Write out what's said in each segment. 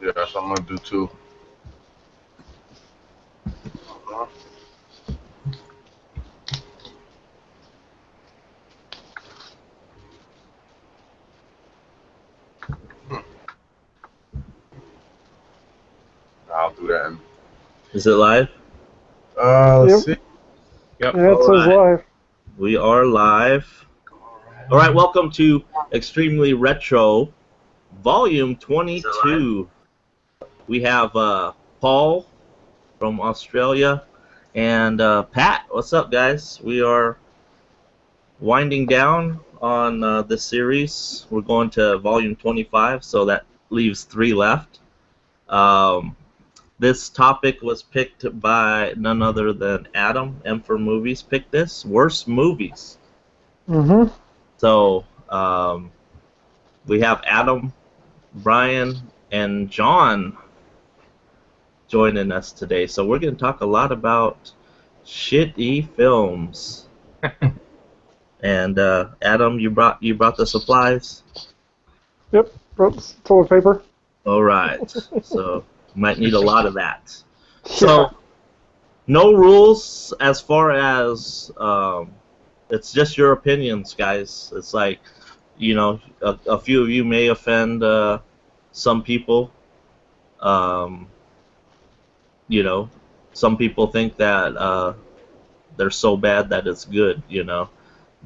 Yeah, that's what I'm gonna do too. I'll do that. Is it live? Let's Yep. see. Yep. Yeah, it All says right. live. We are live. All right. Welcome to Extremely Retro, Volume 22. We have Paul from Australia and Pat. What's up, guys? We are winding down on this series. We're going to Volume 25, so that leaves 3 left. This topic was picked by none other than Adam. M for Movies picked this. Worst movies. Mm-hmm. So we have Adam, Brian, and John joining us today. So we're going to talk a lot about shitty films. And Adam, you brought the supplies. Yep. Brought toilet paper. All right. So might need a lot of that. Yeah. So no rules as far as it's just your opinions, guys. It's like, you know, a few of you may offend some people. You know, some people think that they're so bad that it's good, you know.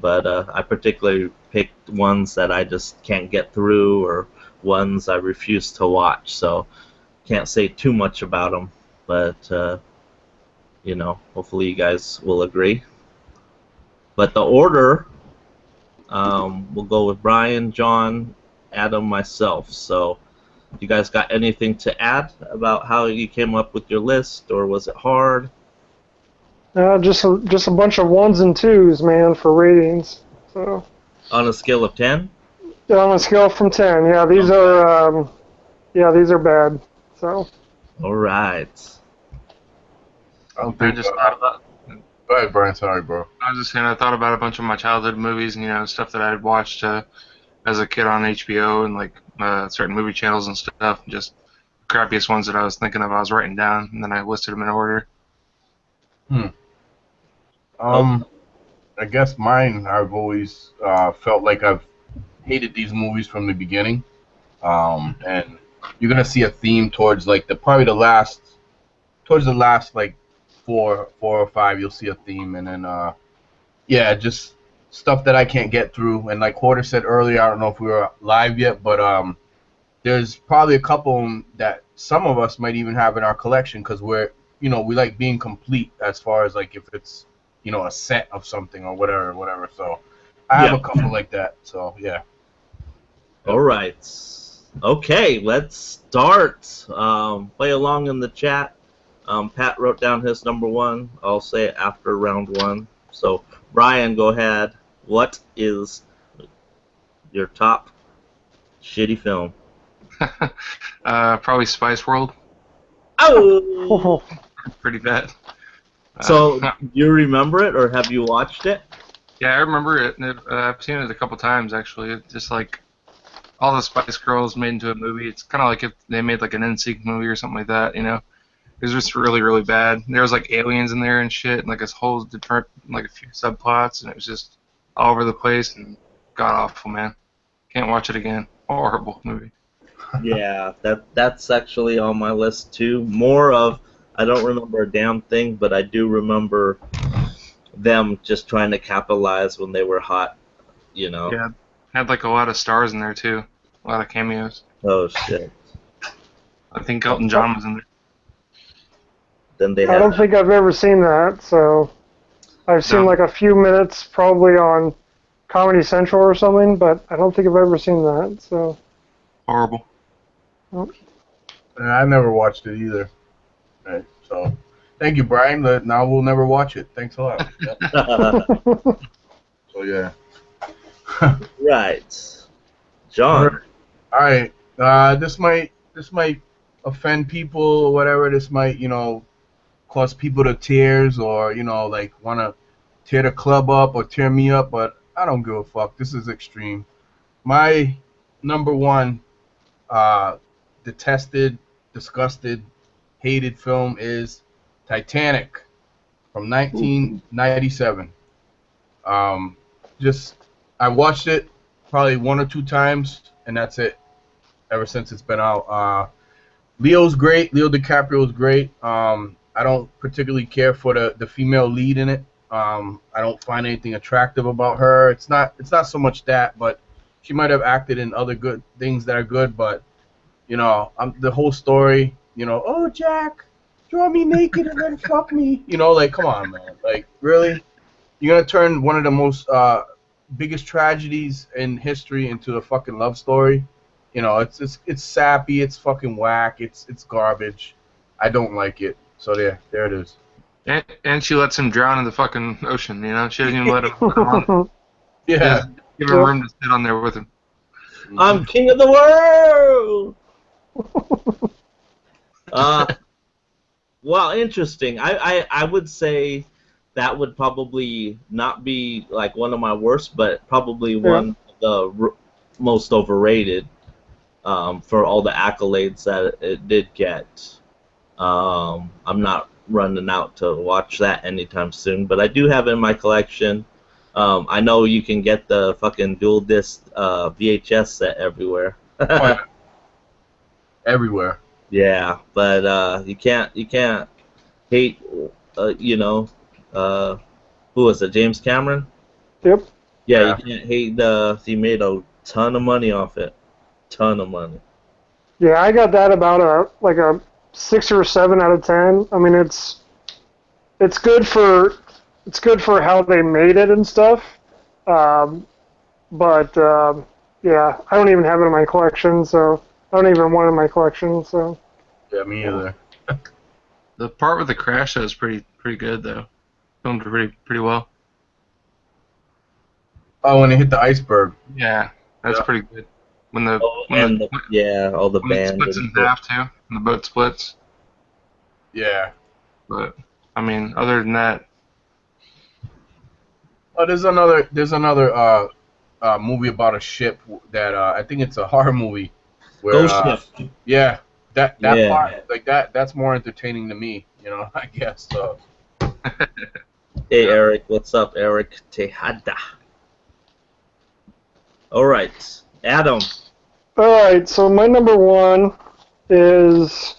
But I particularly picked ones that I just can't get through or ones I refuse to watch. So can't say too much about them. But, you know, hopefully you guys will agree. But the order, we'll go with Brian, John, Adam, myself. So, you guys got anything to add about how you came up with your list, or was it hard? Just a bunch of ones and twos, man, for ratings. So On a scale of 10? on a scale from 10, these are bad. So All right. I don't I think. just thought about. Go ahead, Brian. Sorry, bro. I was just saying, I thought about a bunch of my childhood movies and stuff that I had watched as a kid on HBO and like certain movie channels and stuff. Just crappiest ones that I was thinking of. I was writing down and then I listed them in order. I guess mine. I've always felt like I've hated these movies from the beginning. And you're gonna see a theme towards like towards the last like four or five. You'll see a theme, and then just stuff that I can't get through. And like Hoarder said earlier, I don't know if we were live yet, but there's probably a couple that some of us might even have in our collection because we like being complete as far as like if it's a set of something or whatever. So I have a couple like that. So yeah. All right. Okay, let's start. Play along in the chat. Pat wrote down his number 1. I'll say it after round 1. So, Brian, go ahead. What is your top shitty film? Probably Spice World. Oh! Pretty bad. So, you remember it, or have you watched it? Yeah, I remember it. I've seen it a couple times actually. It's just like all the Spice Girls made into a movie. It's kind of like if they made like an NSYNC movie or something like that. It was just really, really bad. There was like aliens in there and shit, and like this whole different, like a few subplots, and it was just all over the place and god awful, man. Can't watch it again. Horrible movie. Yeah, that's actually on my list too. More of, I don't remember a damn thing, but I do remember them just trying to capitalize when they were hot, Yeah, had like a lot of stars in there too, a lot of cameos. Oh shit. I think Elton John was in there. Then they I had. don't think I've ever seen that. So I've seen like a few minutes probably on Comedy Central or something, but I don't think I've ever seen that. So Horrible. well, And I never watched it either. Right. So thank you, Brian. Now we'll never watch it. Thanks a lot. Yep. So yeah. Right. John. All right. This might offend people or whatever. This might cause people to tears or like want to tear the club up or tear me up, but I don't give a fuck. This is extreme. My number 1 detested disgusted, hated film is Titanic from 1997. Just I watched it probably 1 or 2 times, and that's it. Ever since it's been out. Leo's great. Leo DiCaprio is great. I don't particularly care for the female lead in it. I don't find anything attractive about her. It's not so much that, but she might have acted in other good things that are good. But the whole story. Oh Jack, draw me naked and then fuck me. Like come on, man. Like really, you're gonna turn one of the most biggest tragedies in history into a fucking love story? It's sappy, it's fucking whack, it's garbage. I don't like it. So there it is. And she lets him drown in the fucking ocean. She doesn't even let him come on. Yeah. Give him room to sit on there with him. I'm king of the world. Well, interesting. I would say that would probably not be like one of my worst, but probably one of the most overrated for all the accolades that it did get. I'm not running out to watch that anytime soon, but I do have it in my collection. I know you can get the fucking dual disc VHS set everywhere. Everywhere. Yeah, but you can't hate who was it, James Cameron? Yep. Yeah, you can't hate he made a ton of money off it. Ton of money. Yeah, I got that about a 6 or 7 out of 10. I mean, it's good for how they made it and stuff. But yeah, I don't even have it in my collection, so I don't even want it in my collection. So. Yeah, me either. The part with the crash though is pretty good though. Filmed pretty well. Oh, when they hit the iceberg. Yeah, that's pretty good. When the all the when it band splits in half too, and the boat splits. Yeah. But I mean, other than that. Oh, there's another movie about a ship that I think it's a horror movie. Where, Ghost Ship. Yeah, that part like that's more entertaining to me. I guess so. Hey Eric, what's up, Eric Tejada? All right, Adam. All right, so my number one is,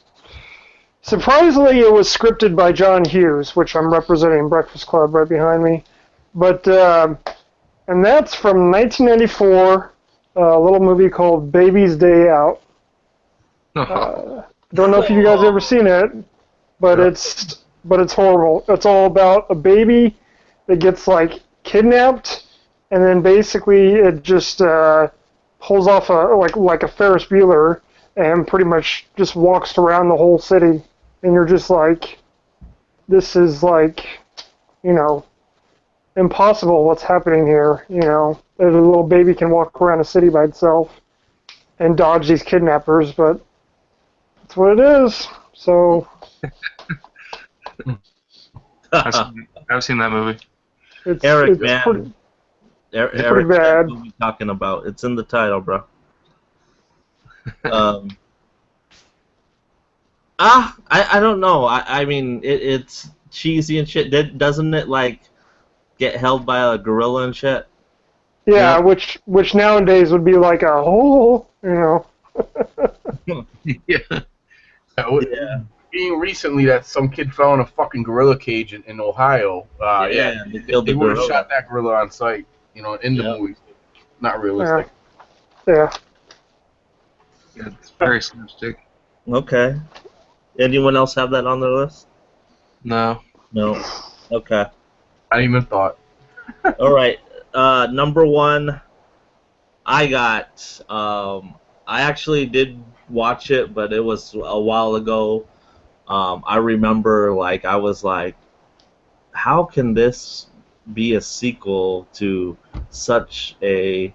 surprisingly, it was scripted by John Hughes, which I'm representing Breakfast Club right behind me. But, and that's from 1994, a little movie called Baby's Day Out. Don't know if you guys ever seen it, but it's horrible. It's all about a baby that gets like kidnapped, and then basically it just pulls off like a Ferris Bueller and pretty much just walks around the whole city, and you're just like, this is like, impossible what's happening here. That a little baby can walk around a city by itself and dodge these kidnappers, but that's what it is. So I've seen that movie. Eric, man. Pretty Eric, bad. what are we talking about? It's in the title, bro. I don't know. I mean, it's cheesy and shit. Doesn't it like get held by a gorilla and shit? Yeah, which nowadays would be like a whole, Yeah. Yeah. Being recently that some kid fell in a fucking gorilla cage in Ohio. They would have shot that gorilla on sight, in the movie. Not realistic. Yeah. Yeah, it's very slapstick. Okay. Anyone else have that on their list? No. No. Okay. I didn't even thought. All right. Number one, I got. I actually did watch it, but it was a while ago. I remember, I was like, how can this be a sequel to such a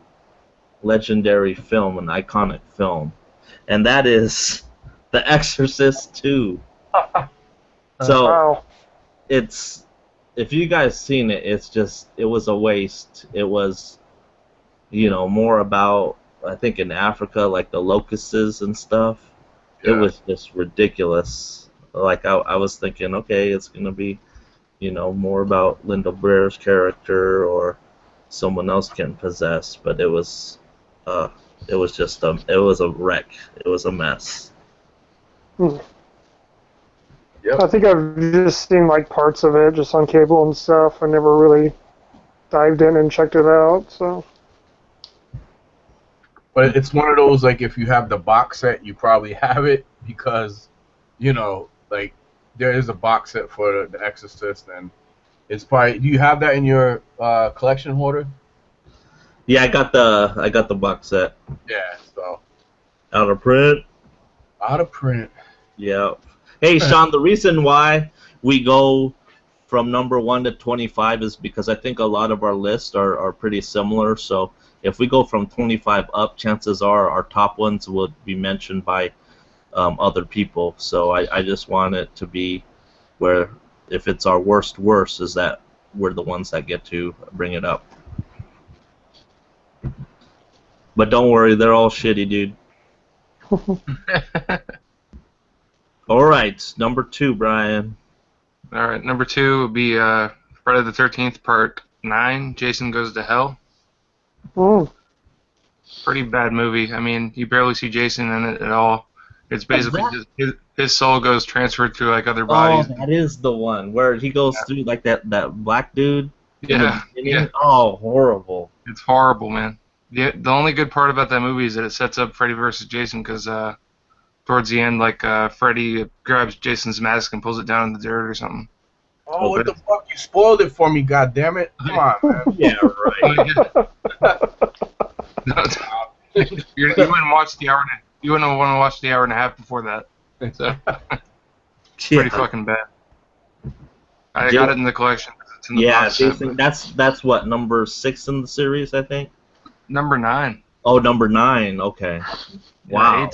legendary film, an iconic film? And that is The Exorcist 2. So, Wow. it's, if you guys seen it, it was a waste. It was, more about, I think in Africa, like the locusts and stuff. It was just ridiculous. Like I was thinking, okay, it's gonna be, more about Linda Blair's character or someone else getting possessed, but it was just it was a wreck. It was a mess. Yep. I think I've just seen like parts of it just on cable and stuff. I never really dived in and checked it out. So. But it's one of those, like, if you have the box set, you probably have it because, like, there is a box set for the Exorcist, and it's probably. Do you have that in your collection hoarder? Yeah, I got the box set. Yeah. So. Out of print. Out of print. Yeah. Hey, Sean, the reason why we go from number 1 to 25 is because I think a lot of our lists are pretty similar. So if we go from 25 up, chances are our top ones will be mentioned by other people. So I just want it to be where if it's our worst, is that we're the ones that get to bring it up. But don't worry, they're all shitty, dude. All right, number 2, Brian. All right, number 2 would be Friday the 13th, Part 9, Jason Goes to Hell. Mm. Pretty bad movie. I mean, you barely see Jason in it at all. It's basically just his soul goes transferred through like other bodies. Oh, that is the one where he goes through like that black dude. Yeah. Oh, horrible. It's horrible, man. The only good part about that movie is that it sets up Freddy versus Jason because towards the end, like Freddy grabs Jason's mask and pulls it down in the dirt or something. Oh, what the fuck? You spoiled it for me, goddammit. Come on, man. Yeah, right. You wouldn't watch the hour. You wouldn't want to watch the hour and a half before that. So pretty fucking bad. I got it in the collection. It's in the box set, Jason. That's what, number 6 in the series, I think. Number 9. Oh, number 9. Okay. Wow. Yeah,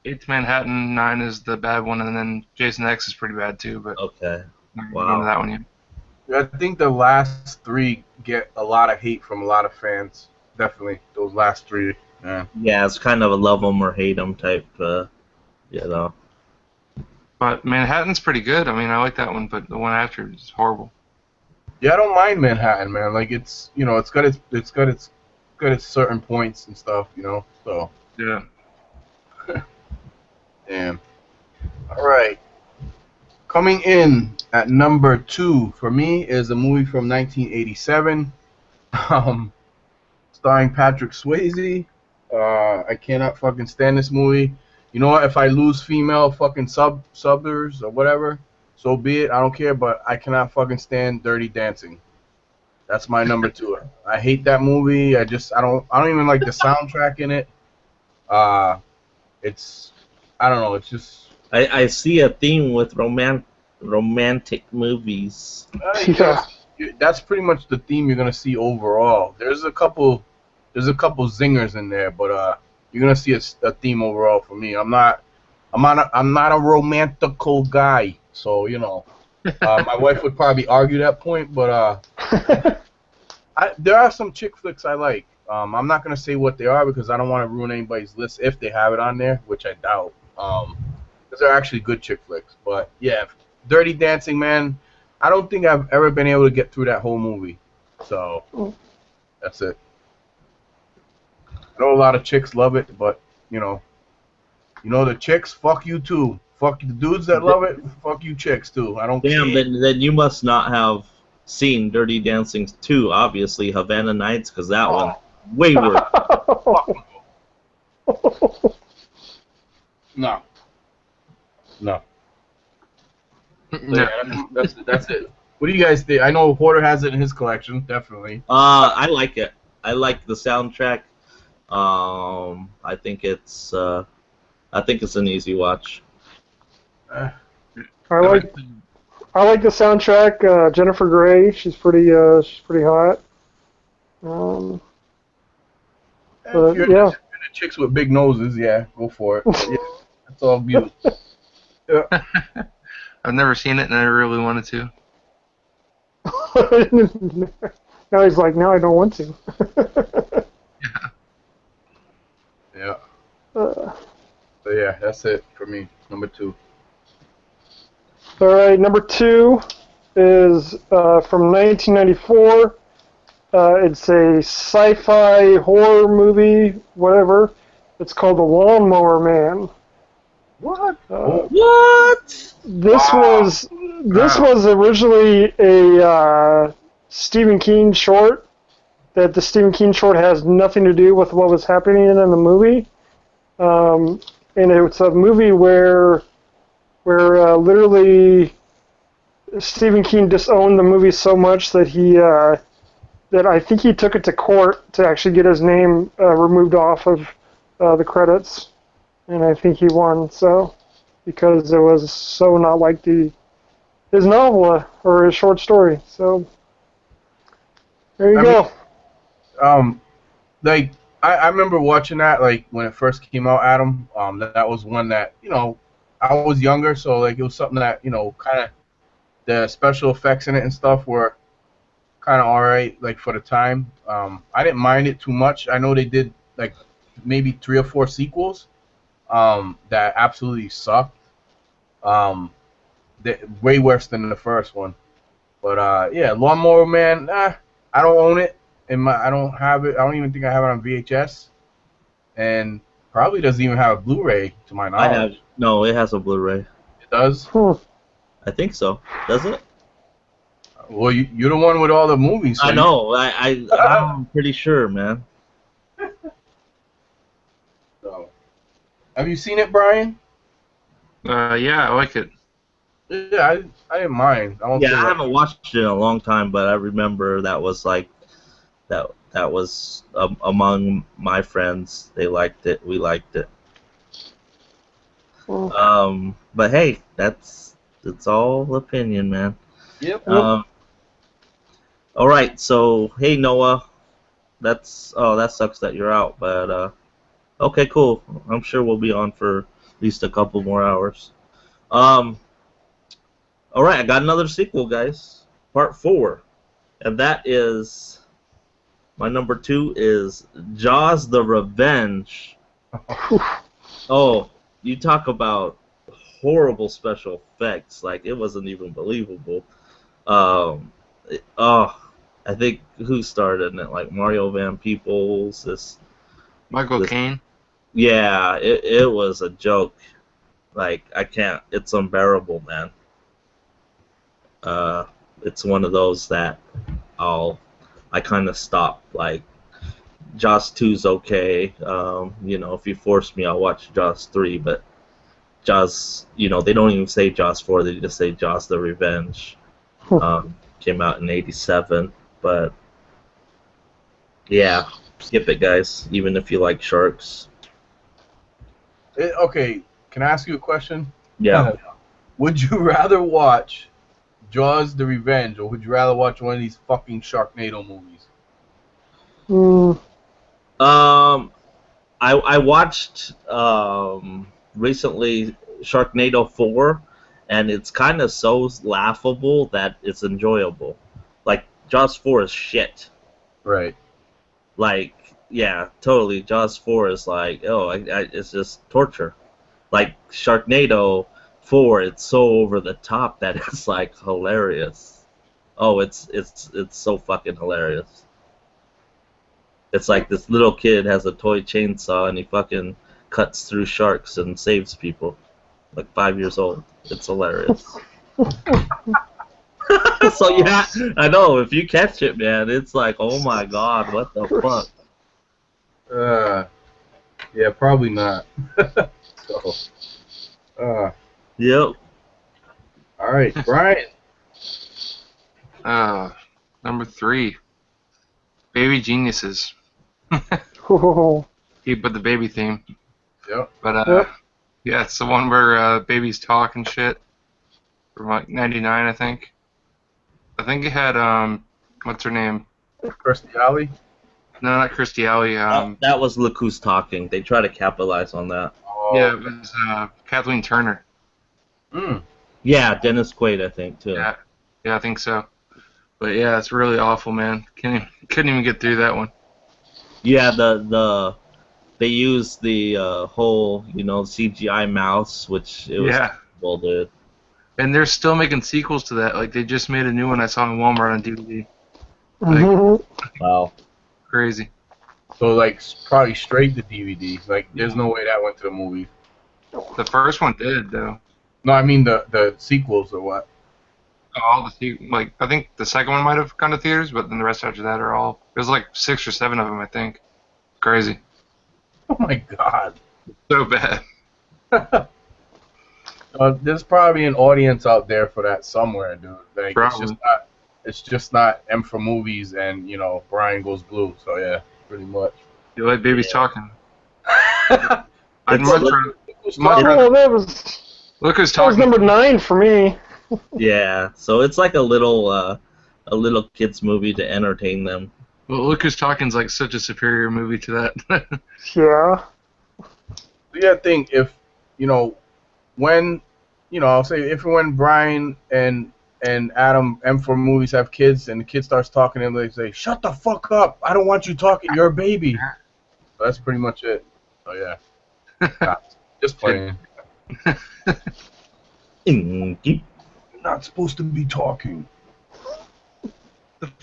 8's Manhattan. 9 is the bad one, and then Jason X is pretty bad too. But okay. Wow. That one yet. I think the last 3 get a lot of hate from a lot of fans. Definitely, those last 3. Yeah, it's kind of a love 'em or hate 'em type, But Manhattan's pretty good. I mean, I like that one, but the one after is horrible. Yeah, I don't mind Manhattan, man. Like it's got its certain points and stuff, So. Yeah. Damn. All right. Coming in at number 2 for me is a movie from 1987, starring Patrick Swayze. I cannot fucking stand this movie. You know what? If I lose female fucking subbers or whatever, so be it. I don't care. But I cannot fucking stand Dirty Dancing. That's my number 2. I hate that movie. I don't even like the soundtrack in it. It's I don't know. It's just. I see a theme with romantic movies. That's pretty much the theme you're gonna see overall. There's a couple zingers in there, but you're gonna see a theme overall for me. I'm not a romantical guy, so my wife would probably argue that point, but there are some chick flicks I like. I'm not gonna say what they are because I don't want to ruin anybody's list if they have it on there, which I doubt. Because they're actually good chick flicks. But yeah, Dirty Dancing, man. I don't think I've ever been able to get through that whole movie. So that's it. I know a lot of chicks love it, but the chicks, fuck you too. Fuck the dudes that love it, fuck you chicks too. I don't care. Damn, then you must not have seen Dirty Dancing 2, obviously, Havana Nights, because that one way worse. No. No. Yeah, that's it. What do you guys think? I know Porter has it in his collection, definitely. I like it. I like the soundtrack. I think it's an easy watch. I like the soundtrack. Jennifer Grey, she's pretty hot. If you're into chicks with big noses, yeah, go for it. Yeah, that's all beautiful. Yeah. I've never seen it, and I really wanted to. Now he's like, now I don't want to. Yeah. So yeah, that's it for me. Number 2. All right, number 2 is from 1994. It's a sci-fi horror movie, whatever. It's called The Lawnmower Man. What? What? This Wow. was originally a Stephen King short. That the Stephen King short has nothing to do with what was happening in the movie. And it's a movie where literally Stephen King disowned the movie so much that that I think he took it to court to actually get his name removed off of the credits, and I think he won. So because it was so not like his novel or his short story. So there you go. Like I remember watching that like when it first came out, Adam. That was one that I was younger, so like it was something that kind of the special effects in it and stuff were kind of alright like for the time. I didn't mind it too much. I know they did like maybe 3 or 4 sequels that absolutely sucked. Way worse than the first one. But yeah, Lawnmower Man. I don't own it. I don't have it. I don't even think I have it on VHS, and probably doesn't even have a Blu-ray to my knowledge. No, it has a Blu-ray. It does. I think so. Does it? Well, you're the one with all the movies. So I know. I'm pretty sure, man. So, have you seen it, Brian? Yeah, I like it. Yeah, I didn't mind. I haven't watched it in a long time, but I remember that was like that was among my friends. They liked it. We liked it. But hey, it's all opinion, man. Yep. All right. So hey, Noah, that sucks that you're out, but okay, cool. I'm sure we'll be on for at least a couple more hours. All right, I got another sequel, guys. Part 4, and that is my number 2 is Jaws: The Revenge. Oh, you talk about horrible special effects. Like, it wasn't even believable. I think who started in it? Like Mario Van Peebles. Michael Caine. Yeah, it was a joke. Like, I can't. It's unbearable, man. It's one of those that I kind of stop. Like, Jaws 2's okay. If you force me, I'll watch Jaws 3. But Jaws, they don't even say Jaws 4. They just say Jaws: The Revenge. Came out in '87. But yeah, skip it, guys. Even if you like sharks. Okay, can I ask you a question? Yeah. Would you rather watch Jaws: The Revenge, or would you rather watch one of these fucking Sharknado movies? I watched recently Sharknado 4, and it's kind of so laughable that it's enjoyable. Like, Jaws 4 is shit. Right. Like, yeah, totally. Jaws 4 is like, it's just torture. Like, Sharknado 4, it's so over the top that it's like hilarious. Oh, it's so fucking hilarious. It's like this little kid has a toy chainsaw and he fucking cuts through sharks and saves people. Like 5 years old. It's hilarious. So yeah, I know, if you catch it, man, it's like, oh my god, what the fuck? Yeah, probably not. Yep. All right, Brian. Number 3, Baby Geniuses. He put the baby theme. Yep. But yeah, it's the one where babies talk and shit. From like '99, I think. I think it had what's her name? Kirstie Alley. No, not Kirstie Alley. That was Look Who's Talking. They try to capitalize on that. Yeah, it was Kathleen Turner. Yeah, Dennis Quaid, I think, too. Yeah, I think so. But yeah, it's really awful, man. Couldn't even get through that one. Yeah, the they used the whole, CGI mouse, which it was Yeah. terrible, dude. And they're still making sequels to that. Like, they just made a new one I saw in Walmart on DVD. Mhm. Wow. Crazy. So like probably straight to DVD. Like there's no way that went to the movie. The first one did, though. No, I mean the sequels or what? Like, I think the second one might have gone to theaters, but then the rest after that are all. There's like 6 or 7 of them, I think. Crazy. Oh my god. So bad. There's probably an audience out there for that somewhere, dude. Like Probably. it's just not M for Movies and Brian Goes Blue. So yeah, pretty much. You like babies talking. It's I'd much rather. Oh, that was Look who's that was talking. number 9 for me. Yeah, so it's like a little kids movie to entertain them. Well, Look Who's Talking's like such a superior movie to that. Yeah. You gotta think if when I'll say if and when Brian and Adam M for Movies have kids and the kid starts talking to them, they say, "Shut the fuck up! I don't want you talking. You're a baby." So that's pretty much it. So yeah, Nah, just playing. Inky. You're not supposed to be talking.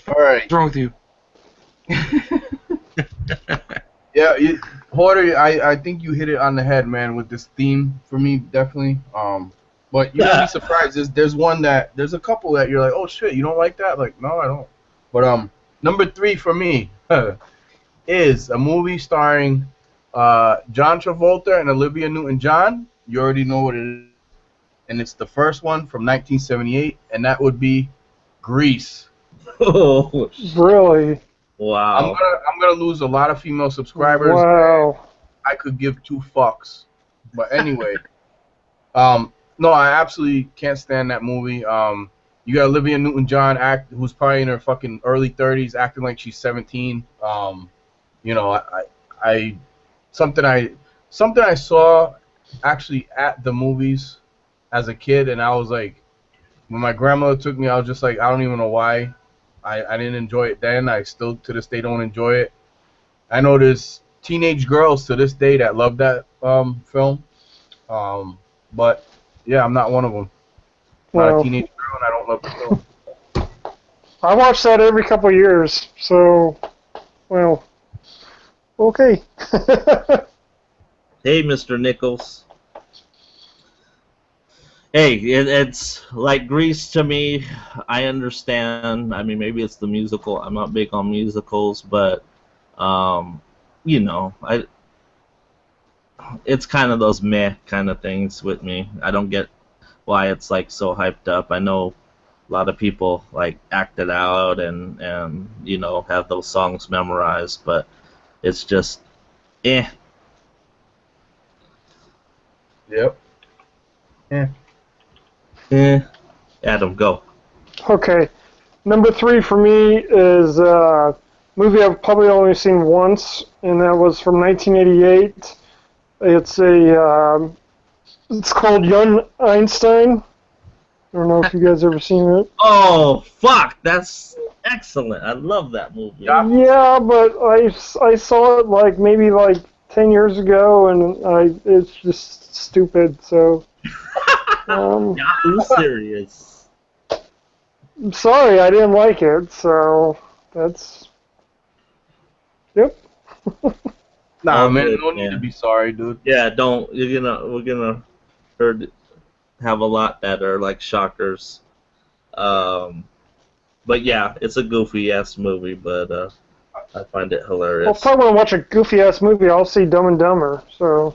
All right. What's wrong with you? Yeah, Hoarder, I think you hit it on the head, man, with this theme for me, definitely. But you won't be surprised. There's a couple that you're like, oh shit, you don't like that? Like, no, I don't. But number 3 for me is a movie starring John Travolta and Olivia Newton-John. You already know what it is, and it's the first one from 1978, and that would be Grease. Oh, Really? wow. I'm gonna lose a lot of female subscribers. Wow. I could give 2 fucks. But anyway, no, I absolutely can't stand that movie. You got Olivia Newton-John who's probably in her fucking early 30s, acting like she's 17. Something I saw actually at the movies as a kid, and I was like, when my grandmother took me, I was just like, I don't even know why. I didn't enjoy it then. I still to this day don't enjoy it. I know there's teenage girls to this day that love that film. But yeah, I'm not one of them. I'm not Well, a teenage girl, and I don't love the film. I watch that every couple of years, so, well, okay. Hey, Mr. Nichols. Hey, it's like Grease to me. I understand. I mean, maybe it's the musical. I'm not big on musicals, but it's kind of those meh kind of things with me. I don't get why it's like so hyped up. I know a lot of people like act it out and have those songs memorized, but it's just eh. Yep. Adam, go. Okay. Number 3 for me is a movie I've probably only seen once, and that was from 1988. It's called Young Einstein. I don't know if you guys ever seen it. Oh, fuck! That's excellent. I love that movie. Yeah, but I saw it like maybe 10 years ago, and it's just stupid. So, Yahoo serious. I'm sorry, I didn't like it. So that's yep. Nah, Oh, man, good, no need to man. be sorry, dude. Yeah, don't. We're gonna have a lot that are like shockers. But yeah, it's a goofy ass movie, but I find it Well, hilarious. if I want to watch a goofy ass movie, I'll see Dumb and Dumber. So,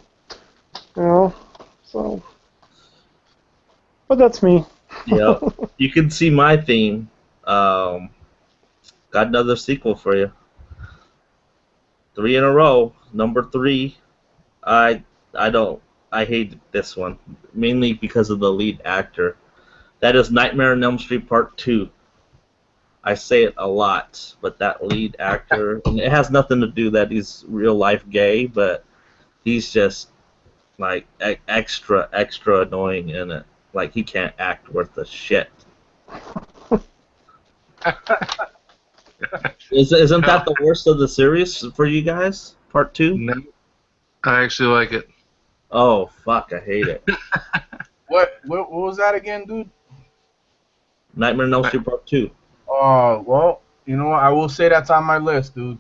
so. But that's me. Yeah, you can see my theme. Got another sequel for you. 3 in a row. Number 3. I hate this one mainly because of the lead actor. That is Nightmare on Elm Street Part 2. I say it a lot, but that lead actor, and it has nothing to do that he's real life gay, but he's just like extra annoying in it. Like he can't act worth a shit. Isn't that the worst of the series for you guys? Part 2? No, I actually like it. Oh fuck, I hate it. What was that again, dude? Nightmare on Elm Street Part 2. Oh, well, you know what? I will say that's on my list, dude.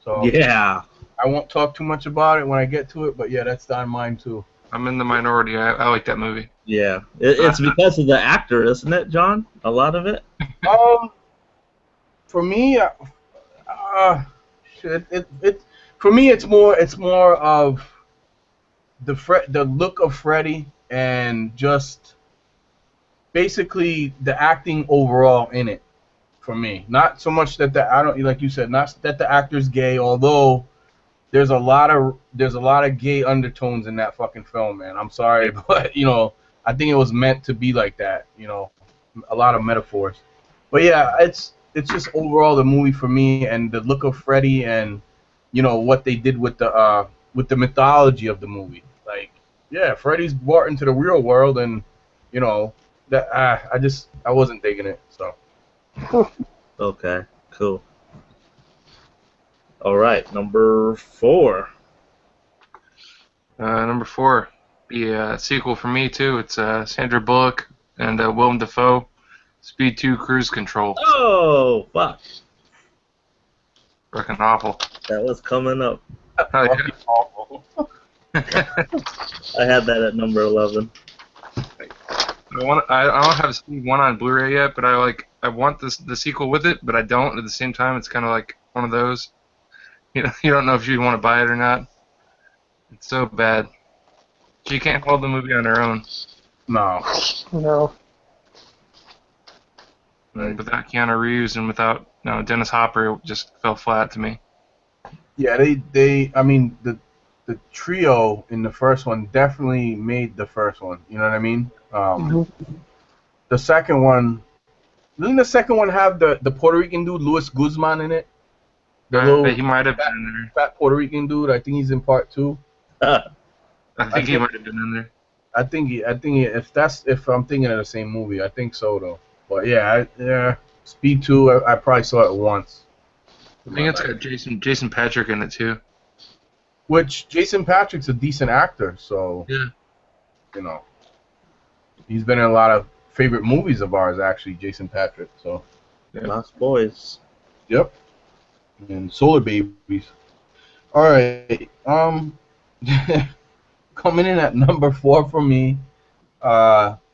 So Yeah. I won't talk too much about it when I get to it, but yeah, that's on mine too. I'm in the minority. I like that movie. Yeah. It's because of the actor, isn't it, John? A lot of it? For me, for me it's more of the look of Freddy and just basically the acting overall in it. For me, not so much that I don't, like you said, not that the actor's gay, although there's a lot of gay undertones in that fucking film, man. I'm sorry, but you know, I think it was meant to be like that, you know, a lot of metaphors. But yeah, it's just overall the movie for me, and the look of Freddy, and you know what they did with the mythology of the movie. Like, yeah, Freddy's brought into the real world, and you know that I wasn't digging it, so. Okay, cool. All right, number 4. Number 4, be a sequel for me too. It's Sandra Bullock and Willem Dafoe, Speed 2 Cruise Control. Oh, fuck. Freaking awful. That was coming up. Oh, yeah. Awful. I had that at number 11. I don't have Speed 1 on Blu-ray yet, but I want the sequel with it, but I don't. At the same time, it's kind of like one of those. You don't know if you want to buy it or not. It's so bad. She can't hold the movie on her own. No. No. And without Keanu Reeves and without Dennis Hopper, it just fell flat to me. Yeah, I mean, the trio in the first one definitely made the first one. You know what I mean? The second one, didn't the second one have the Puerto Rican dude Luis Guzman in it? He might have been in fat Puerto Rican dude. I think he's in part 2. there. I think he might have been in there. I think if I'm thinking of the same movie, I think so though. But yeah, Speed 2, I probably saw it once. I think it's got Jason Patrick in it too. Which Jason Patrick's a decent actor, so Yeah. you know, he's been in a lot of favorite movies of ours actually, Jason Patrick. So Lost Boys. yep, and Solar Babies. All right, coming in at number 4 for me,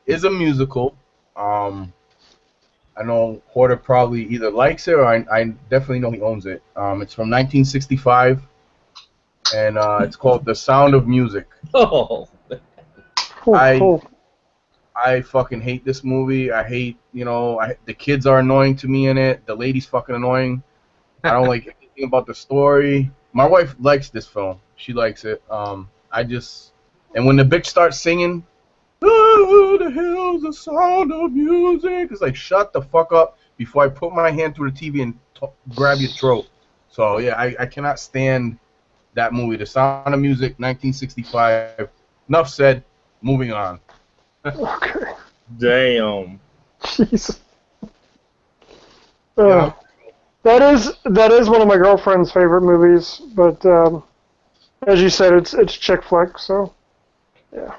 is a musical. I know Porter probably either likes it or I definitely know he owns it. It's from 1965, and it's called The Sound of Music. Oh. I fucking hate this movie. I hate, the kids are annoying to me in it. The lady's fucking annoying. I don't like anything about the story. My wife likes this film. She likes it. And when the bitch starts singing, "Oh, the hell's the sound of music?" It's like, shut the fuck up before I put my hand through the TV and grab your throat. So yeah, I cannot stand that movie. The Sound of Music, 1965. Enough said. Moving on. Okay. Damn. Jeez. Yeah. That is one of my girlfriend's favorite movies, but as you said, it's chick flick, so yeah.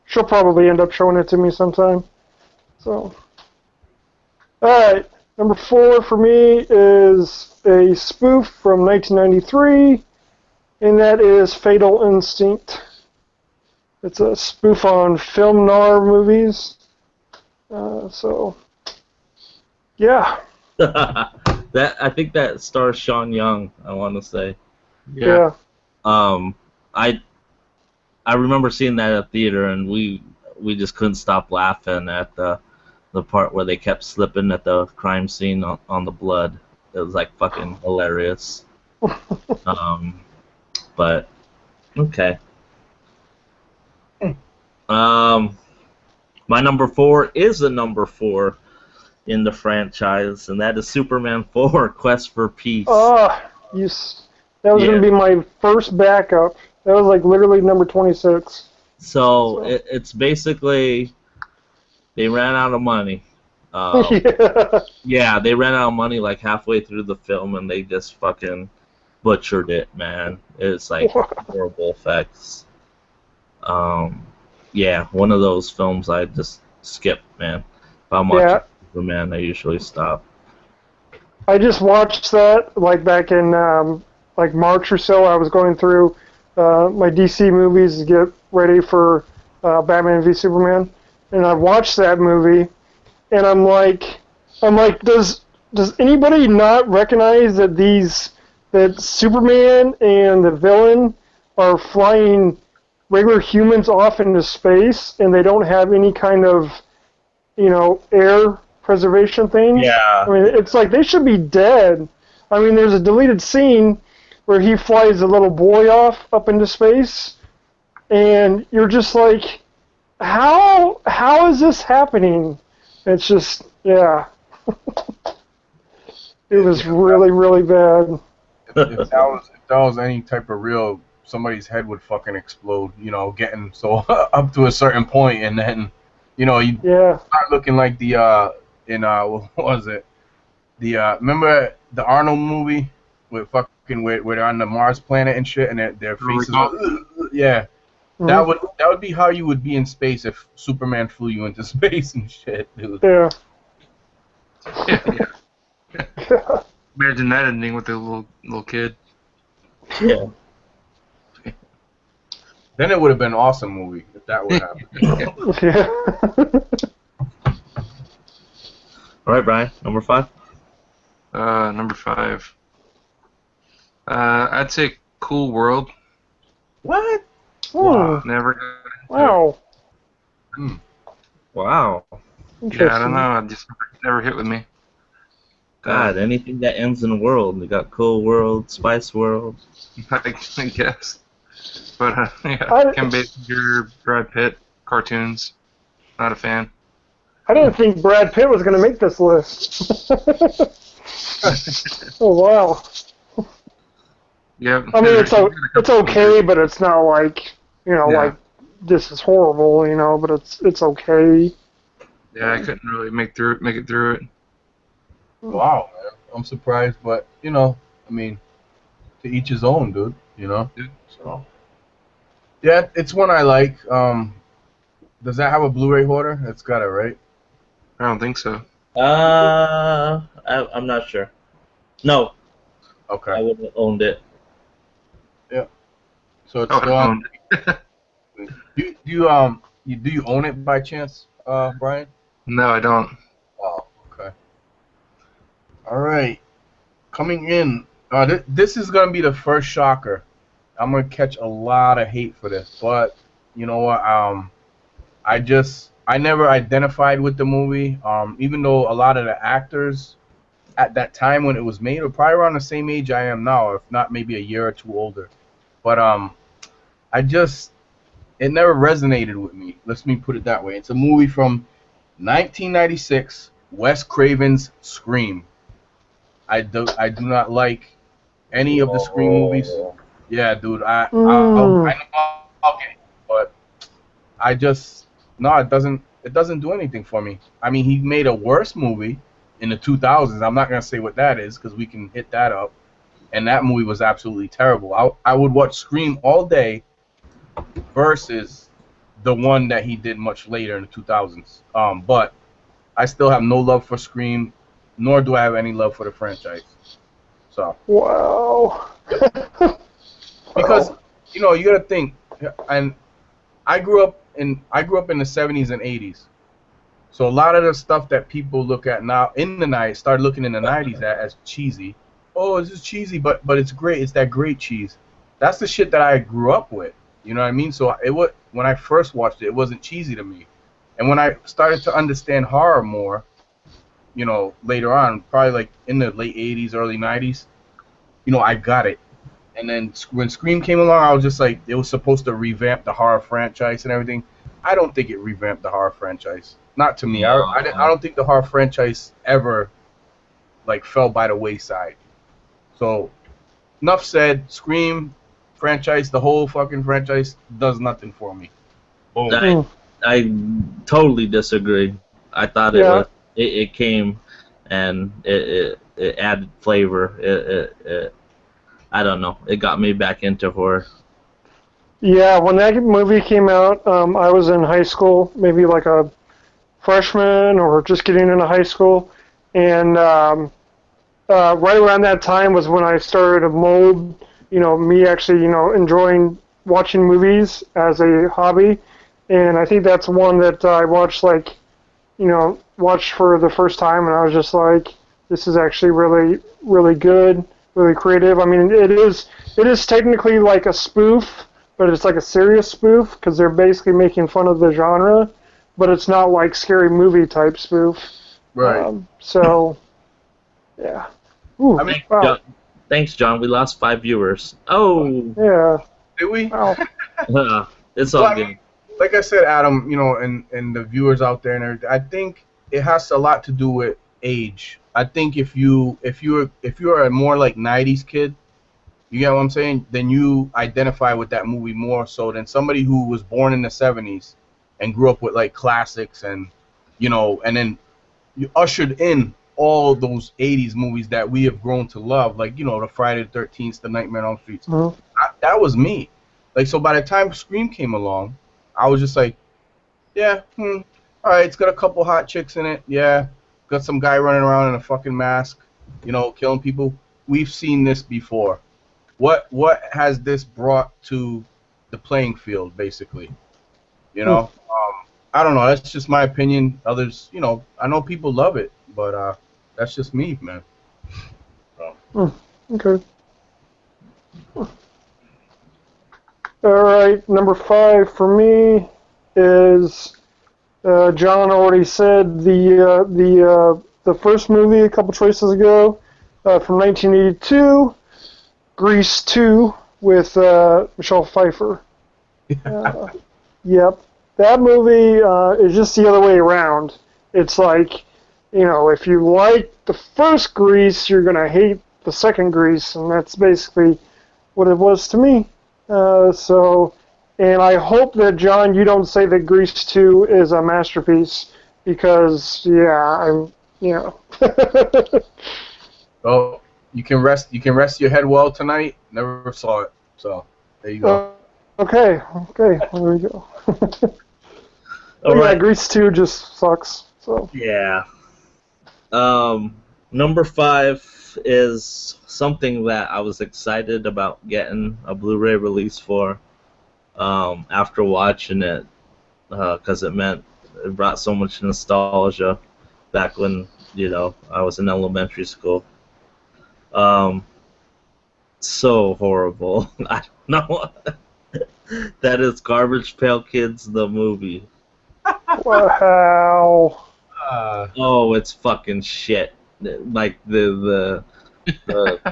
She'll probably end up showing it to me sometime. So, all right, number 4 for me is a spoof from 1993, and that is Fatal Instinct. It's a spoof on film noir movies. So, yeah. I think that stars Sean Young, I want to say. Yeah. I remember seeing that at theater, and we just couldn't stop laughing at the part where they kept slipping at the crime scene on the blood. It was like fucking hilarious. But okay. My number 4 is the number 4 in the franchise, and that is Superman 4: Quest for Peace. Oh, that was going to be my first backup. That was like literally number 26. So it's basically they ran out of money. Yeah. Yeah, they ran out of money like halfway through the film, and they just fucking butchered it, man. It's like horrible effects. Yeah, one of those films I just skip, man. If I'm watching Yeah. Superman, I usually stop. I just watched that like back in like March or so. I was going through my DC movies to get ready for Batman v Superman, and I watched that movie, and I'm like, does anybody not recognize that that Superman and the villain are flying regular humans off into space, and they don't have any kind of air preservation things? Yeah. I mean, it's like they should be dead. I mean, there's a deleted scene where he flies a little boy off up into space, and you're just like, how is this happening? It's just, yeah. It was really, really bad. If that was any type of real, somebody's head would fucking explode. You know, getting so up to a certain point, and then, you Yeah. start looking like the what was it? The remember the Arnold movie with fucking where they're on the Mars planet and shit, and their faces. Yeah. That would be how you would be in space if Superman flew you into space and shit, dude. Yeah. Yeah. Imagine that ending with the little kid. Yeah. Then it would have been an awesome movie if that would happen. Yeah. All right, Brian, number 5. Number 5. I'd say Cool World. What? Oh, Never. wow. Wow. Yeah, I don't know. It just never hit with me. God, anything that ends in world. You got Cool World, Spice World. I guess. But I- Kim Basinger, Brad Pitt, cartoons. Not a fan. I didn't think Brad Pitt was going to make this list. Oh, wow. Yeah. I mean, it's okay, but it's not like, like this is horrible, but it's okay. Yeah, I couldn't really make it through it. Wow, man. I'm surprised, but I mean, to each his own, dude. So yeah, it's one I like. Does that have a Blu-ray holder? It's got it, right? I don't think so. I'm not sure. No, I Okay. would have owned it. So it's Oh, still on. Do you own it by chance, Brian? No, I don't. Oh, okay. All right. Coming in, this is gonna be the first shocker. I'm gonna catch a lot of hate for this, but you know what? I never identified with the movie. Even though a lot of the actors at that time when it was made were probably around the same age I am now, if not maybe a year or two older. But it never resonated with me. Let me put it that way. It's a movie from 1996, Wes Craven's Scream. I do not like any of the Scream movies. Yeah, dude. I know okay, but it doesn't do anything for me. I mean, he made a worse movie in the 2000s. I'm not gonna say what that is because we can hit that up. And that movie was absolutely terrible. I would watch Scream all day versus the one that he did much later in the 2000s. But I still have no love for Scream, nor do I have any love for the franchise. So Wow. because you gotta think, and I grew up in the 70s and 80s. So a lot of the stuff that people look at now in the 90s, started looking in the 90s as cheesy. Oh, this is cheesy, but it's great. It's that great cheese. That's the shit that I grew up with. You know what I mean? So when I first watched it, it wasn't cheesy to me. And when I started to understand horror more, later on, probably like in the late 80s, early 90s, I got it. And then when Scream came along, I was just like, it was supposed to revamp the horror franchise and everything. I don't think it revamped the horror franchise. Not to me. No. I don't think the horror franchise ever fell by the wayside. So, enough said. Scream franchise, the whole fucking franchise, does nothing for me. Boom. I totally disagree. I thought it Yeah. was it came, and it added flavor. I don't know. It got me back into horror. Yeah, when that movie came out, I was in high school, maybe like a freshman or just getting into high school, and right around that time was when I started to mold, me actually, enjoying watching movies as a hobby, and I think that's one that I watched watched for the first time, and I was just like, this is actually really, really good, really creative. I mean, it is technically like a spoof, but it's like a serious spoof because they're basically making fun of the genre, but it's not like scary movie type spoof. Right. So, yeah. Ooh, I mean, wow. Thanks, John. We lost 5 viewers. Oh, Yeah. did we? Wow. it's Well, all I good. mean, like I said, Adam, and the viewers out there and everything, I think it has a lot to do with age. I think if you're a more like '90s kid, you get what I'm saying, then you identify with that movie more so than somebody who was born in the '70s and grew up with like classics and then you ushered in all those '80s movies that we have grown to love, like the Friday the 13th, the Nightmare on Elm Street. Mhm. That was me. Like, so by the time Scream came along, I was just like, yeah, all right, it's got a couple hot chicks in it. Yeah, got some guy running around in a fucking mask, killing people. We've seen this before. What has this brought to the playing field, basically? I don't know. That's just my opinion. Others, I know people love it, but that's just me, man. Okay. All right, number 5 for me is John already said the first movie a couple choices ago from 1982, Grease 2 with Michelle Pfeiffer. Yep, that movie is just the other way around. It's like, if you like the first Grease, you're gonna hate the second Grease, and that's basically what it was to me. And I hope that, John, you don't say that Grease 2 is a masterpiece, because, yeah, Well, you can rest your head well tonight. Never saw it, so there you go. Okay, there we go. All right. Grease 2 just sucks, so. Yeah. Number 5 is something that I was excited about getting a Blu-ray release for after watching it, because it brought so much nostalgia back when I was in elementary school. So horrible. I don't know. That is Garbage Pail Kids, the movie. Wow. Oh, it's fucking shit. Like the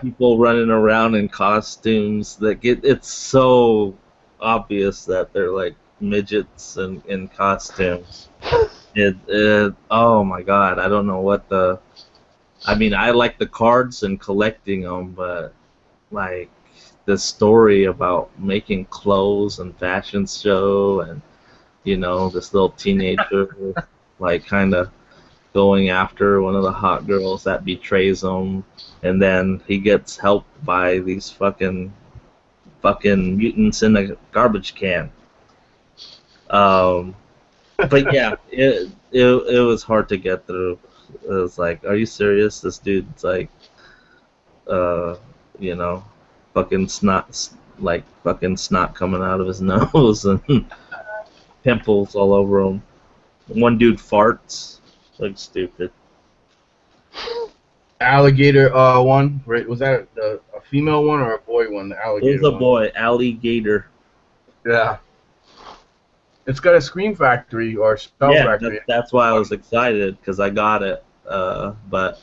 people running around in costumes, it's so obvious that they're like midgets in costumes. Oh my god, I don't know what I mean, I like the cards and collecting them, but like the story about making clothes and fashion show and this little teenager like kind of going after one of the hot girls that betrays him, and then he gets helped by these fucking mutants in a garbage can. But yeah, it was hard to get through. It was like, are you serious? This dude's like, fucking snot coming out of his nose and pimples all over him. One dude farts. Like stupid. Alligator one, right? Was that a female one or a boy one? The alligator. It was a one. boy, Alligator. Yeah. It's got a Scream Factory or Spell Factory. That's why I was excited, because I got it. But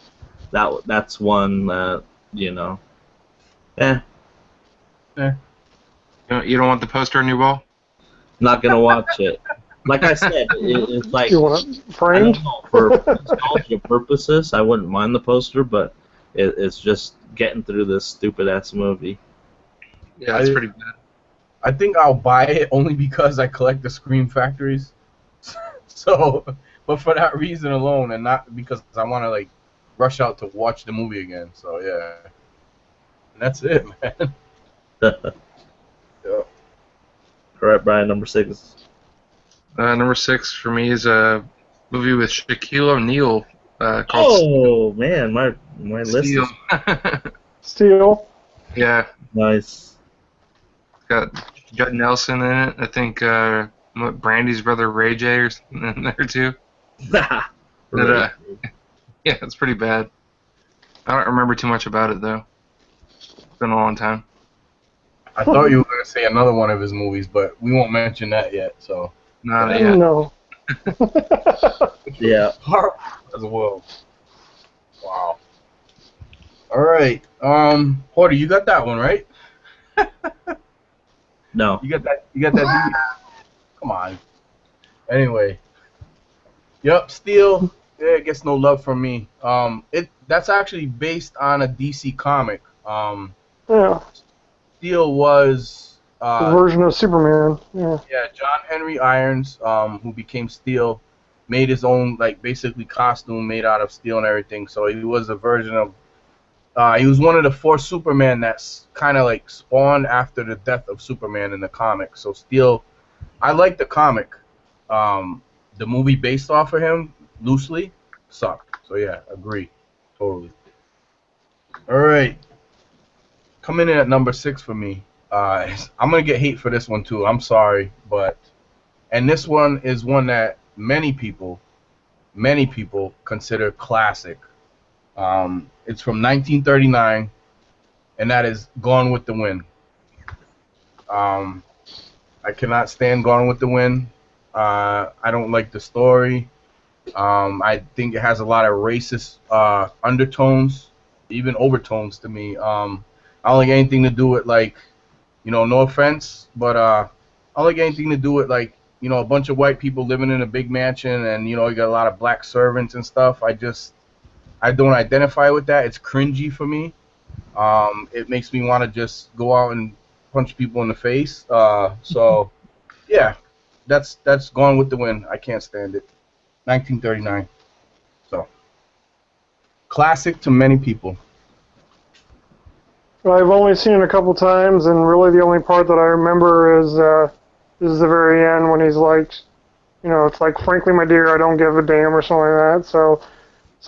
that's one that You don't want the poster on your wall? Not gonna watch it. Like I said, it's like, You want it framed? I don't know, for nostalgia purposes, I wouldn't mind the poster, but it's just getting through this stupid ass movie. Yeah, it's pretty bad. I think I'll buy it only because I collect the Scream Factories. So but for that reason alone, and not because I want to like rush out to watch the movie again. So yeah, and that's it, man. Yeah. All right, Brian, number 6. Number 6 for me is a movie with Shaquille O'Neal called Oh man, my list Steel. is Steel. Yeah, nice. got Judd Nelson in it. I think Brandy's brother Ray J or something in there too. But, Right. yeah, it's pretty bad. I don't remember too much about it though. It's been a long time. I thought you were gonna say another one of his movies, but we won't mention that yet. So Not yet. No. Yeah. as well. Wow. All right. Porter, you got that one right? No. You got that. You got that. DVD? Come on. Anyway. Yep. Steel. Yeah, it gets no love from me. That's actually based on a DC comic. Yeah. Steel was The version of Superman. Yeah. yeah, John Henry Irons, who became Steel, made his own like basically costume made out of steel and everything. So he was a version of he was one of the 4 Superman that's kind of like spawned after the death of Superman in the comic. So Steel, I like the comic. The movie based off of him loosely sucked. So yeah, agree, totally. All right, coming in at number 6 for me. I'm gonna get hate for this one too. I'm sorry, and this one is one that many people consider classic. It's from 1939, and that is Gone with the Wind. I cannot stand Gone with the Wind. I don't like the story. I think it has a lot of racist undertones, even overtones to me. I don't like anything to do with like, no offense, but I don't like anything to do with like, a bunch of white people living in a big mansion and you got a lot of black servants and stuff. I don't identify with that. It's cringy for me. It makes me want to just go out and punch people in the face. So yeah, that's Gone with the Wind. I can't stand it. 1939. So classic to many people. I've only seen it a couple times, and really the only part that I remember is the very end when he's like, it's like, frankly, my dear, I don't give a damn or something like that. So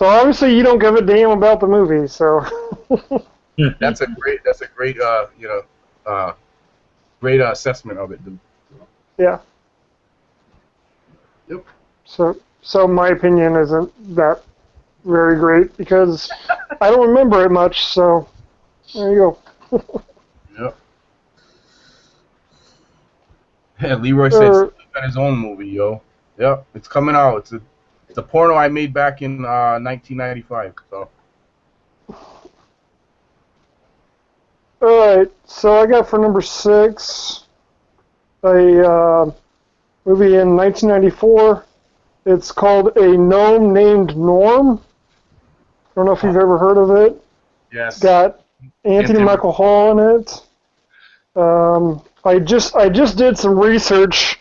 obviously you don't give a damn about the movie. So That's a great great assessment of it, dude. yeah. Yep. So my opinion isn't that very great because I don't remember it much. So there you go. Yep. Yeah, Leroy said he got his own movie, yo. Yep, it's coming out. It's a porno I made back in 1995. So. All right, so I got for number 6 a movie in 1994. It's called A Gnome Named Norm. I don't know if you've ever heard of it. Yes. It's got Anthony Michael Hall in it. I just did some research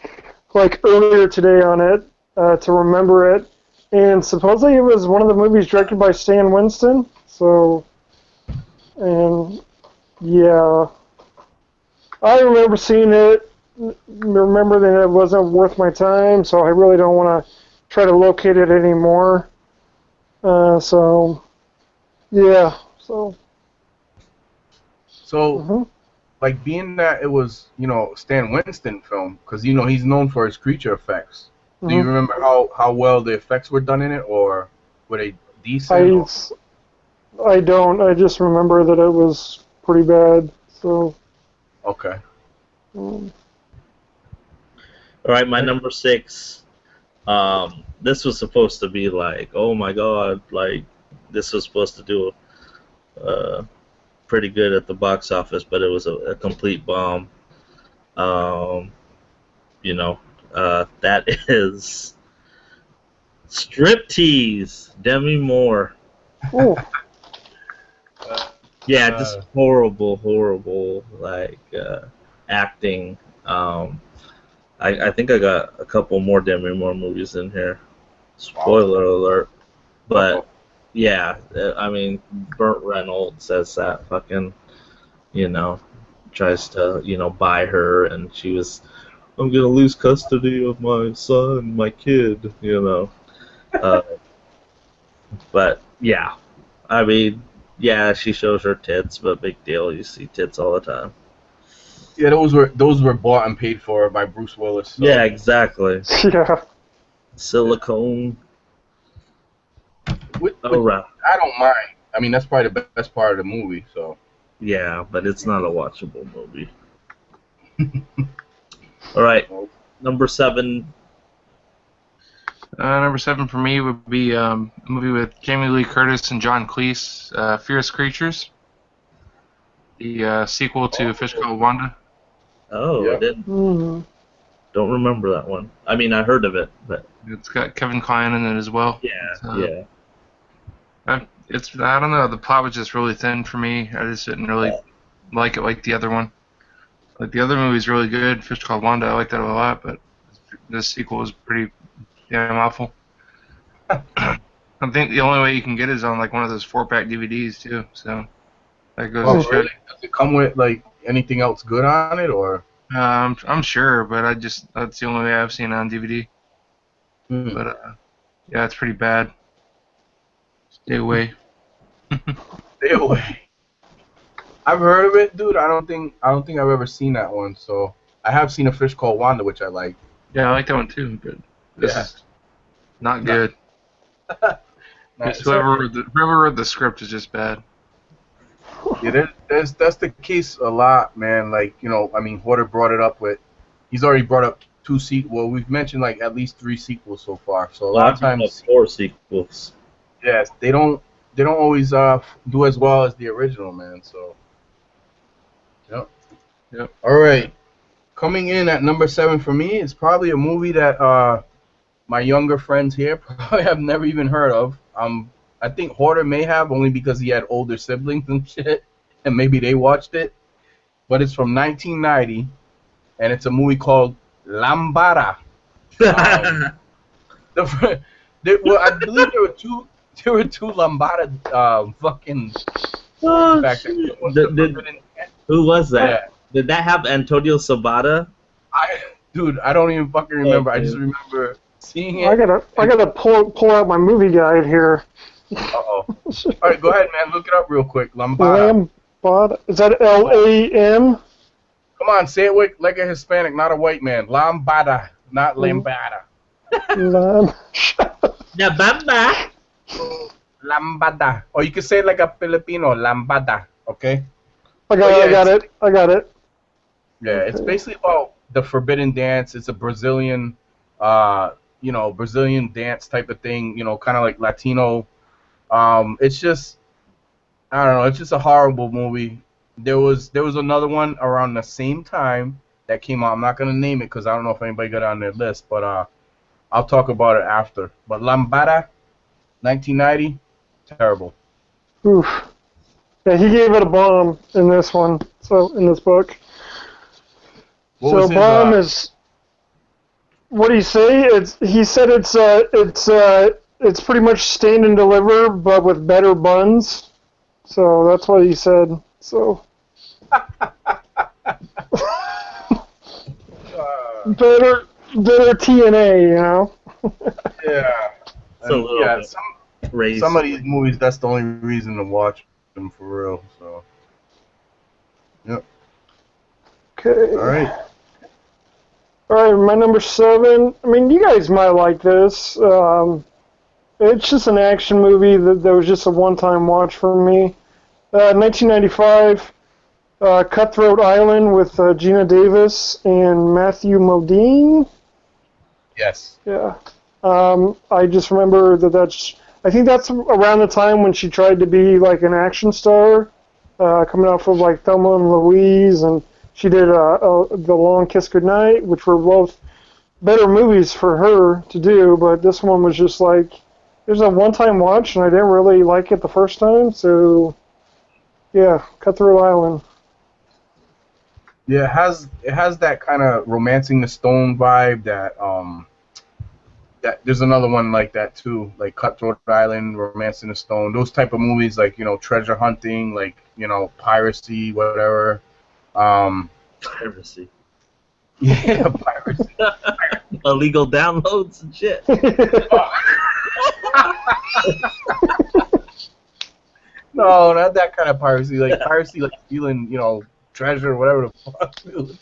like earlier today on it to remember it, and supposedly it was one of the movies directed by Stan Winston. So, and yeah, I remember seeing it. Remember that it wasn't worth my time, so I really don't want to try to locate it anymore. So, yeah, so. So, like, being that it was, Stan Winston film, because, he's known for his creature effects. Do you remember how well the effects were done in it, or were they decent? I don't. I just remember that it was pretty bad, so. Okay. All right, my number 6. This was supposed to be like, oh my god, like this was supposed to do pretty good at the box office, but it was a complete bomb. That is Striptease, Demi Moore. Ooh. Yeah, just horrible, like acting. I think I got a couple more Demi Moore movies in here. Spoiler alert. But yeah, I mean, Burt Reynolds says that fucking, you know, tries to, buy her, and she was, I'm gonna lose custody of my son, my kid, Uh, but yeah, I mean, yeah, she shows her tits, but big deal, you see tits all the time. Yeah, those were bought and paid for by Bruce Willis. So. Yeah, exactly. Yeah. Silicone. All right. I don't mind. I mean, that's probably the best part of the movie. So. Yeah, but it's not a watchable movie. All right, number 7. Number 7 for me would be a movie with Jamie Lee Curtis and John Cleese, Fierce Creatures, the sequel to A Fish Called Wanda. Oh, yeah. I didn't. Don't remember that one. I mean, I heard of it, but it's got Kevin Kline in it as well. Yeah, yeah. I don't know. The plot was just really thin for me. I just didn't really like it like the other one. Like the other movie's really good, Fish Called Wanda. I like that a lot, but this sequel was pretty damn awful. I think the only way you can get it is on like one of those 4-pack DVDs too. So that goes. Really? Does it come with like anything else good on it, or? I'm sure, but that's the only way I've seen it on DVD. But yeah, it's pretty bad. Stay away. Stay away. I've heard of it, dude. I don't think I've ever seen that one. So I have seen A Fish Called Wanda, which I like. Yeah, I like that one too. But this is not good. Whoever wrote the script is just bad. Yeah, that's the case a lot, man. Like, I mean, Horter brought it up with. He's already brought up 2 sequels. Well, we've mentioned like at least 3 sequels so far. So a lot of times 4 sequels. Yes, they don't always do as well as the original, man. So. Yep. All right. Coming in at number 7 for me is probably a movie that my younger friends here probably have never even heard of. I think Horter may have, only because he had older siblings and shit, and maybe they watched it. But it's from 1990, and it's a movie called Lambada. I believe there were two Lambada fucking. Who was that? Yeah. Did that have Antonio Sabata? Dude, I don't even fucking remember. I just remember seeing it. I gotta pull out my movie guide here. Uh-oh. All right, go ahead, man. Look it up real quick. Lambada. Lambada. Is that L-A-M? Come on, say it like a Hispanic, not a white man. Lambada, not Lambada. Lambada. Lambada. Or you can say it like a Filipino, Lambada. Okay? I got it. Yeah, it's basically about the forbidden dance. It's a Brazilian, Brazilian dance type of thing. Kind of like Latino. It's just, I don't know. It's just a horrible movie. There was another one around the same time that came out. I'm not gonna name it because I don't know if anybody got it on their list, but I'll talk about it after. But Lambada, 1990, terrible. Oof. Yeah, he gave it a bomb in this one. So in this book. So bomb is. What did he say? He said it's pretty much Stand and Deliver, but with better buns. So that's what he said. So better TNA, Yeah. And, some of these movies, that's the only reason to watch them for real. So. Yep. Okay. All right. All right, my number 7. I mean, you guys might like this. It's just an action movie that was just a one-time watch for me. 1995, Cutthroat Island with Gina Davis and Matthew Modine. Yes. Yeah. I just remember I think that's around the time when she tried to be like an action star, coming off of like Thelma and Louise, and she did The Long Kiss Goodnight, which were both better movies for her to do, but this one was just like, it was a one-time watch, and I didn't really like it the first time, so yeah, Cutthroat Island. Yeah, it has that kind of Romancing the Stone vibe that There's another one like that too, like Cutthroat Island, Romance in the Stone. Those type of movies, like treasure hunting, like piracy, whatever. Piracy. Yeah, piracy. Illegal downloads and shit. No, not that kind of piracy. Like piracy, like stealing, treasure, whatever the fuck. Dude.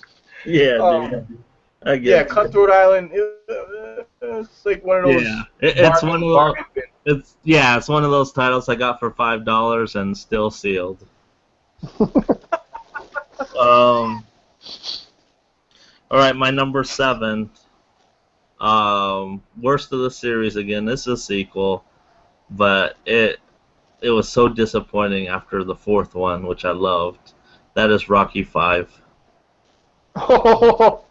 Yeah, dude. I get Yeah, it. Cutthroat Island. It's like one of those. Yeah, it's one of those. It's one of those titles I got for $5 and still sealed. All right, my number 7. Worst of the series again. This is a sequel, but it was so disappointing after the 4th one, which I loved. That is Rocky 5. Oh,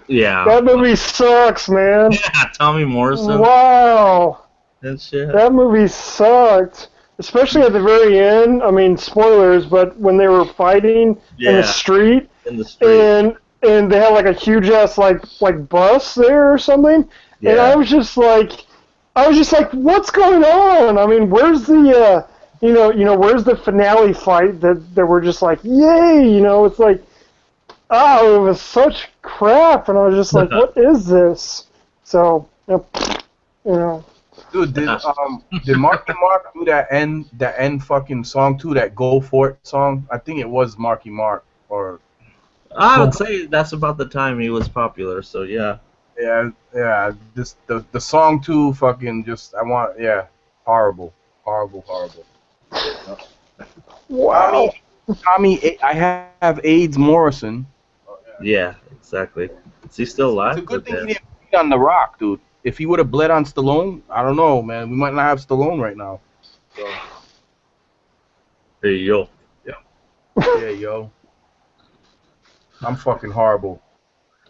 Yeah. that movie sucks, man. Yeah, Tommy Morrison. Wow. And shit. That movie sucked. Especially at the very end. I mean, spoilers, but when they were fighting in the street, and they had like a huge ass like bus there or something, and I was just like, what's going on? I mean, where's the where's the finale fight that we're just like, yay? It's like, it was such crap, and I was just like, what is this? So, Dude, did Marky Mark do that end fucking song too? That "Go For It" song? I think it was Marky Mark, or I would say that's about the time he was popular. So yeah. Yeah. This the song too. Fucking horrible. Wow. Tommy, I have AIDS Morrison. Yeah, exactly. Is he still alive? It's a good thing he didn't bleed on The Rock, dude. If he would have bled on Stallone, I don't know, man. We might not have Stallone right now. So. Hey, yo. Yeah, yo. I'm fucking horrible.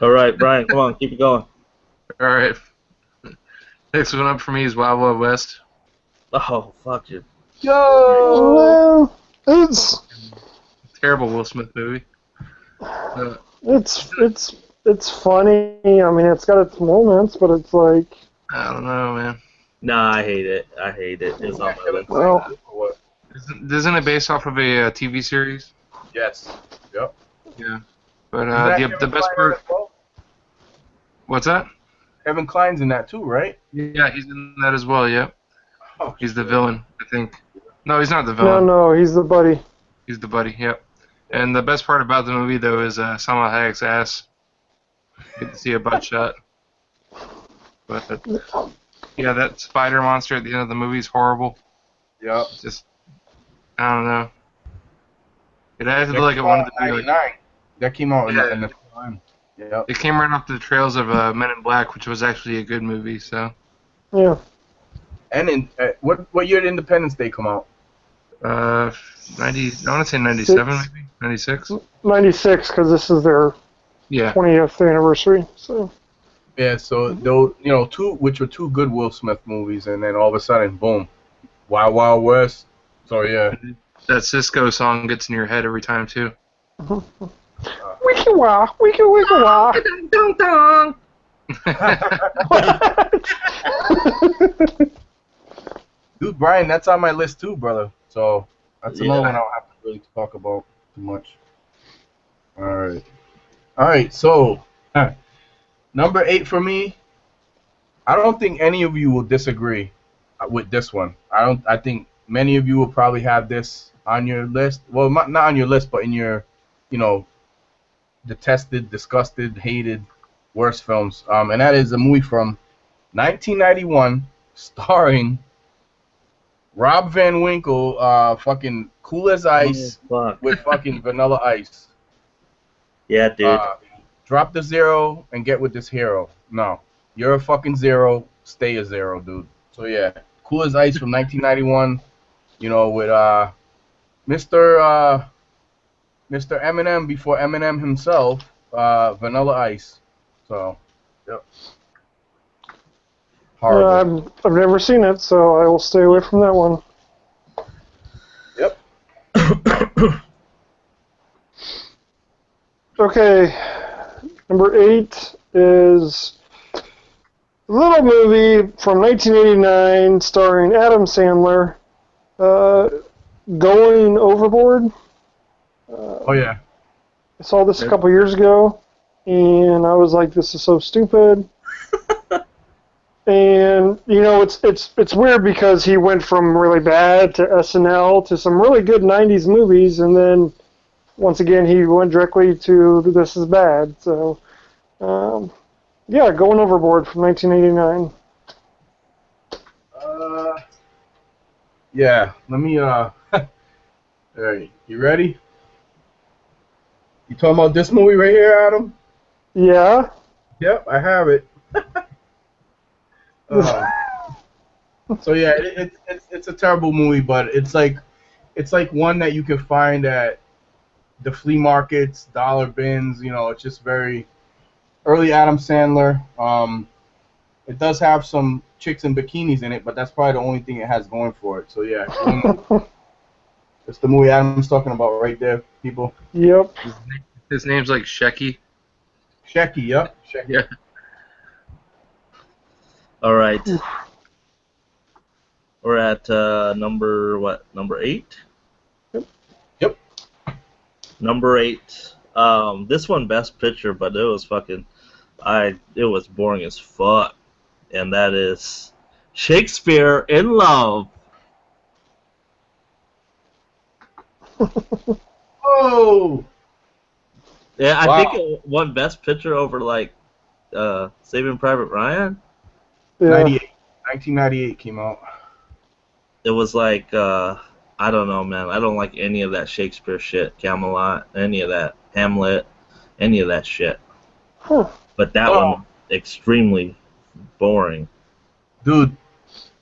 All right, Brian, come on, keep it going. All right. Next one up for me is Wild Wild West. Oh, fuck you. Yo. It's Terrible Will Smith movie. It's funny. I mean, it's got its moments, but it's like, I don't know, man. Nah, I hate it. It's on my list. well, Isn't it based off of a TV series? Yes. Yep. Yeah. But the best part. What's that? Kevin Kline's in that too, right? Yeah, he's in that as well. Yep. Oh, He's the villain, I think. No, he's not the villain. no, he's the buddy. He's the buddy. Yep. And the best part about the movie though is Salma Hayek's ass. Get to see a butt shot. But yeah, that spider monster at the end of the movie is horrible. Yep. Just I don't know. It acted like it wanted to be like. That came out in Yeah. the time. Yep. It came right off the trails of Men in Black, which was actually a good movie. So. Yeah. And in what year did Independence Day come out? 90. I want to say 97, maybe 96. 96, because this is their Yeah. 20th anniversary. So. Yeah, so those which were two good Will Smith movies, and then all of a sudden, boom, Wild Wild West. So yeah. That Cisco song gets in your head every time too. Wiki wah, wiki wiki wah. Dude, Brian, that's on my list too, brother. So that's another Yeah. one I don't have to really talk about too much. All right. So number 8 for me. I don't think any of you will disagree with this one. I think many of you will probably have this on your list. Well, not on your list, but in your, detested, disgusted, hated, worst films. And that is a movie from 1991, starring Rob Van Winkle, fucking Cool as Ice with fucking Vanilla Ice. Yeah, dude. Drop the zero and get with this hero. No, you're a fucking zero. Stay a zero, dude. So yeah, Cool as Ice from 1991. With Mr. Eminem before Eminem himself, Vanilla Ice. So, yep. Horrible. I've never seen it, so I will stay away from that one. Yep. Okay, number 8 is little movie from 1989 starring Adam Sandler, Going Overboard. Oh yeah. I saw this a couple years ago, and I was like, "This is so stupid." And it's weird because he went from really bad to SNL to some really good '90s movies, and then once again he went directly to This Is Bad. So, yeah, Going Overboard from 1989. Yeah. Let me. All right. You ready? You talking about this movie right here, Adam? Yeah. Yep, I have it. So yeah, it's a terrible movie, but it's like one that you can find at the flea markets, dollar bins. It's just very early Adam Sandler. It does have some chicks in bikinis in it, but that's probably the only thing it has going for it. So yeah, it's the movie Adam's talking about right there, people. Yep. His name's like Shecky. Shecky, yep. Shecky. Yeah. All right. We're at number 8? Yep. Number 8. This one Best Picture, but it was it was boring as fuck. And that is Shakespeare in Love. Oh. Yeah, I Wow. think it won Best Picture over Saving Private Ryan. Yeah. 1998 came out. It was I don't know, man. I don't like any of that Shakespeare shit. Camelot, any of that. Hamlet, any of that shit. Huh. But that one, extremely boring. Dude,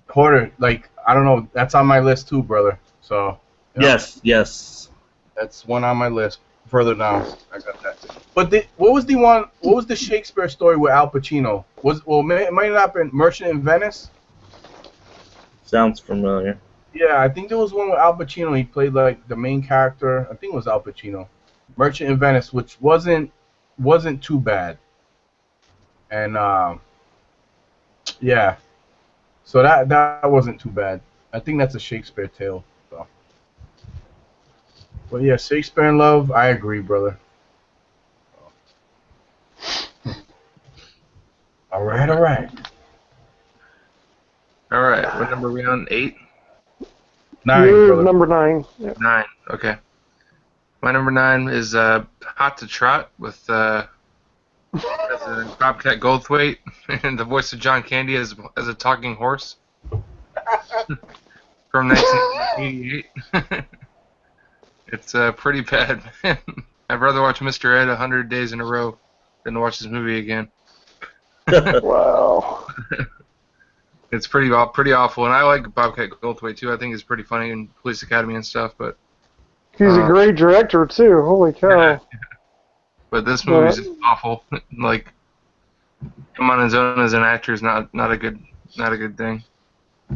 Porter, I don't know. That's on my list too, brother. So. Yeah. Yes. That's one on my list. Further down, I got that. But what was the Shakespeare story with Al Pacino? It might not have been Merchant in Venice. Sounds familiar. Yeah, I think there was one with Al Pacino. He played the main character. I think it was Al Pacino. Merchant in Venice, which wasn't too bad. And yeah, so that wasn't too bad. I think that's a Shakespeare tale. So. But yeah, Shakespeare in Love, I agree, brother. All right. All right. What number are we on? 8? 9, You're brother. number 9. Yep. 9. Okay. My number 9 is Hot to Trot with President Bobcat Goldthwait and the voice of John Candy as a talking horse from 1988. It's pretty bad, man. I'd rather watch Mr. Ed 100 days in a row than to watch this movie again. Wow. It's pretty awful, and I like Bobcat Goldthwait too. I think he's pretty funny in Police Academy and stuff. But He's a great director too. Holy cow. yeah. But this movie's just awful. Come on his own as an actor is not a good thing.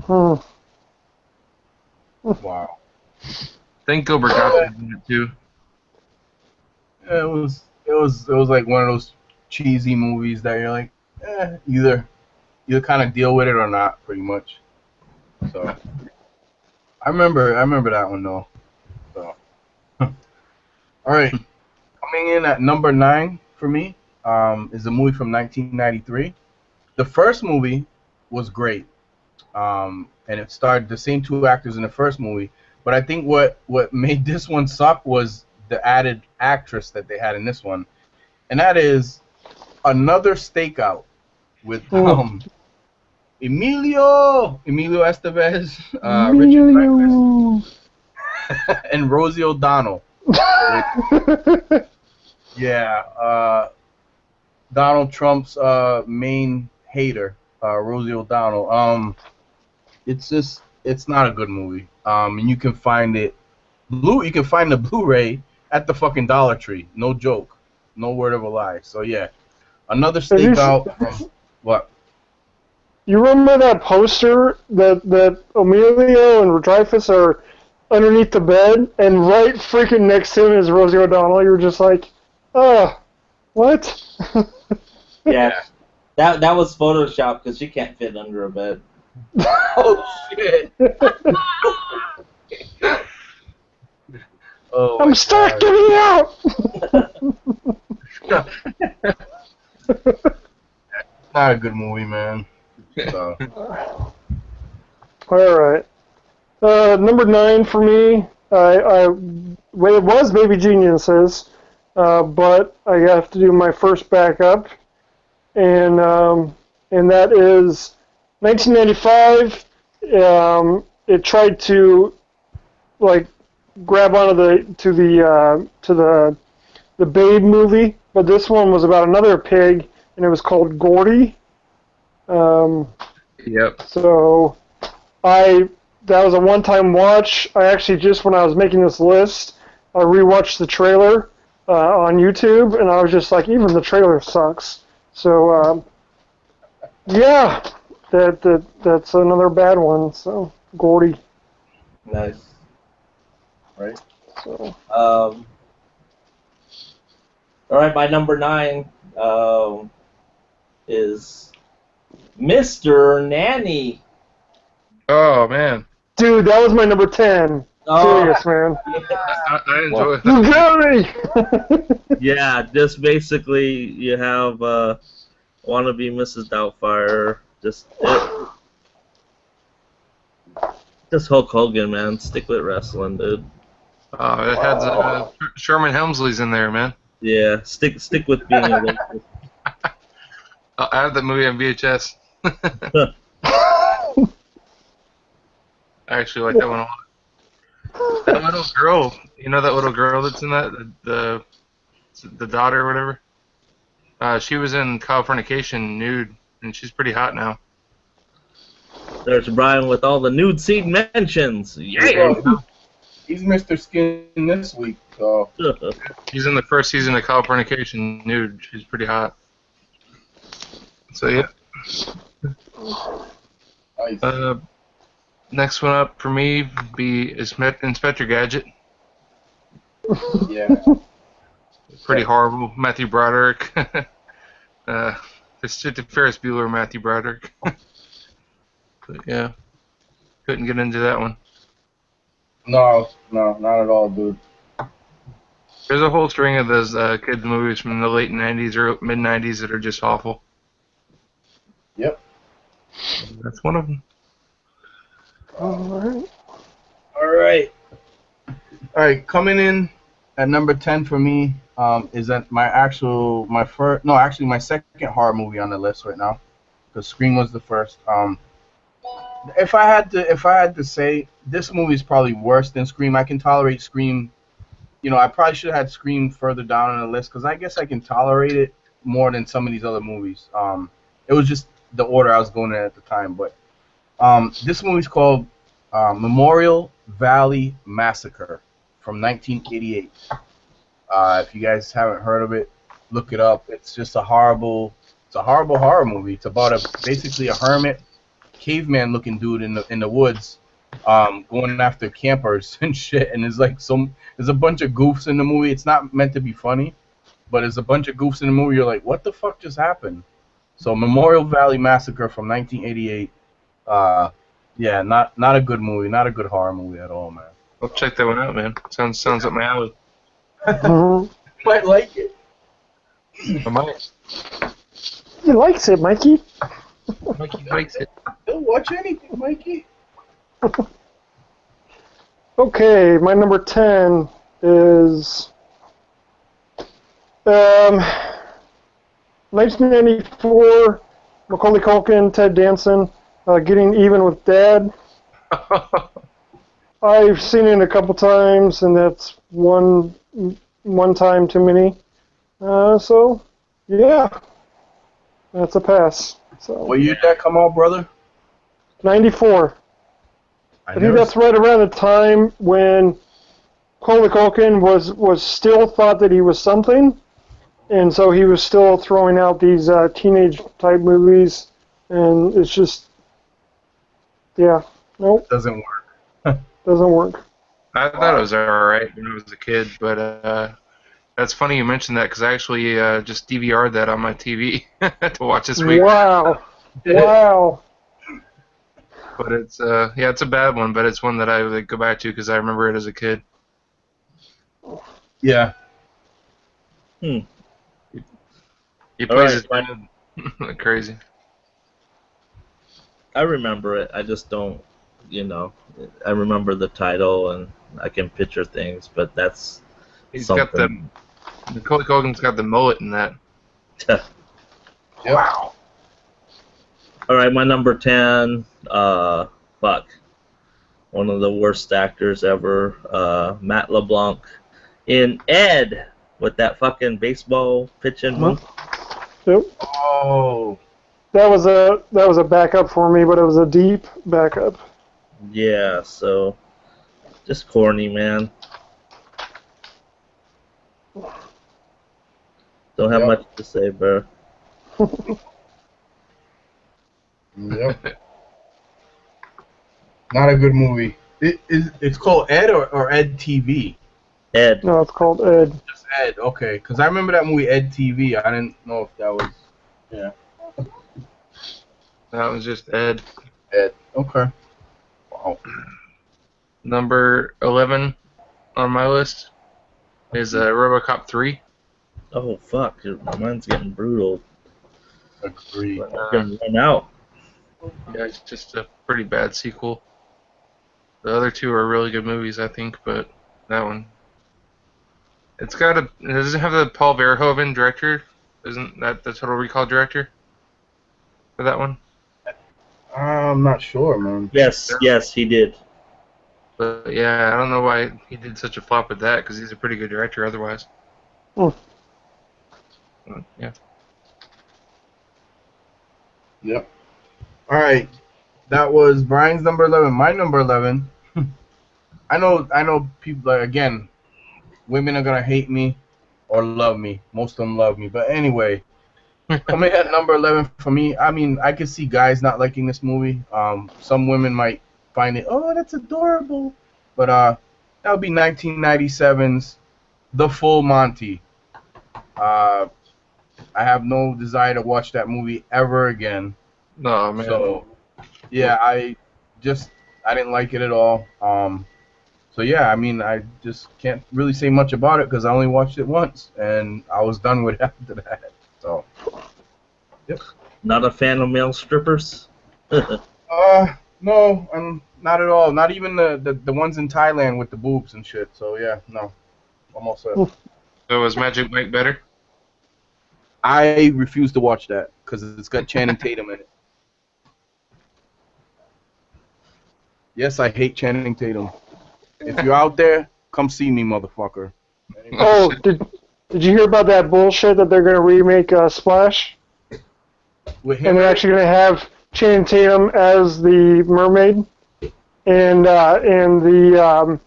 Hmm. Wow. I think Gilbert Gottfried's in it too. Yeah, it was like one of those cheesy movies that you're like, either kind of deal with it or not, pretty much. So I remember that one though. So all right, coming in at number 9 for me is a movie from 1993. The first movie was great, and it starred the same 2 actors in the first movie. But I think what made this one suck was the added actress that they had in this one, and that is Another Stakeout with Emilio Estevez, Richard Dreyfuss, and Rosie O'Donnell. Yeah, Donald Trump's main hater, Rosie O'Donnell. It's not a good movie. And you can find the Blu-ray at the fucking Dollar Tree. No joke. No word of a lie. So yeah, Another Stakeout. What? You remember that poster that Emilio and Dreyfuss are underneath the bed, and right freaking next to him is Rosie O'Donnell? You were just like, what? Yeah. That was Photoshop because she can't fit under a bed. Oh shit! Oh, I'm stuck. Get me out. Not a good movie, man. So, All right. Number 9 for me. Well, it was Baby Geniuses, but I have to do my first backup, and that is 1995. It tried to like grab onto the Babe movie, but this one was about another pig, and it was called Gordy. Yep. So that was a one-time watch. I actually just when I was making this list, I rewatched the trailer on YouTube, and I was just like, even the trailer sucks. So yeah, that's another bad one. So Gordy. Nice. right? So All right, my number 9 is Mr. Nanny. Oh man, dude, that was my number 10. Oh, Serious, man. I enjoy You that. got me. yeah, just basically you have wannabe Mrs. Doubtfire. Just Hulk Hogan, man. Sticklet wrestling, dude. Oh, it had Sherman Hemsley's in there, man. Yeah, stick with being a racist. I have that movie on VHS. I actually like that one a lot. That little girl, you know that little girl that's in that, the daughter or whatever? She was in Californication nude, and she's pretty hot now. There's Brian with all the nude scene mentions. Yeah. He's Mr. Skin this week, so. She's in the first season of Californication nude. She's pretty hot. So yeah. Nice. Next one up for me would be Inspector Gadget. Yeah. Pretty horrible. Matthew Broderick. It's the Ferris Bueller Matthew Broderick. But yeah, couldn't get into that one. No, not at all, dude. There's a whole string of those kids movies from the late 90s or mid 90s that are just awful. Yep. That's one of them. Alright. All right, coming in at number 10 for me is that my second horror movie on the list right now, because Scream was the first. If I had to say, this movie is probably worse than Scream. I can tolerate Scream. You know, I probably should have had Scream further down on the list because I guess I can tolerate it more than some of these other movies. It was just the order I was going in at the time. But this movie's called Memorial Valley Massacre from 1988. If you guys haven't heard of it, look it up. It's just a horrible horror movie. It's about basically a hermit, caveman-looking dude in the woods, going after campers and shit. And there's a bunch of goofs in the movie. It's not meant to be funny, but there's a bunch of goofs in the movie. You're like, what the fuck just happened? So Memorial Valley Massacre from 1988. Yeah, not a good movie, not a good horror movie at all, man. I'll check that one out, man. Sounds up my alley. Might like it. I might. He likes it, Mikey. Mikey likes it. He'll watch anything, Mikey. Okay, my number 10 is 1994, Macaulay Culkin, Ted Danson, Getting Even with Dad. I've seen it a couple times, and that's one time too many. So, yeah, that's a pass. So What year did that come out, brother? 94. I think never- that's right around the time when Macaulay Culkin was still thought that he was something, and so he was still throwing out these teenage type movies, and it's just, yeah, nope, Doesn't work. doesn't work. I thought it was alright when I was a kid, but That's funny you mentioned that because I actually just DVR'd that on my TV to watch this week. Wow. Wow. But it's yeah, it's a bad one, but it's one that I would go back to because I remember it as a kid. Yeah. He All plays right, his dad like crazy. I remember it. I just don't, you know. I remember the title and I can picture things, but that's He's got the something. Macaulay Culkin's got the mullet in that. Wow. All right, my number 10. Fuck. One of the worst actors ever. Matt LeBlanc in Ed with that fucking baseball pitching one. Yep. Oh. That was a backup for me, but it was a deep backup. Yeah, so just corny, man. Don't have Yep. much to say, bro. Yep. Not a good movie. It's called Ed or Ed TV? Ed. No, it's called Ed. Just Ed, okay. Because I remember that movie Ed TV. I didn't know if that was. Yeah. That was just Ed. Ed. Okay. Wow. Number 11 on my list is RoboCop 3. Oh fuck, dude, mine's getting brutal. Agree. I'm gonna run out. Yeah, it's just a pretty bad sequel. The other two are really good movies, I think, but that one. It doesn't have the Paul Verhoeven director? Isn't that the Total Recall director for that one? I'm not sure, man. Yes, he did. But yeah, I don't know why he did such a flop with that, because he's a pretty good director otherwise. Hmm. Yeah. Yep. All right. That was Brian's number 11. My number 11. I know people, like, again, women are going to hate me or love me. Most of them love me. But anyway, coming at number 11 for me, I mean, I could see guys not liking this movie. Some women might find it, oh, that's adorable. But that would be 1997's The Full Monty. I have no desire to watch that movie ever again. No, man. So, yeah, I didn't like it at all. So yeah, I mean, I just can't really say much about it because I only watched it once and I was done with it after that. So, yep. Not a fan of male strippers? No, I'm not at all. Not even the ones in Thailand with the boobs and shit. So yeah, no, I'm all set. So was Magic Mike better? I refuse to watch that because it's got Channing Tatum in it. Yes, I hate Channing Tatum. If you're out there, come see me, motherfucker. Oh, did you hear about that bullshit that they're going to remake Splash? With him, And they're actually going to have Channing Tatum as the mermaid, and the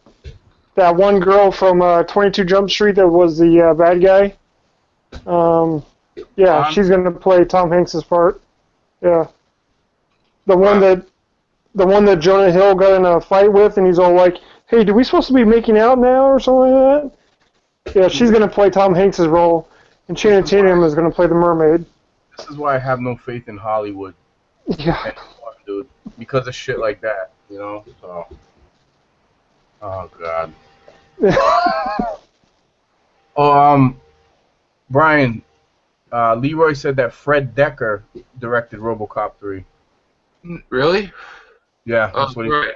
that one girl from 22 Jump Street that was the bad guy. Yeah, she's going to play Tom Hanks's part. Yeah, the one that Jonah Hill got in a fight with, and he's all like, "Hey, do we supposed to be making out now or something like that?" Yeah, she's going to play Tom Hanks's role, and Channing Tatum is going to play the mermaid. This is why I have no faith in Hollywood. Yeah. Anymore, dude, because of shit like that, you know. So, oh god. Oh, Brian, Leroy said that Fred Decker directed RoboCop 3. Really? Yeah, Oh, that's what he right.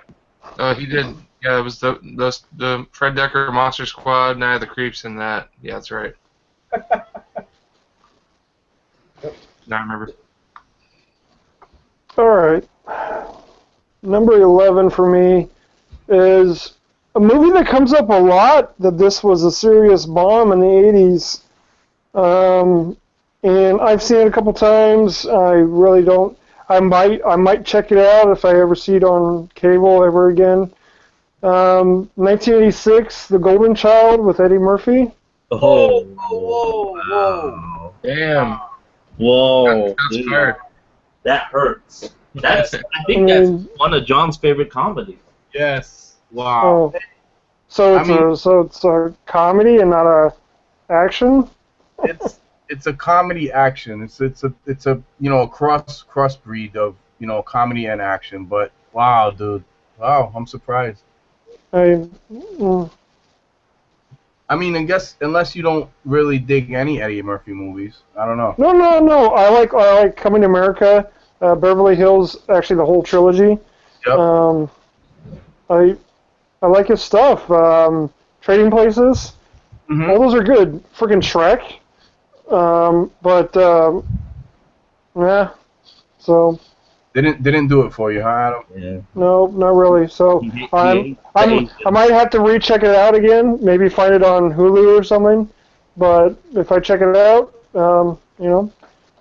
He did. Yeah, it was the Fred Decker Monster Squad, Night of the Creeps, and that. Yeah, that's right. Now I remember. All right. Number 11 for me is a movie that comes up a lot, that this was a serious bomb in the 80s. And I've seen it a couple times. I really don't. I might check it out if I ever see it on cable ever again. 1986, The Golden Child with Eddie Murphy. Oh, whoa. wow. Damn. Whoa, That's dude, fired. that hurts. I think that's one of John's favorite comedies. Yes. Wow. Oh, so it's a comedy and not a action. It's a comedy action. It's a a crossbreed of comedy and action. But wow, dude, wow, I'm surprised. I, mm, I mean, I guess unless you don't really dig any Eddie Murphy movies, I don't know. no. I like Coming to America, Beverly Hills. Actually, the whole trilogy. Yep. I like his stuff. Trading Places. Mhm. All those are good. Freaking Shrek. Yeah. So Didn't do it for you, huh, Adam? Yeah. no, not really. So I might have to recheck it out again. Maybe find it on Hulu or something. But if I check it out,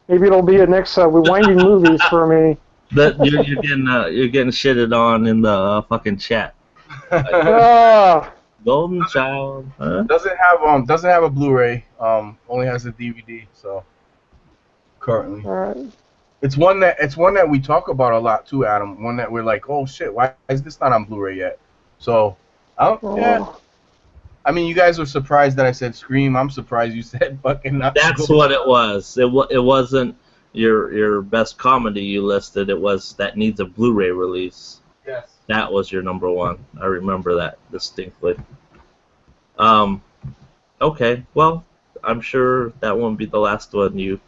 maybe it'll be a next rewinding movies for me. You're getting shitted on in the fucking chat. Ah, Golden Child, huh? Doesn't have a Blu-ray. Only has a DVD. So currently. all right. It's one that we talk about a lot too, Adam. One that we're like, oh shit, why is this not on Blu-ray yet? So, yeah. I mean, you guys were surprised that I said Scream. I'm surprised you said fucking not. That's what it was. It wasn't your best comedy you listed. It was that needs a Blu-ray release. Yes. That was your number one. I remember that distinctly. Okay. Well, I'm sure that won't be the last one you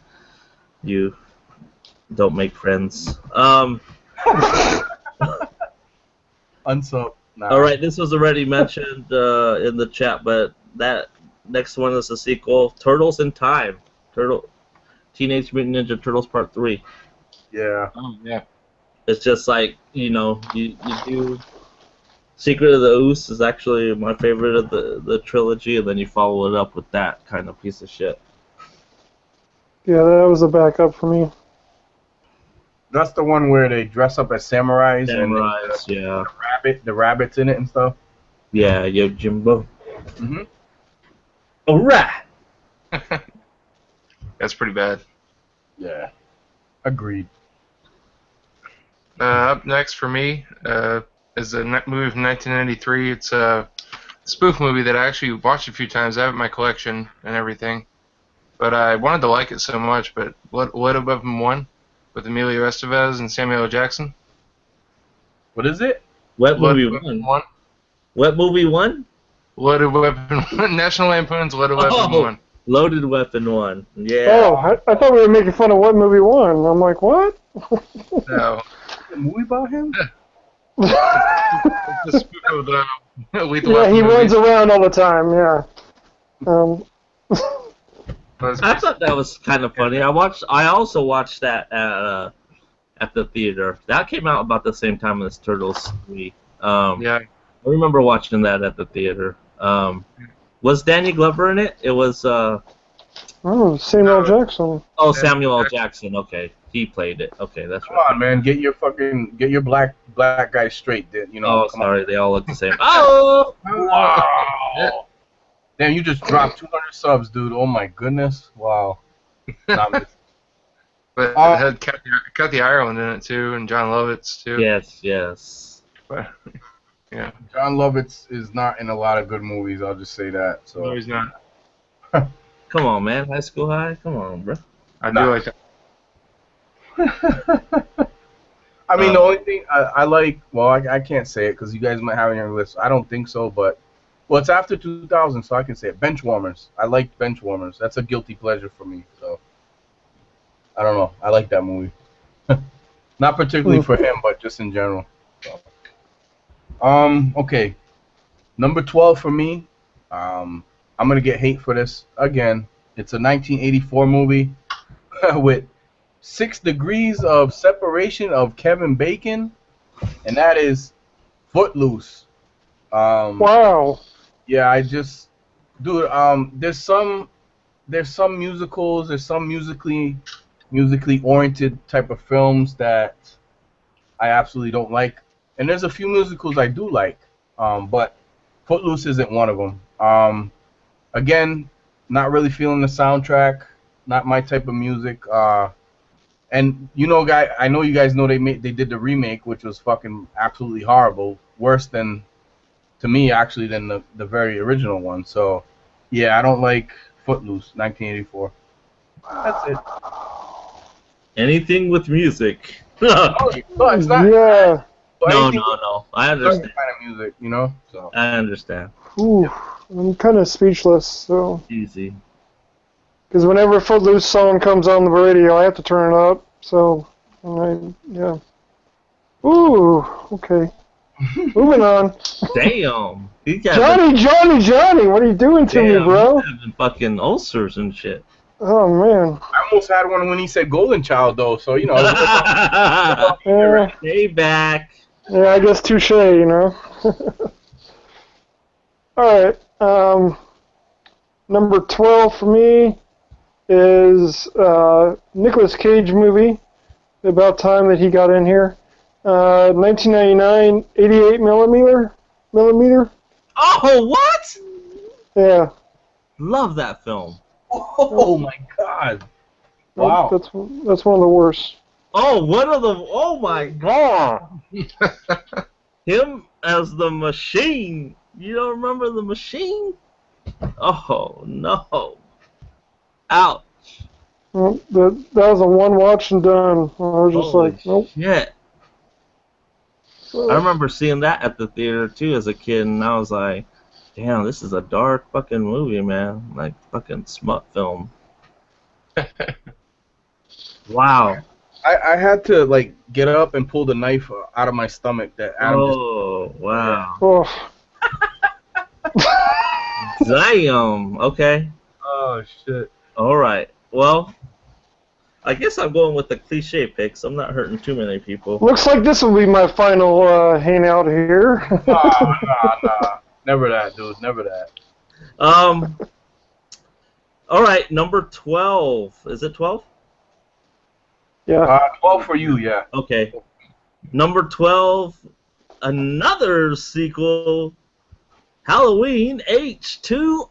don't make friends. Unsub. Nah. All right, this was already mentioned in the chat, but that next one is a sequel, Turtles in Time. Teenage Mutant Ninja Turtles Part 3. Yeah. Oh, yeah. It's just like, you do Secret of the Ooze is actually my favorite of the trilogy, and then you follow it up with that kind of piece of shit. Yeah, that was a backup for me. That's the one where they dress up as samurais Samurais, yeah. the rabbits in it and stuff. Yeah, Jimbo. Mm-hmm. All right. That's pretty bad. Yeah. Agreed. Up next for me is a movie from 1993. It's a spoof movie that I actually watched a few times. I have it in my collection and everything. But I wanted to like it so much. But What Above Him One with Emilio Estevez and Samuel L. Jackson. What is it? What movie Weapon won? What movie won? Loaded Weapon 1. National Lampoon's Loaded Weapon 1. Loaded Weapon 1. Yeah. Oh, I thought we were making fun of what movie won. I'm like, what? No. A movie about him? The spoof of the Lethal Yeah, Weapon he movie. runs around all the time. Yeah. I thought that was kind of funny. I also watched that at the theater. That came out about the same time as Turtles 3. Yeah. I remember watching that at the theater. Was Danny Glover in it? It was Samuel Jackson. Samuel L. Jackson. Okay, he played it. Okay, that's Come right. on, man. Get your black guy straight. Oh, sorry, they all look the same. Oh! Wow. Damn, you just dropped 200 subs, dude. Oh my goodness. Wow. Nah, But it had Kathy Ireland in it too, and John Lovitz too. Yes. But, yeah. John Lovitz is not in a lot of good movies. I'll just say that. So. No, he's not. Come on, man. High School High. Come on, bro. I do like that. I mean, the only thing I like, well, I can't say it because you guys might have it on your list. I don't think so, but well, it's after 2000, so I can say it. Benchwarmers. I like Benchwarmers. That's a guilty pleasure for me. So I don't know. I like that movie. Not particularly for him, but just in general. So. Okay. Number 12 for me. I'm gonna get hate for this again. It's a 1984 movie with 6 degrees of separation of Kevin Bacon, and that is Footloose. Wow. Yeah, dude. There's some musicals. There's some musically oriented type of films that I absolutely don't like, and there's a few musicals I do like. But Footloose isn't one of them. Again, not really feeling the soundtrack. Not my type of music. And I know you guys know they did the remake, which was fucking absolutely horrible. Worse than, to me, actually, than the very original one. So, yeah, I don't like Footloose, 1984. That's it. Anything with music. no, No, it's not. Yeah. But no, anything no. I with certain understand. kind of music, you know. So I understand. Ooh, I'm kind of speechless. So, Easy. because whenever a Footloose song comes on the radio, I have to turn it up. So, yeah. Ooh, okay. Moving on. Damn. He got Johnny, what are you doing to me, bro? He's having fucking ulcers and shit. Oh man. I almost had one when he said Golden Child, though. So you know. Yeah, Stay back. yeah, I guess touche, you know. All right. Number 12 for me is Nicolas Cage movie. About time that he got in here. 1999, 88 millimeter. Oh, what? Yeah. Love that film. Oh my God! Wow. That's one of the worst. Oh, one of the. Oh my god. Him as the Machine. You don't remember the Machine? Oh no. Ouch. Well, that was a one watch and done. I was just Holy like, nope. shit. I remember seeing that at the theater too as a kid, and I was like, damn, this is a dark fucking movie, man. Like fucking smut film. Wow. I had to like get up and pull the knife out of my stomach. That Adam just. Oh, wow. Oh, Damn. Okay. Oh shit. All right. Well, I guess I'm going with the cliche picks. I'm not hurting too many people. looks like this will be my final hangout here. Nah. Never that, dude. Never that. All right, number 12. Is it 12? Yeah. 12 for you, yeah. Okay. Number 12, another sequel, Halloween H2O.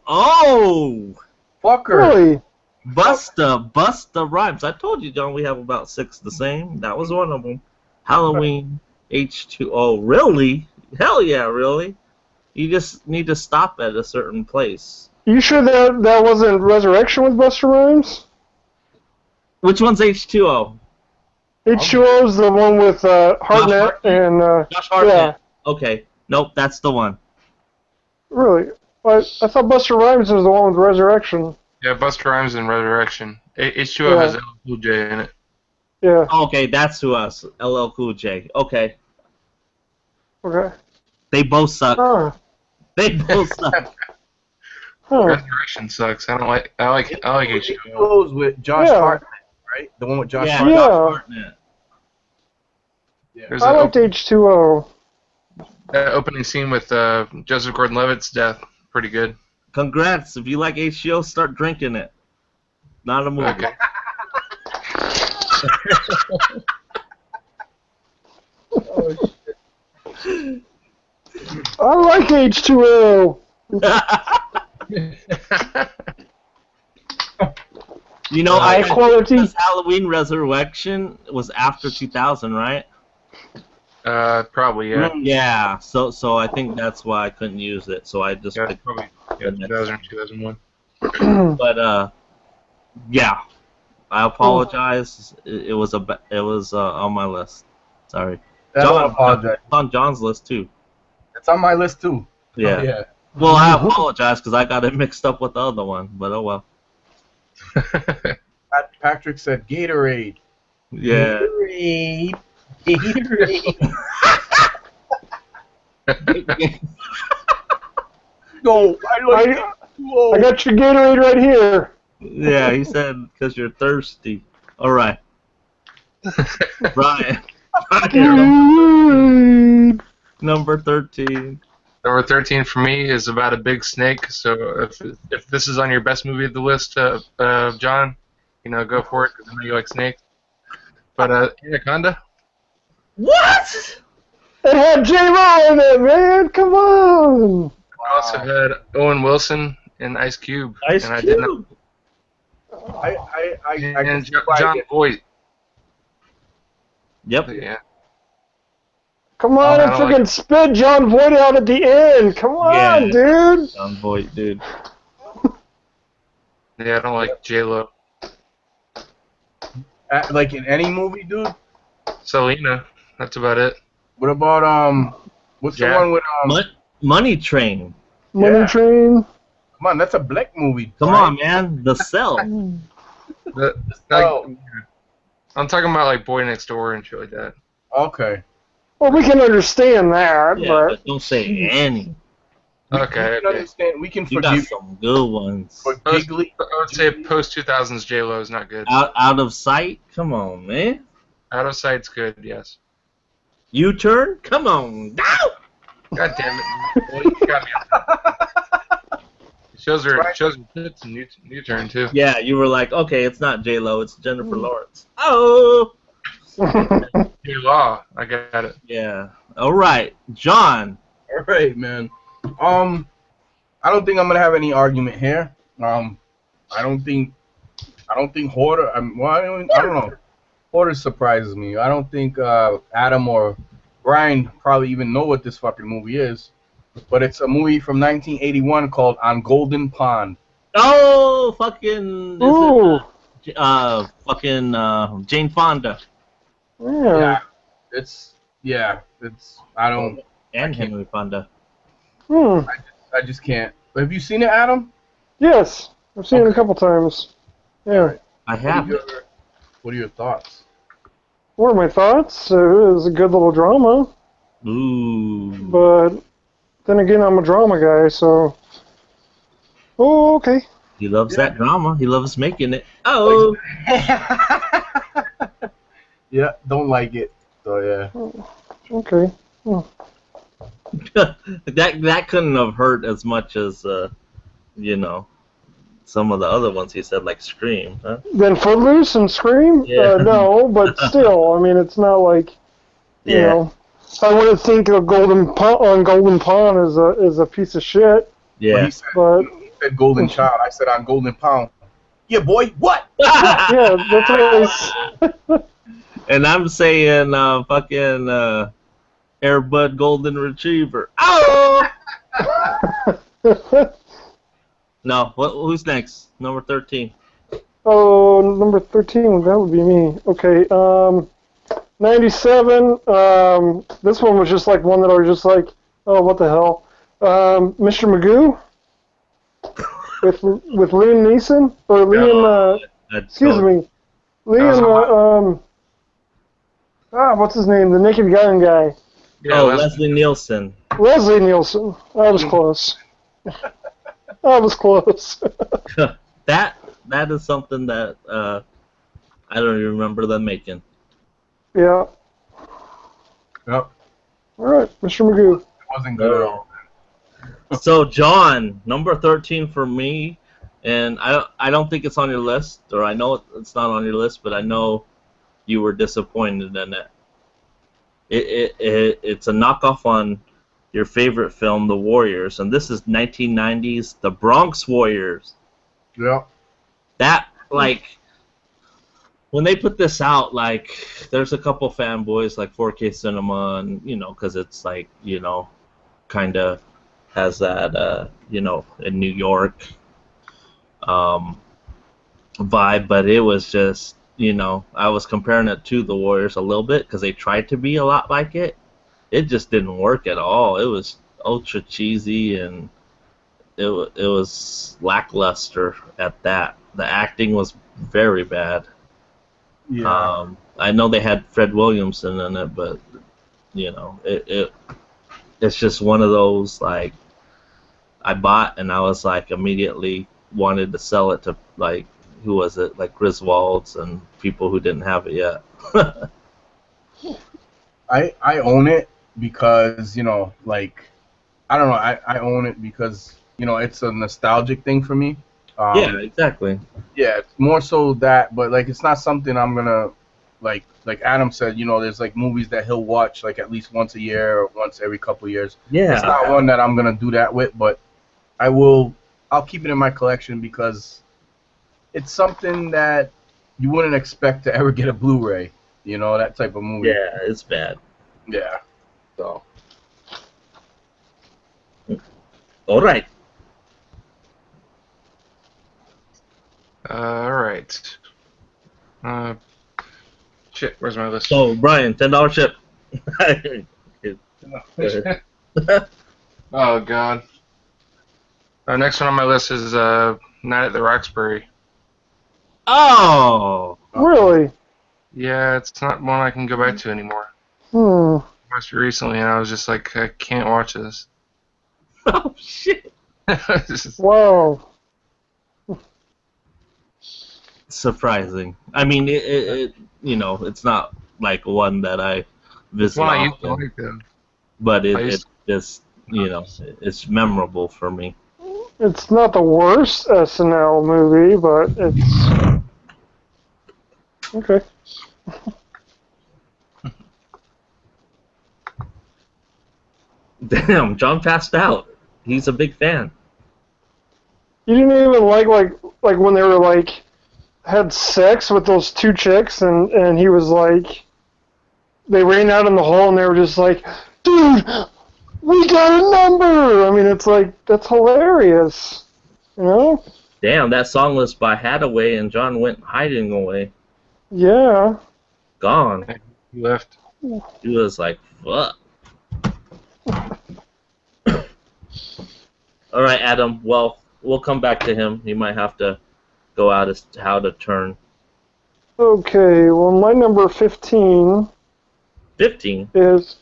Fucker. Really? Busta Rhymes. I told you, John, we have about 6 the same. That was one of them. Halloween H2O. Really? Hell yeah, really? You just need to stop at a certain place. You sure that wasn't Resurrection with Busta Rhymes? Which one's H2O? H2O is the one with Hartnett and Josh Hartnett. yeah. Okay. Nope, that's the one. Really? I thought Busta Rhymes was the one with Resurrection. Yeah, Busta Rhymes and Resurrection. H2O Yeah. has LL Cool J in it. Yeah. Okay, that's who us. LL Cool J. Okay. Okay. They both suck. Huh. They both suck. Huh. Resurrection sucks. I like H2O. It goes with Josh Yeah. Hartnett, right? The one with Josh Yeah, Hartnett. Yeah. Josh Hartnett. Yeah. There's I that liked H2O. opening scene with Joseph Gordon-Levitt's death. Pretty good. Congrats. If you like H2O, start drinking it. Not a movie. Okay. Oh, shit. I like H2O. You know, High quality. this Halloween Resurrection was after 2000, right? Probably, yeah. Yeah. So I think that's why I couldn't use it. So I just Yeah, picked. probably. Yeah, 2000, 2001. But yeah. I apologize. It was on my list. Sorry. Don't apologize. It's on John's list too. It's on my list too. Yeah. Oh, yeah. Well, I apologize because I got it mixed up with the other one. But oh well. Patrick said Gatorade. Yeah. Gatorade. No, I got your Gatorade right here. Yeah, he said because you're thirsty. All right. Brian. Number 13. Number 13 for me is about a big snake. So if this is on your best movie of the list, John, go for it because I know you like snakes. But Anaconda. What? It had J-Lo in it, man. Come on. I also had Owen Wilson and Ice Cube. Ice and Cube. And John Voight. Yep. Yeah. Come on and I don't freaking like spit John Voight out at the end. Come on, Yeah. dude. John Voight, dude. Yeah, I don't like J-Lo. Like in any movie, dude. Selena. That's about it. What about what's the Jack. one with Money Train. Money Yeah. Train. Come on, that's a black movie. Come Brian. on, man. The Cell. The, like, Oh, I'm talking about like Boy Next Door and shit like that. okay. Well, we can understand that, Yeah, but but don't say any. We Okay, can okay. understand. We can You got forgive some good ones. for giggly. I would say post 2000s J-Lo is not good. Out of sight? Come on, man. Out of Sight's good, yes. U-turn? Come on. No! God damn it. Well, you got me on that. It shows her tits in U-turn too. Yeah, you were like, okay, it's not J-Lo, it's Jennifer Lawrence. Oh! J-Law, I got it. Yeah. All right. John. All right, man. I don't think I'm gonna have any argument here. I don't think Hoarder. I don't know. Hoarder surprises me. I don't think Adam or Brian probably even know what this fucking movie is. But it's a movie from 1981 called On Golden Pond. Oh, fucking. Ooh. Jane Fonda. Yeah. It's I don't. And Henry Fonda. Hmm. I just can't. Have you seen it, Adam? Yes, I've seen it a couple times. Yeah. I have. What are your thoughts? What are my thoughts? It was a good little drama, Ooh. but then again, I'm a drama guy, so. Oh, okay. He loves that drama. He loves making it. Oh. Yeah, don't like it. So yeah. Okay. that couldn't have hurt as much as some of the other ones he said, like Scream, huh? Then Footloose and Scream? Yeah. No, but still, I mean, it's not like, you know, I wouldn't think of Golden Pond is a piece of shit. Yeah. But he said Golden Child. I said On Golden Pound. Yeah, boy. What? yeah, that's what I And I'm saying fucking Air Bud Golden Retriever. Oh! No, who's next? Number 13. Oh, number 13, that would be me. Okay, 97, this one was just like one that I was just like, oh, what the hell. Mr. Magoo with Liam Neeson, or Liam, excuse me, Liam, what's his name? The Naked Gun guy. Yeah, Leslie Nielsen. Leslie Nielsen. I was close. I was close. That is something that I don't even remember them making. Yeah. Yep. All right, Mr. Magoo. It wasn't good at all. So John, number 13 for me, and I don't think it's on your list, or I know it's not on your list, but I know you were disappointed in it. It's a knockoff on your favorite film, The Warriors, and this is 1990s The Bronx Warriors. Yeah. That, like, when they put this out, like, there's a couple fanboys like 4K Cinema, and because it's like, kind of has that, in New York vibe, but it was just, I was comparing it to The Warriors a little bit because they tried to be a lot like it. It just didn't work at all. It was ultra cheesy, and it was lackluster at that. The acting was very bad. Yeah. I know they had Fred Williamson in it, but it's just one of those, like, I bought and I was like immediately wanted to sell it to, like, who was it, like Griswolds and people who didn't have it yet. I own it because, like, I don't know, I own it because, it's a nostalgic thing for me. Yeah, exactly. Yeah, it's more so that, but, like, it's not something I'm gonna, like Adam said, there's, like, movies that he'll watch, like, at least once a year or once every couple of years. Yeah. It's not one that I'm gonna do that with, but I'll keep it in my collection because it's something that you wouldn't expect to ever get a Blu-ray, that type of movie. Yeah, it's bad. Yeah. So. All right. All right. Shit, where's my list? So, Brian, $10 chip. Oh God. Next one on my list is Night at the Roxbury. Oh! Really? Yeah, it's not one I can go back to anymore. Hmm. I watched it recently, and I was just like, I can't watch this. Oh, shit. Wow. Surprising. I mean, it it's not like one that I visit Well, I used to often, like them. but I it used just, it's memorable for me. It's not the worst SNL movie, but it's okay. Damn, John passed out. He's a big fan. You didn't even like when they were like had sex with those two chicks, and he was like, they ran out in the hall, and they were just like, dude, we got a number. I mean, it's like that's hilarious, you know? Damn, that song was by Hadaway, and John went hiding away. Yeah. Gone. He left. He was like, fuck. All right, Adam. Well, we'll come back to him. He might have to go out as to how to turn. Okay. Well, my number 15 15. is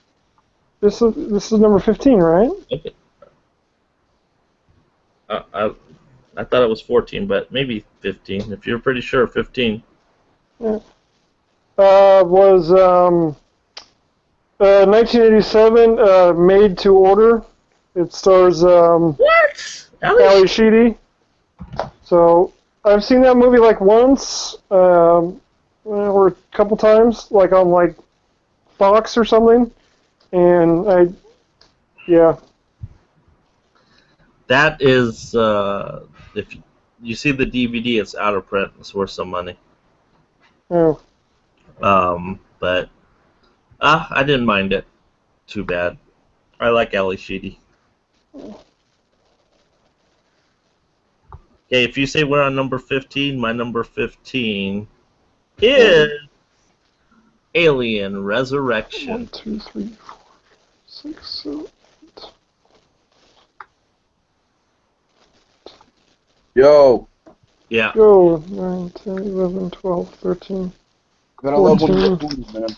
this is number 15, right? Okay. I thought it was 14, but maybe 15. If you're pretty sure, 15. Yeah. Was 1987 Made to Order. It stars What? Ali Sheedy. So I've seen that movie like once, or a couple times, like on like Fox or something, and yeah. That is, if you see the DVD, it's out of print. It's worth some money. Oh. But I didn't mind it too bad. I like Ali Sheedy. Okay, if you say we're on number 15, my number 15 is Alien Resurrection. 1, 2, 3, 4, 6, 7. Yo, Yeah. Go 9, 10, 11, 12, 13. gotta love when you 14. get movies, man.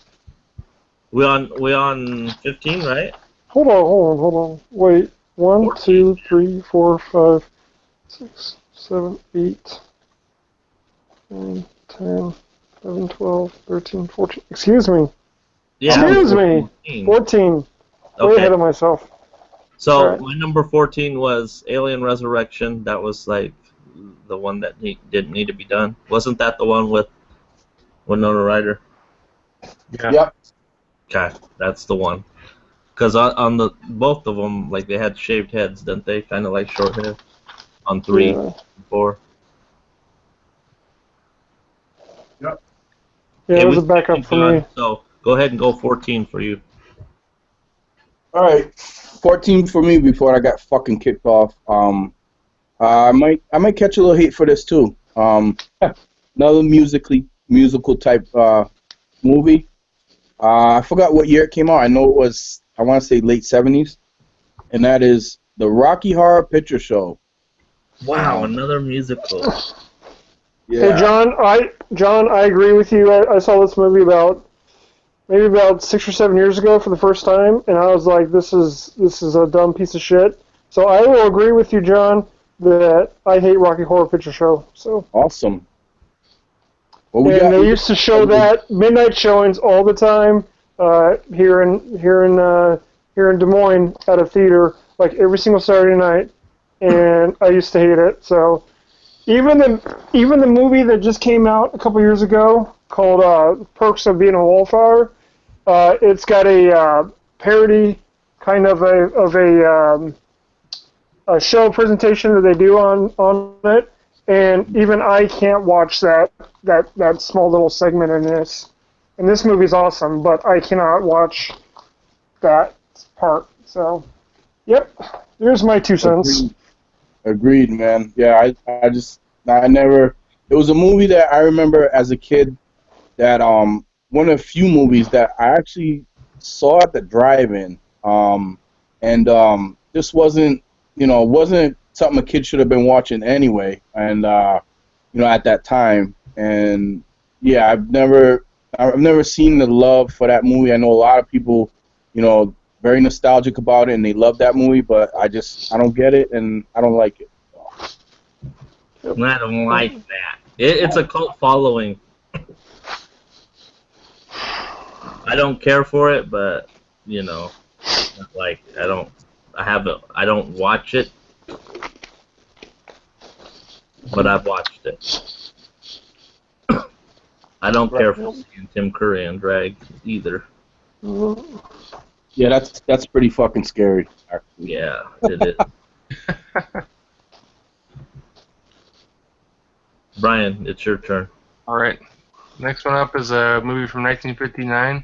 We on 15, right? Hold on. Wait. 1, 2, 3, 4, 5, 6, 7, 8, 9, 10, 11, 12, 13, 14. Excuse me. Yeah. Excuse me. 14. 14. Way Okay. ahead of myself. So Alright. my number 14 was Alien Resurrection. That was like the one that didn't need to be done. Wasn't that the one with Winona Ryder? Yeah. Yep. Okay, that's the one. Because on the both of them, like they had shaved heads, didn't they? Kind of like short hair. On 3, Yeah. 4. Yeah, Okay, it was we a backup for me. So go ahead and go 14 for you. All right, 14 for me before I got fucking kicked off. I might catch a little hate for this too. Another musical type movie. I forgot what year it came out. I know it was, I want to say late 70s, and that is the Rocky Horror Picture Show. Wow, another musical. Yeah. Hey, John, I agree with you. I saw this movie maybe about 6 or 7 years ago for the first time, and I was like, this is a dumb piece of shit. So I will agree with you, John, that I hate Rocky Horror Picture Show. So. Awesome. Well, And they used to show that midnight showings all the time here in Des Moines at a theater, like every single Saturday night, and I used to hate it. So even the movie that just came out a couple years ago called Perks of Being a Wallflower, it's got a parody kind of a show presentation that they do on it. And even I can't watch that small little segment in this. And this movie's awesome, but I cannot watch that part. So, yep, there's my 2 cents. Agreed, man. Yeah, I It was a movie that I remember as a kid. That one of the few movies that I actually saw at the drive-in. And this wasn't, wasn't something a kid should have been watching anyway. And at that time. And yeah, I've never seen the love for that movie. I know a lot of people, very nostalgic about it, and they love that movie. But I don't get it, and I don't like it. I don't like that. It's a cult following. I don't care for it, but like I don't watch it, but I've watched it. I don't care for seeing Tim Curry in drag either. Yeah, that's pretty fucking scary. Actually. Yeah, it is. Brian, it's your turn. All right. Next one up is a movie from 1959.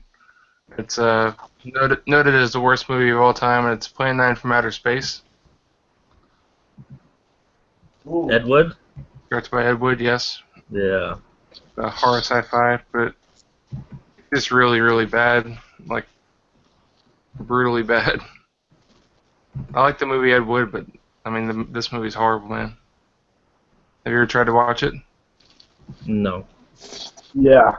It's noted as the worst movie of all time, and it's Plan 9 from Outer Space. Ooh. Ed Wood? Directed by Ed Wood, yes. Yeah. Horror sci-fi, but it's really, really bad. Like, brutally bad. I like the movie Ed Wood, but, I mean, this movie's horrible, man. Have you ever tried to watch it? No. Yeah.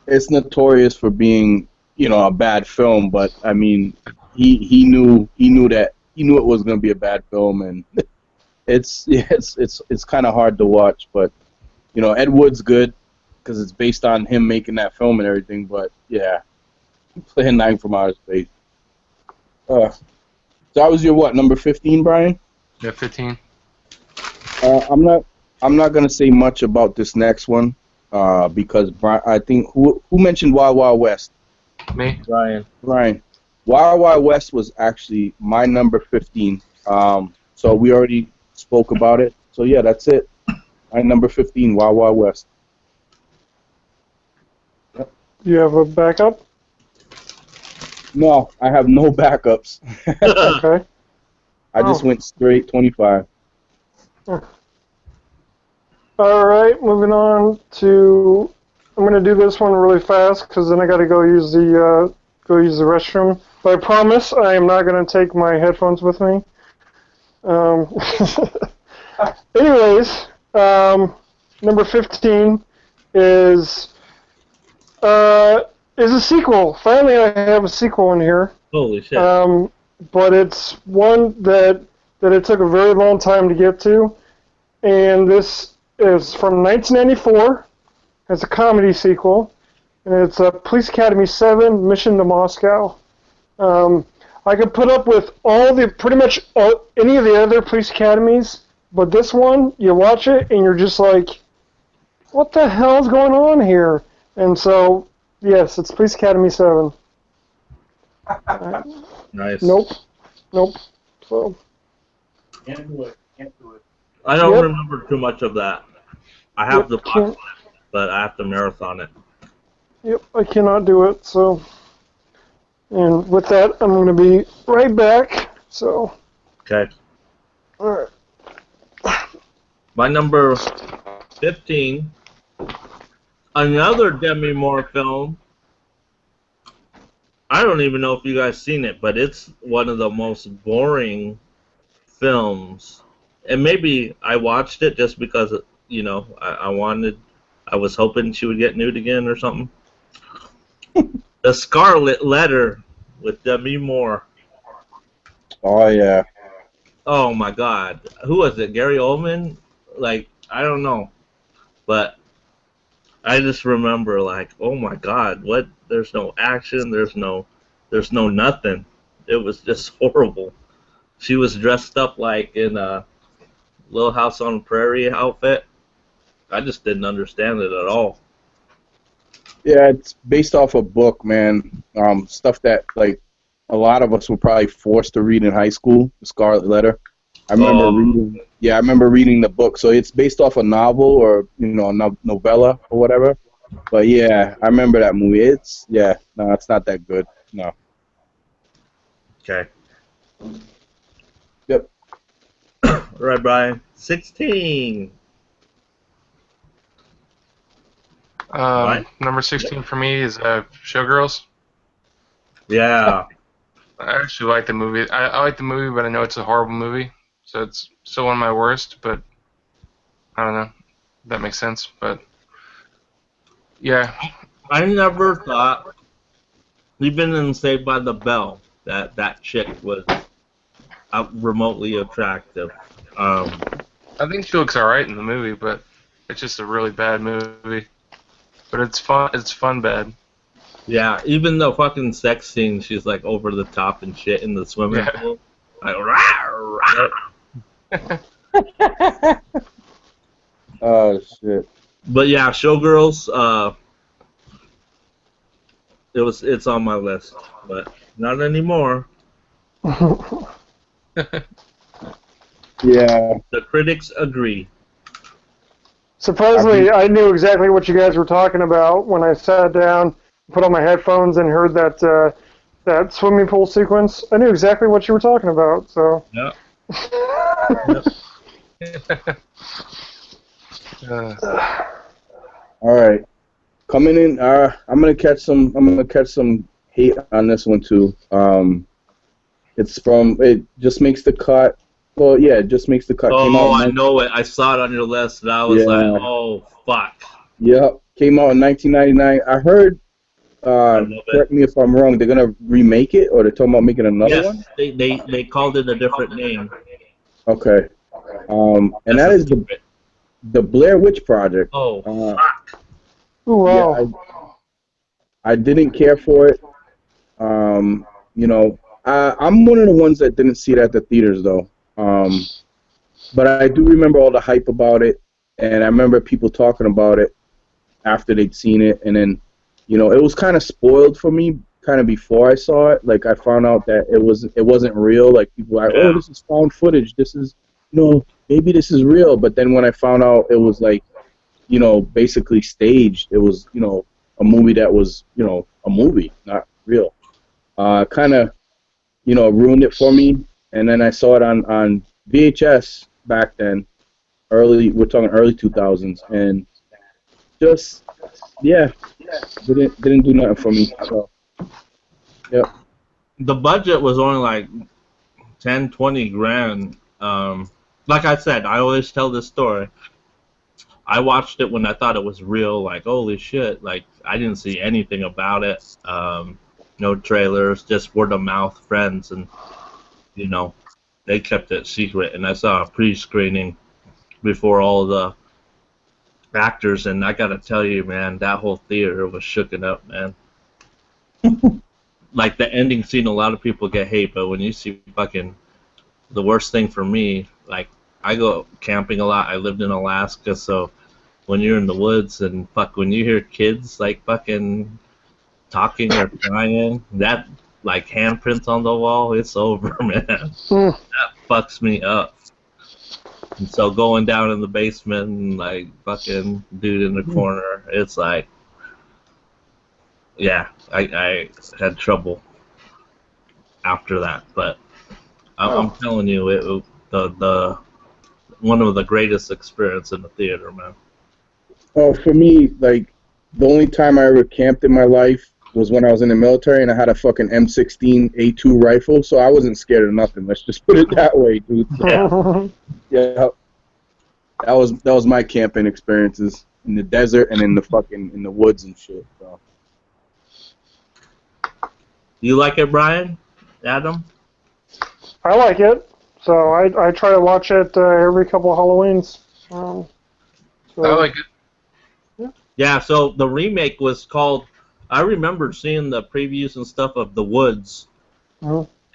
It's notorious for being, a bad film, but I mean, he knew it was going to be a bad film, and it's kind of hard to watch, but Ed Wood's good because it's based on him making that film and everything, but yeah, Plan 9 from Outer Space. So that was your number 15, Brian? Yeah, 15. I'm not gonna say much about this next one. Because I think who mentioned Wild Wild West? Me. Brian. Wild Wild West was actually my number 15. So we already spoke about it. So yeah, that's it. My number 15, Wild Wild West. Do you have a backup? No, I have no backups. Okay. I just went straight 25. All right, moving on to. I'm gonna do this one really fast because then I got to go use the restroom. But I promise I am not gonna take my headphones with me. Anyways, number 15 is a sequel. Finally, I have a sequel in here. Holy shit. But it's one that it took a very long time to get to, and this is from 1994. It's a comedy sequel, and it's Police Academy 7: Mission to Moscow. I could put up with pretty much any of the other police academies, but this one, you watch it and you're just like, what the hell's going on here? And so, yes, it's Police Academy 7. Nice. Nope. So. Can't do it. I don't Yep. remember too much of that. I have the box, but I have to marathon it. Yep, I cannot do it, so. And with that, I'm going to be right back, so. Okay. Alright. My number 15, another Demi Moore film. I don't even know if you guys seen it, but it's one of the most boring films. And maybe I watched it just because, I was hoping she would get nude again or something. The Scarlet Letter with Demi Moore. Oh yeah. Oh my God. Who was it? Gary Oldman? Like, I don't know. But I just remember like, oh my God, what? There's no action, there's no nothing. It was just horrible. She was dressed up like in a Little House on the Prairie outfit. I just didn't understand it at all. Yeah, it's based off a book, man. Stuff that like a lot of us were probably forced to read in high school. The Scarlet Letter. I remember reading the book. So it's based off a novel or a novella or whatever. But yeah, I remember that movie. It's not that good. No. Okay. Yep. All right, Brian. 16. Number 16 for me is Showgirls. Yeah. I actually like the movie. I like the movie, but I know it's a horrible movie, so it's still one of my worst. But I don't know if that makes sense. But yeah, I never thought, even in Saved by the Bell, that chick was remotely attractive. I think she looks alright in the movie, but it's just a really bad movie. But it's fun. It's fun bad. Yeah, even the fucking sex scene, she's like over the top and shit in the swimming pool. Like, rah, rah. Oh shit. But yeah, Showgirls. It's on my list, but not anymore. Yeah. The critics agree. Surprisingly, I knew exactly what you guys were talking about when I sat down, put on my headphones, and heard that swimming pool sequence. I knew exactly what you were talking about. So. Yeah. All right. Coming in, I'm gonna catch some hate on this one too. It just makes the cut. Well, yeah, it just makes the cut. Oh, I know it. I saw it on your list, and I was like, oh, fuck. Yep, came out in 1999. I heard. Correct me if I'm wrong. They're gonna remake it, or they're talking about making another one. Yes, they called it a different name. Okay. And that is the Blair Witch Project. Oh, fuck. Ooh, wow. Yeah, I didn't care for it. You know, I'm one of the ones that didn't see it at the theaters though. But I do remember all the hype about it, and I remember people talking about it after they'd seen it, and then, you know, it was kind of spoiled for me kind of before I saw it. Like, I found out that it wasn't real. Like, people were like, oh, this is found footage. This is, you know, maybe this is real. But then when I found out it was, like, you know, basically staged, it was, you know, a movie that was, you know, a movie, not real. Kind of, you know, ruined it for me. And then I saw it on VHS back then. We're talking early 2000s. And just, yeah, didn't do nothing for me. So, yep. The budget was only like 10, 20 grand. Like I said, I always tell this story. I watched it when I thought it was real, like, holy shit. Like, I didn't see anything about it. No trailers, just word of mouth friends, and, you know, they kept it secret. And I saw a pre-screening before all the actors, and I gotta tell you, man, that whole theater was shooken up, man. Like, the ending scene, a lot of people get hate, but when you see fucking the worst thing for me, like, I go camping a lot. I lived in Alaska, so when you're in the woods and when you hear kids like fucking talking or crying, that like handprints on the wall, it's over, man. That fucks me up. And so going down in the basement and like fucking dude in the corner, it's like, yeah, I had trouble after that, but I'm telling you, the one of the greatest experience in the theater, man. Oh, for me, like, the only time I ever camped in my life was when I was in the military, and I had a fucking M16A2 rifle, so I wasn't scared of nothing. Let's just put it that way, dude. So, yeah, that was my camping experiences in the desert and in the woods and shit. So. You like it, Brian? Adam? I like it. So I try to watch it every couple of Halloweens. So. I like it. Yeah, so the remake was called, I remember seeing the previews and stuff of The Woods,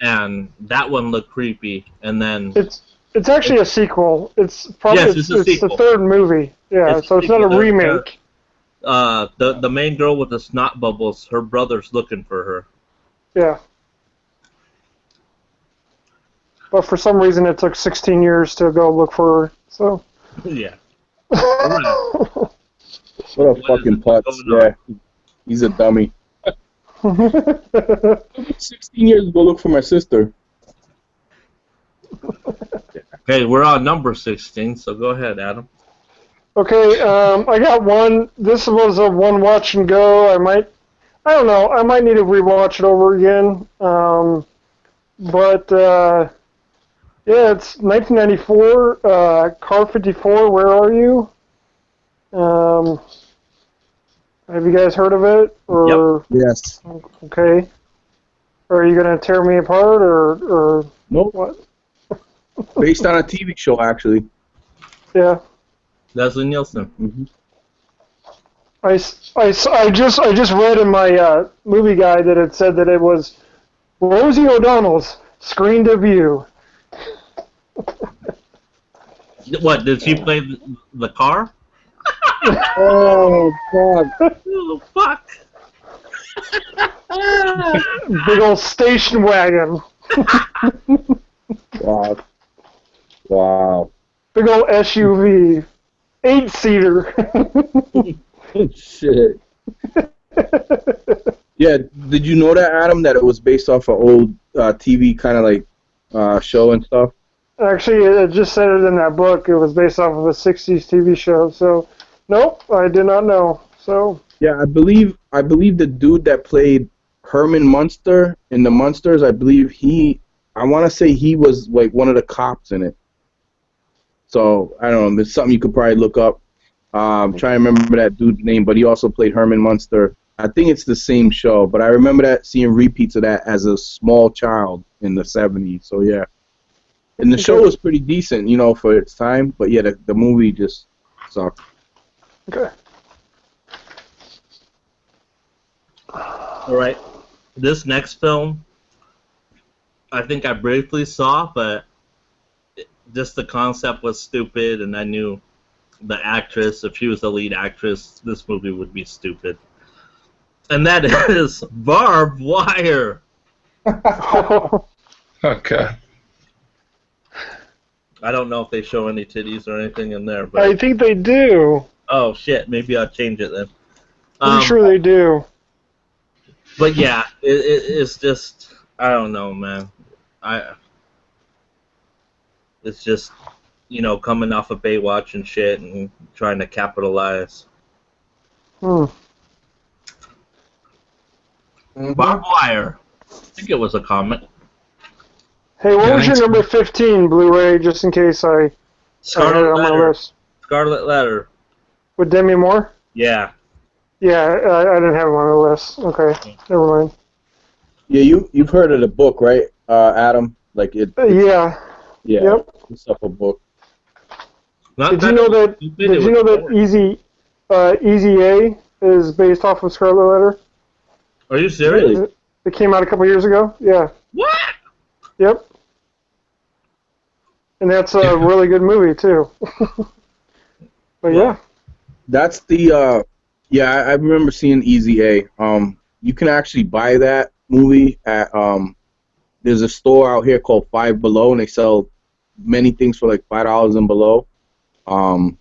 and that one looked creepy, and then... It's actually a sequel. It's probably it's a sequel. the third movie. Yeah, so it's not a remake. The main girl with the snot bubbles, her brother's looking for her. Yeah. But for some reason it took 16 years to go look for her, so... Yeah. What a fucking putz, yeah. He's a dummy. 16 years to go look for my sister. Okay, we're on number 16, so go ahead, Adam. Okay, I got one. This was a one watch and go. I don't know. I might need to rewatch it over again. But yeah, it's 1994. Car 54. Where are you? Have you guys heard of it? Or Yes. okay. Are you gonna tear me apart or Nope. what? Based on a TV show, actually. Yeah. Leslie Nielsen. Mm-hmm. I just read in my movie guide that it said that it was Rosie O'Donnell's screen debut. What, did she play the car? Oh, God. Oh, fuck. Big old station wagon. Wow. Wow. Big old SUV. 8-seater. Shit. Yeah, did you know that, Adam, that it was based off an old TV kind of like show and stuff? Actually, it just said it in that book. It was based off of a 60s TV show. So, nope, I did not know. So. Yeah, I believe the dude that played Herman Munster in the Munsters, I want to say he was like one of the cops in it. So, I don't know, it's something you could probably look up. I'm trying to remember that dude's name, but he also played Herman Munster. I think it's the same show, but I remember seeing repeats of that as a small child in the 70s. So, yeah. And the show was pretty decent, for its time, but yeah, the movie just sucked. Okay. All right. This next film, I think I briefly saw, but just the concept was stupid, and I knew the actress, if she was the lead actress, this movie would be stupid. And that is Barbed Wire. Okay. I don't know if they show any titties or anything in there, but I think they do. oh shit, maybe I'll change it then. I'm sure they do. But yeah, it's just, I don't know, man. It's just, coming off of Baywatch and shit and trying to capitalize. Hmm. Barbed Wire. I think it was a comment. Hey, what was your number 15 Blu-ray, just in case I had it Scarlet on my Letter. list? Scarlet Letter. With Demi Moore? Yeah. Yeah, I didn't have him on the list. Okay, never mind. Yeah, you've heard of the book, right, Adam? Like it. Yeah. Yeah. Yep. It's up a book. Did you know that Easy A is based off of Scarlet Letter? Are you serious? Really? It came out a couple years ago. Yeah. What? Yep. And that's a really good movie too. But yeah. That's the I remember seeing Easy A. You can actually buy that movie at there's a store out here called Five Below, and they sell many things for like $5 and below. And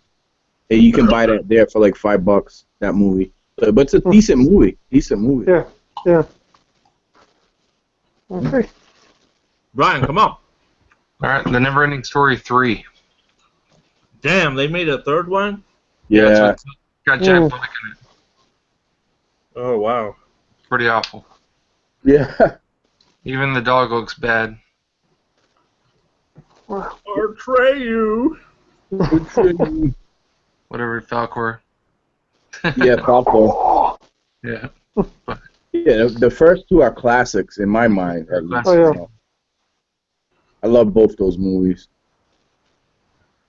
you can buy that there for like $5. That movie, but it's a decent movie. Yeah. Yeah. Okay. Brian, come on. All right, The Neverending Story 3. Damn, they made a third one? Yeah. It's got Jack Black in it. Oh, wow. Pretty awful. Yeah. Even the dog looks bad. Atreyu. Whatever, Falcor. Yeah, Falco. Yeah. Yeah, the first two are classics in my mind. At least, Oh, yeah. I love both those movies.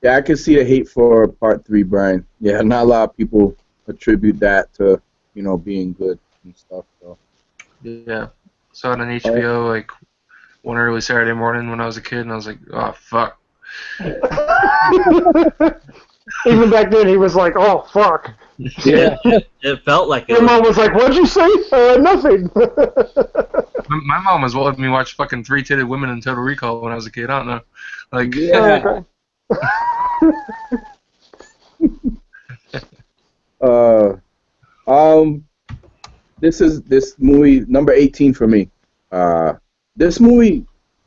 Yeah, I can see the hate for Part 3, Brian. Yeah, not a lot of people attribute that to, being good and stuff. So. Yeah. Saw it on HBO like one early Saturday morning when I was a kid, and I was like, oh, fuck. Even back then, he was like, "Oh fuck." Yeah. It felt like it Your mom was like, "What'd you say?" Nothing. My mom was letting me watch fucking three-titted women in Total Recall when I was a kid. I don't know. Like, Yeah. This movie number 18 for me. This movie,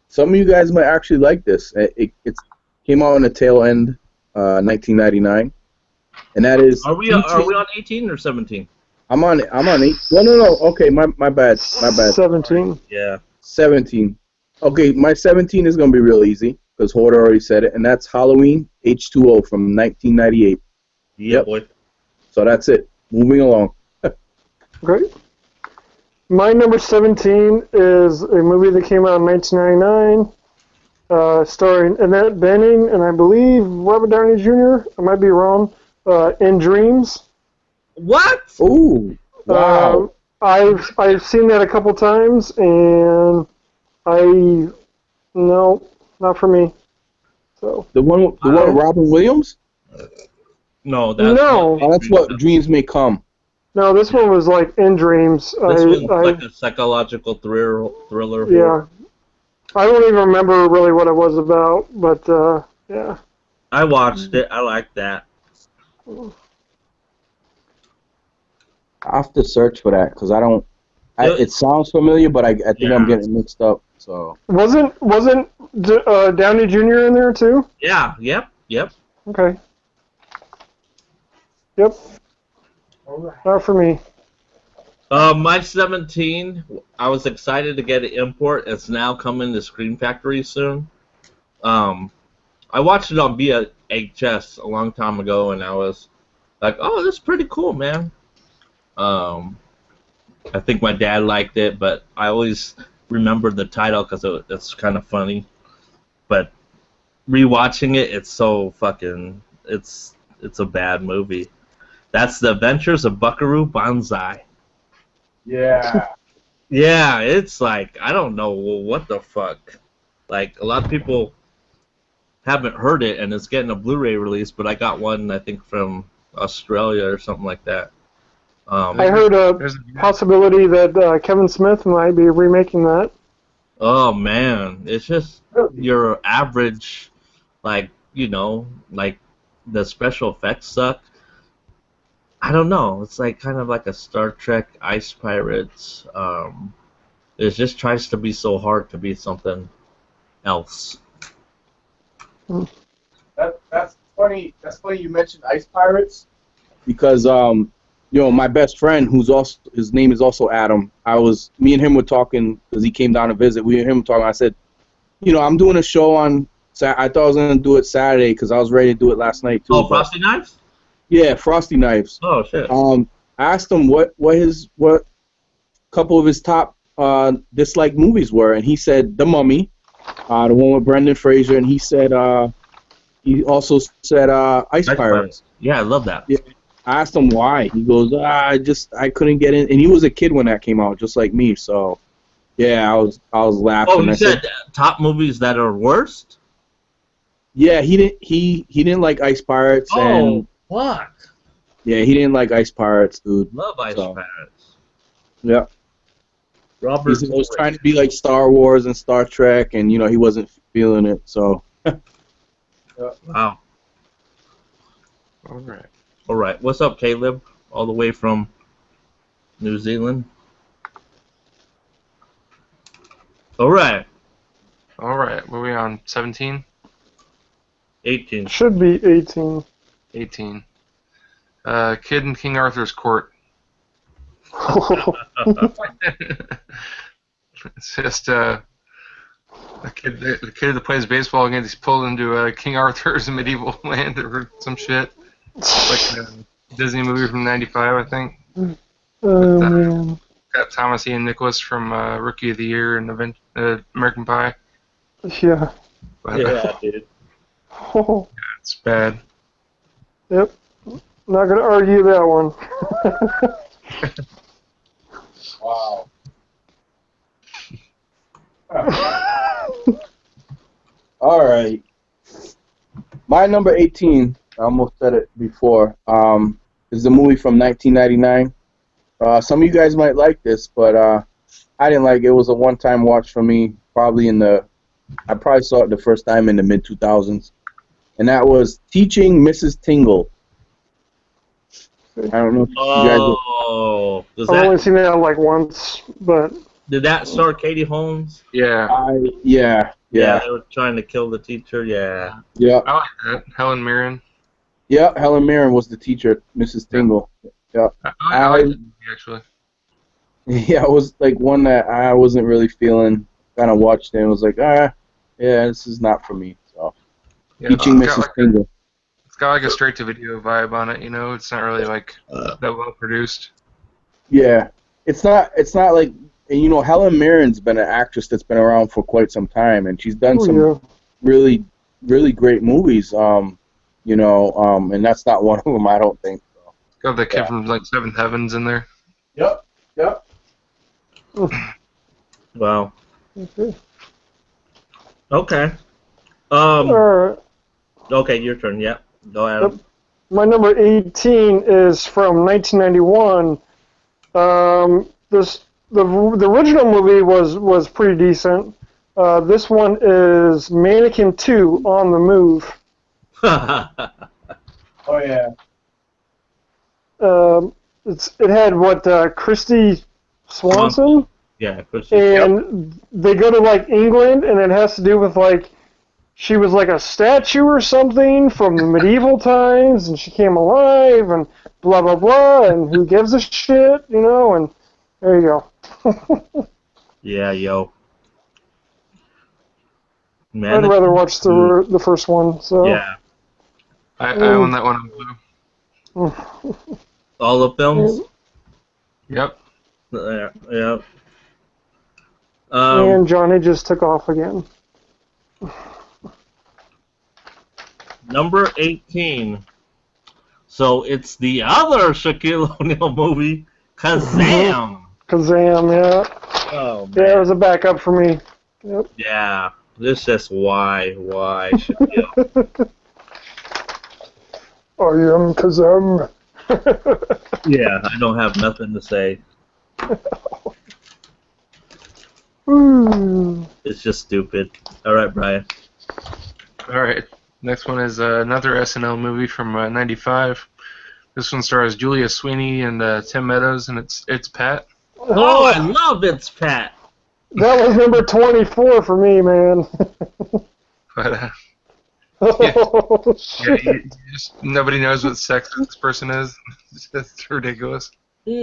some of you guys might actually like this. It's Came out on the tail end, 1999, and that is. Are we on 18 or 17? I'm on 8. No. Okay, my bad. 17. Yeah. 17. Okay, my 17 is gonna be real easy because Horder already said it, and that's Halloween H2O from 1998. Yeah, boy. So that's it. Moving along. Great. My number 17 is a movie that came out in 1999, starring Annette Bening and I believe Robert Downey Jr. I might be wrong. In Dreams. What? Ooh. Wow. I've seen that a couple times, and no, not for me. So The one with Robin Williams? No, No. Oh, that's what Dreams May Come. no, this one was like In Dreams. This one's like a psychological thriller. Yeah. I don't even remember really what it was about, but yeah. I watched it. I like that. I have to search for that because I don't. It sounds familiar, but I think I'm getting mixed up. So Wasn't Downey Jr. in there too? Yeah. Yep. Okay. Yep. Not for me. My 17, I was excited to get an import. It's now coming to Screen Factory soon. I watched it on VHS a long time ago, and I was like, oh, this is pretty cool, man. I think my dad liked it, but I always remember the title because it's kind of funny. But rewatching it, it's so fucking... It's a bad movie. That's The Adventures of Buckaroo Banzai. yeah. Yeah, it's like, I don't know what the fuck. Like, a lot of people haven't heard it, and it's getting a Blu-ray release, but I got one, I think, from Australia or something like that. I heard a possibility that Kevin Smith might be remaking that. Oh, man. It's just your average, like, like the special effects suck. I don't know. It's like kind of like a Star Trek Ice Pirates. It just tries to be so hard to be something else. That's funny. That's funny you mentioned Ice Pirates because my best friend his name is also Adam. Me and him were talking because he came down to visit. We and him were talking. I said, I'm doing a show on. I thought I was gonna do it Saturday because I was ready to do it last night too. Oh, Frosty Knives? Yeah, Frosty Knives. Oh shit. I asked him what couple of his top disliked movies were, and he said The Mummy, the one with Brendan Fraser, and he also said Ice Pirates. Yeah, I love that. Yeah. I asked him why. He goes, I couldn't get in, and he was a kid when that came out, just like me. So, yeah, I was laughing. Oh, you said top movies that are worst? Yeah, he didn't like Ice Pirates. Oh, fuck. Yeah, he didn't like Ice Pirates, dude. Love Ice Pirates. Yeah. Robert He was trying to be like Star Wars and Star Trek, and he wasn't feeling it. So. Wow. All right. All right. What's up, Caleb? All the way from New Zealand. All right. All right. What are we on? 17? 18. Should be 18. 18. Kid in King Arthur's Court. It's just the kid that plays baseball and gets pulled into King Arthur's medieval land or some shit. Like a Disney movie from '95, I think. Man. Got Thomas Ian Nicholas from Rookie of the Year and American Pie. Yeah. But, Yeah, dude. it's bad. Yep. Not gonna argue that one. Wow. All right. My number 18, I almost said it before, is the movie from 1999. Some of you guys might like this, but I didn't like it. It was a one-time watch for me, I probably saw it the first time in the mid-2000s. And that was Teaching Mrs. Tingle. I don't know if you guys... Does I've only seen that like once, but did that star Katie Holmes? Yeah. Yeah. Yeah, they were trying to kill the teacher. Yeah. Yeah. I like that. Helen Mirren. Yeah, Helen Mirren was the teacher, Mrs. Tingle. Yeah. I like that movie, actually. Yeah, it was like one that I wasn't really feeling. Kind of watched it and was like, yeah, this is not for me. So, Yeah, teaching Mrs. Tingle. It's got like a straight-to-video vibe on it, you know? It's not really like that well-produced. Yeah, it's not like, and you know, Helen Mirren's been an actress that's been around for quite some time, and she's done some really, really great movies. You know, and that's not one of them, I don't think. So. Got the kid from like Seventh Heavens in there. Yep. Wow. Okay. Alright. Okay, your turn. Yeah. Go ahead. Yep. My number 18 is from 1991. The original movie was pretty decent. This one is Mannequin 2 on the Move. Oh yeah. It had Christy Swanson, Yeah, Christian. and they go to like England, and it has to do with like she was like a statue or something from the medieval times, and she came alive, and blah blah blah, and who gives a shit, you know? And there you go. Yeah, yo. I'd rather watch the first one. So Yeah. I own that one in blue. All the films? Yep. Yeah. And Johnny just took off again. Number 18. So it's the other Shaquille O'Neal movie, Kazam. Kazam, yeah. Oh, man. Yeah, it was a backup for me. Yep. Yeah. This is just why Shaquille. I am Kazam. Yeah, I don't have nothing to say. It's just stupid. All right, Brian. All right. Next one is another SNL movie from '95. This one stars Julia Sweeney and Tim Meadows, and it's Pat. Oh, I love It's Pat. That was number 24 for me, man. But Oh, shit. just, nobody knows what sex this person is. It's ridiculous. It's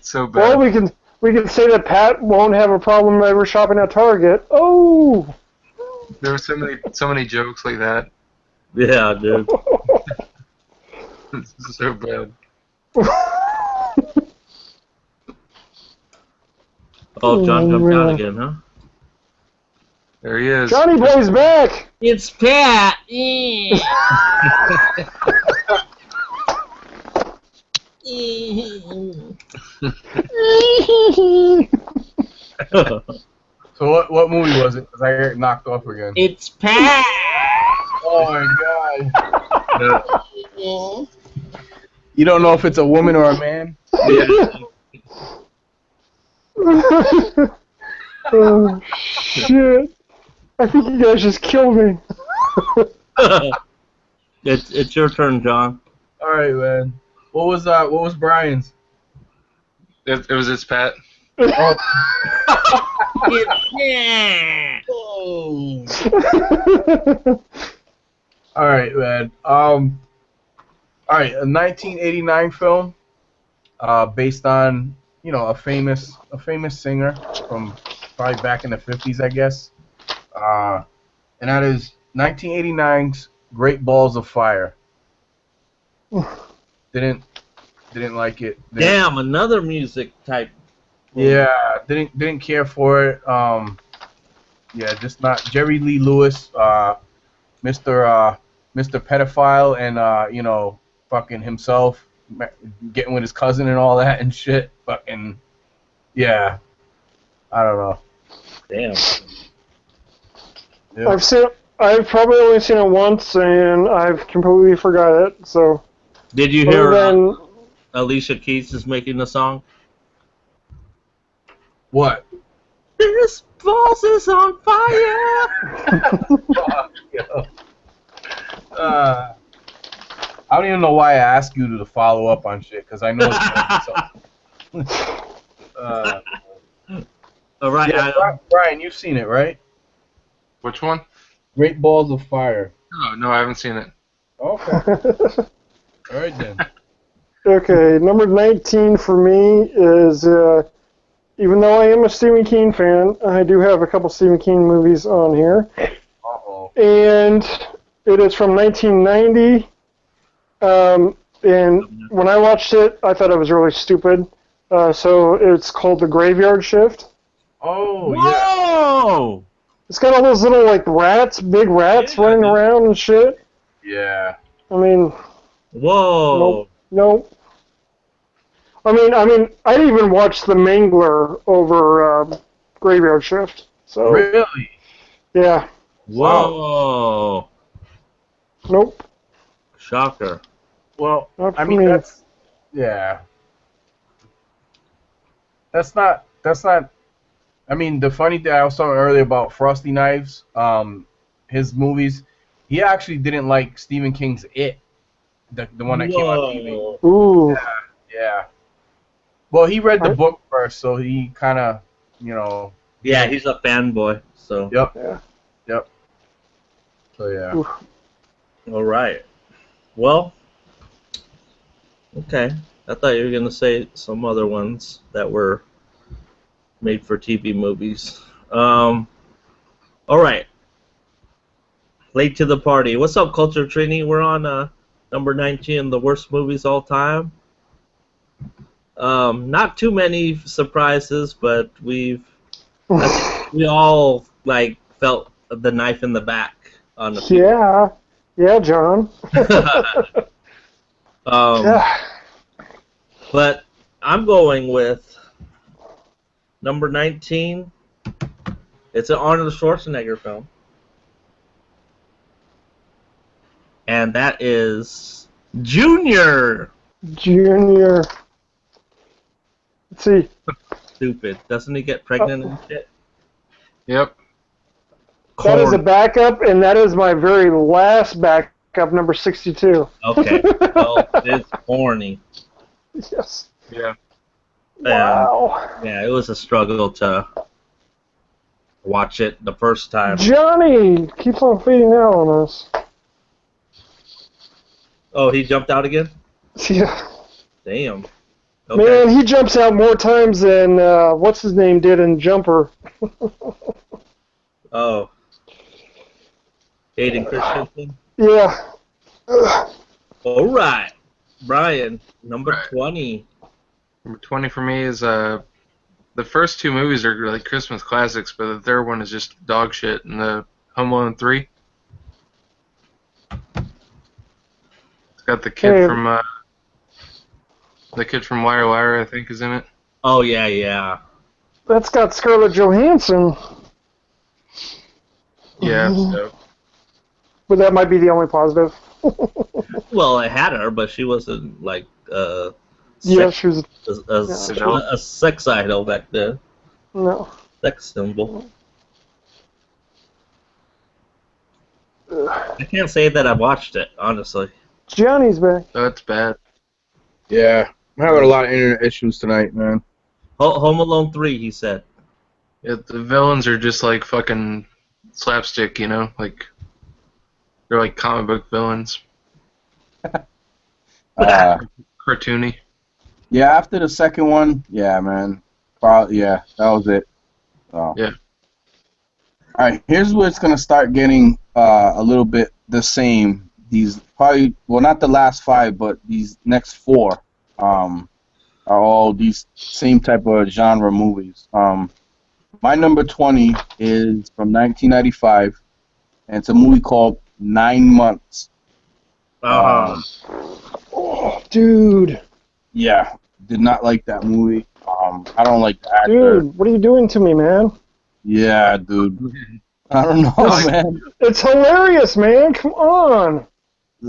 so Well, bad. we can say that Pat won't have a problem ever shopping at Target. Oh. There were so many jokes like that. Yeah, dude. It's so bad. Oh, John jumped out again, huh? There he is. Johnny Boy's back. It's Pat. So what movie was it? Because I got knocked off again. It's Pat. Oh my god. You don't know if it's a woman or a man? Oh, shit. I think you guys just killed me. It's your turn, John. All right, man. What was Brian's? It was It's Pat. Oh. All right, man. All right, a 1989 film, based on a famous singer from probably back in the 50s, I guess, and that is 1989's Great Balls of Fire. Didn't like it. Damn, another music type. Yeah, didn't care for it. Yeah, just not Jerry Lee Lewis, Mr. Pedophile, and fucking himself getting with his cousin and all that and shit. Fucking yeah, I don't know. Damn. Yeah. I've probably only seen it once, and I've completely forgot it. So. Did you hear Alicia Keys is making the song? What? This balls is on fire. I don't even know why I asked you to follow up on shit, because I know it's gonna be something. Uh, All right, yeah, Adam. Brian, you've seen it, right? Which one? Great Balls of Fire. Oh, no, I haven't seen it. Okay. All right then. Okay, number 19 for me is, even though I am a Stephen King fan, I do have a couple Stephen King movies on here. Uh-oh. And it is from 1990. And when I watched it, I thought it was really stupid. So it's called The Graveyard Shift. Oh, yeah. Whoa! It's got all those little, like, rats, big rats Yeah, running dude. around and shit. Yeah. I mean, Whoa! nope. I mean, I'd even watched The Mangler over Graveyard Shift. So, Really? yeah. Whoa! Nope. Shocker. Well, Not I for mean, me. yeah. That's not, I mean, the funny thing I was talking earlier about Frosty Knives, his movies, he actually didn't like Stephen King's It, the one that came on TV. Whoa! Ooh. Yeah. Well, he read the book first, so he kind of, you know. Yeah, he's a fanboy. So. Yep. Yeah. Yep. So yeah. Oof. All right. Well. Okay. I thought you were gonna say some other ones that were made for TV movies. All right. Late to the party. What's up, Culture Trini? We're on number 19, the worst movies all time. Not too many surprises, but we all like felt the knife in the back on the people. Yeah, John. Yeah. But I'm going with number 19. It's an Arnold Schwarzenegger film. And that is Junior. Junior. Let's see. Stupid. Doesn't he get pregnant and shit? Yep. That is a Corn. backup, and that is my very last backup, number 62. Okay. Well, it's corny. Yes. Yeah. Wow. Yeah, it was a struggle to watch it the first time. Johnny keeps on fading out on us. Oh, he jumped out again? Yeah. Damn. Okay. Man, he jumps out more times than what's his name did in Jumper. Oh. Aiden Christensen? Yeah. Ugh. All right. Brian, number Right. 20. Number 20 for me is the first two movies are like Christmas classics, but the third one is just dog shit. And the Home Alone 3. It's got the kid Hey. from Wire Wire, I think, is in it. Oh, yeah, yeah. That's got Scarlett Johansson, Yeah. Mhm. So but that might be the only positive. Well, it had her, but she wasn't like Yeah, sex, she was. a sex idol back then. No. Sex symbol. Ugh. I can't say that I've watched it, honestly. Johnny's back. that's bad. Yeah, I'm having a lot of internet issues tonight, man. Home Alone 3, he said. Yeah, the villains are just like fucking slapstick, you know, like they're like comic book villains, cartoony. Yeah, after the second one, yeah, man. Probably, yeah, that was it. So. Yeah. All right, here's where it's gonna start getting a little bit the same. These probably, well, not the last five, but these next four are all these same type of genre movies. My number 20 is from 1995, and it's a movie called 9 Months. Oh, dude. Yeah, did not like that movie. I don't like the actor. Dude, what are you doing to me, man? Yeah, dude. I don't know, man. It's hilarious, man. Come on.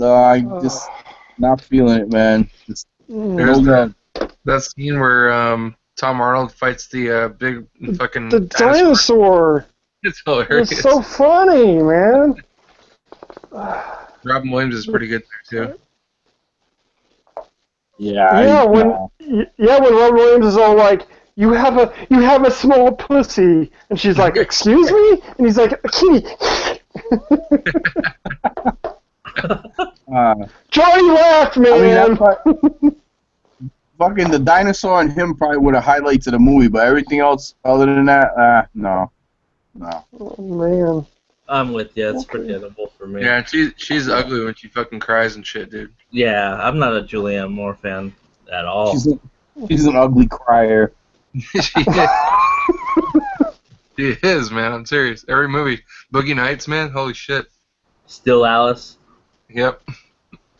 I just not feeling it, man. Just There's no good. that scene where Tom Arnold fights the big fucking The dinosaur. It's hilarious. It's so funny, man. Robin Williams is pretty good there too. Yeah. Yeah, when Robin Williams is all like, you have a small pussy, and she's like, excuse me, and he's like, kitty. Johnny laughed, man. I mean, that's fucking the dinosaur and him probably were the highlights of the movie, but everything else other than that, no. Oh, man. I'm with you. It's Okay. forgettable for me. Yeah, she's ugly when she fucking cries and shit, dude. Yeah, I'm not a Julianne Moore fan at all. She's an ugly crier. She is, man. I'm serious. Every movie, Boogie Nights, man. Holy shit. Still Alice. Yep.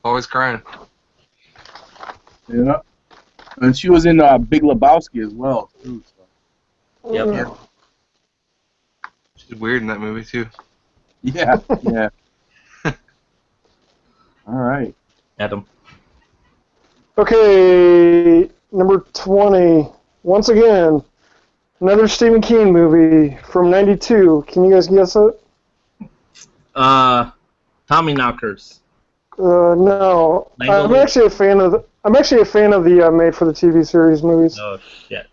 Always crying. Yeah. And she was in Big Lebowski as well, too. So. Yep. Yeah. She's weird in that movie too. Yeah. All right. Adam. Okay, number 20. Once again, another Stephen King movie from '92. Can you guys guess it? Tommy Knockers. No. I'm actually a fan of the made-for-the-TV series movies. Oh shit.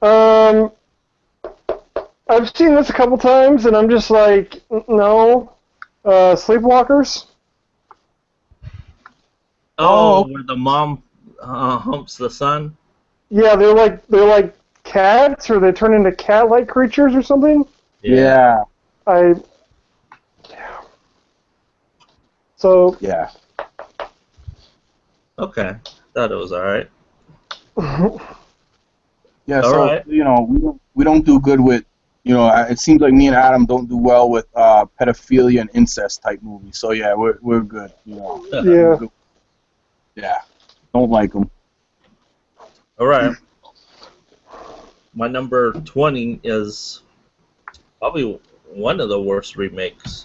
I've seen this a couple times, and I'm just like, no. Sleepwalkers. Oh, where the mom humps the son. Yeah, they're like cats, or they turn into cat-like creatures or something. Yeah. So. Yeah. Okay. Thought it was alright. Yeah. All So right. we don't do good with. It seems like me and Adam don't do well with pedophilia and incest type movies. So yeah, we're good. Yeah. Yeah. Don't like them. Alright. My number 20 is probably one of the worst remakes.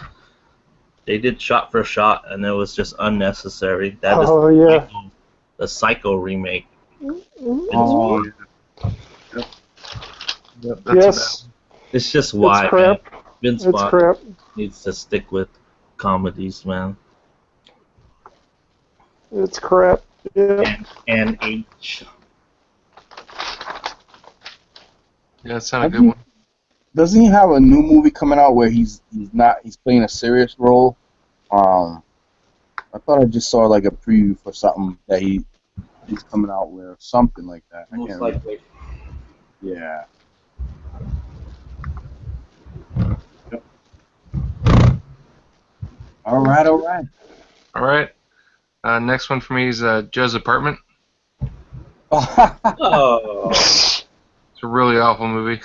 They did Shot for Shot, and it was just unnecessary. That is yeah. the Psycho remake. Oh, Yep, Yes. It's just why, It's crap. man. Vince It's Vaughn crap. needs to stick with comedies, man. It's crap. Yeah. And H. Yeah, that's not a good one. Doesn't he have a new movie coming out where he's playing a serious role? I thought I just saw like a preview for something that he's coming out with, or something like that. I Most can't remember. likely. Yeah. Yep. All right. All right. Next one for me is Joe's Apartment. Oh. It's a really awful movie.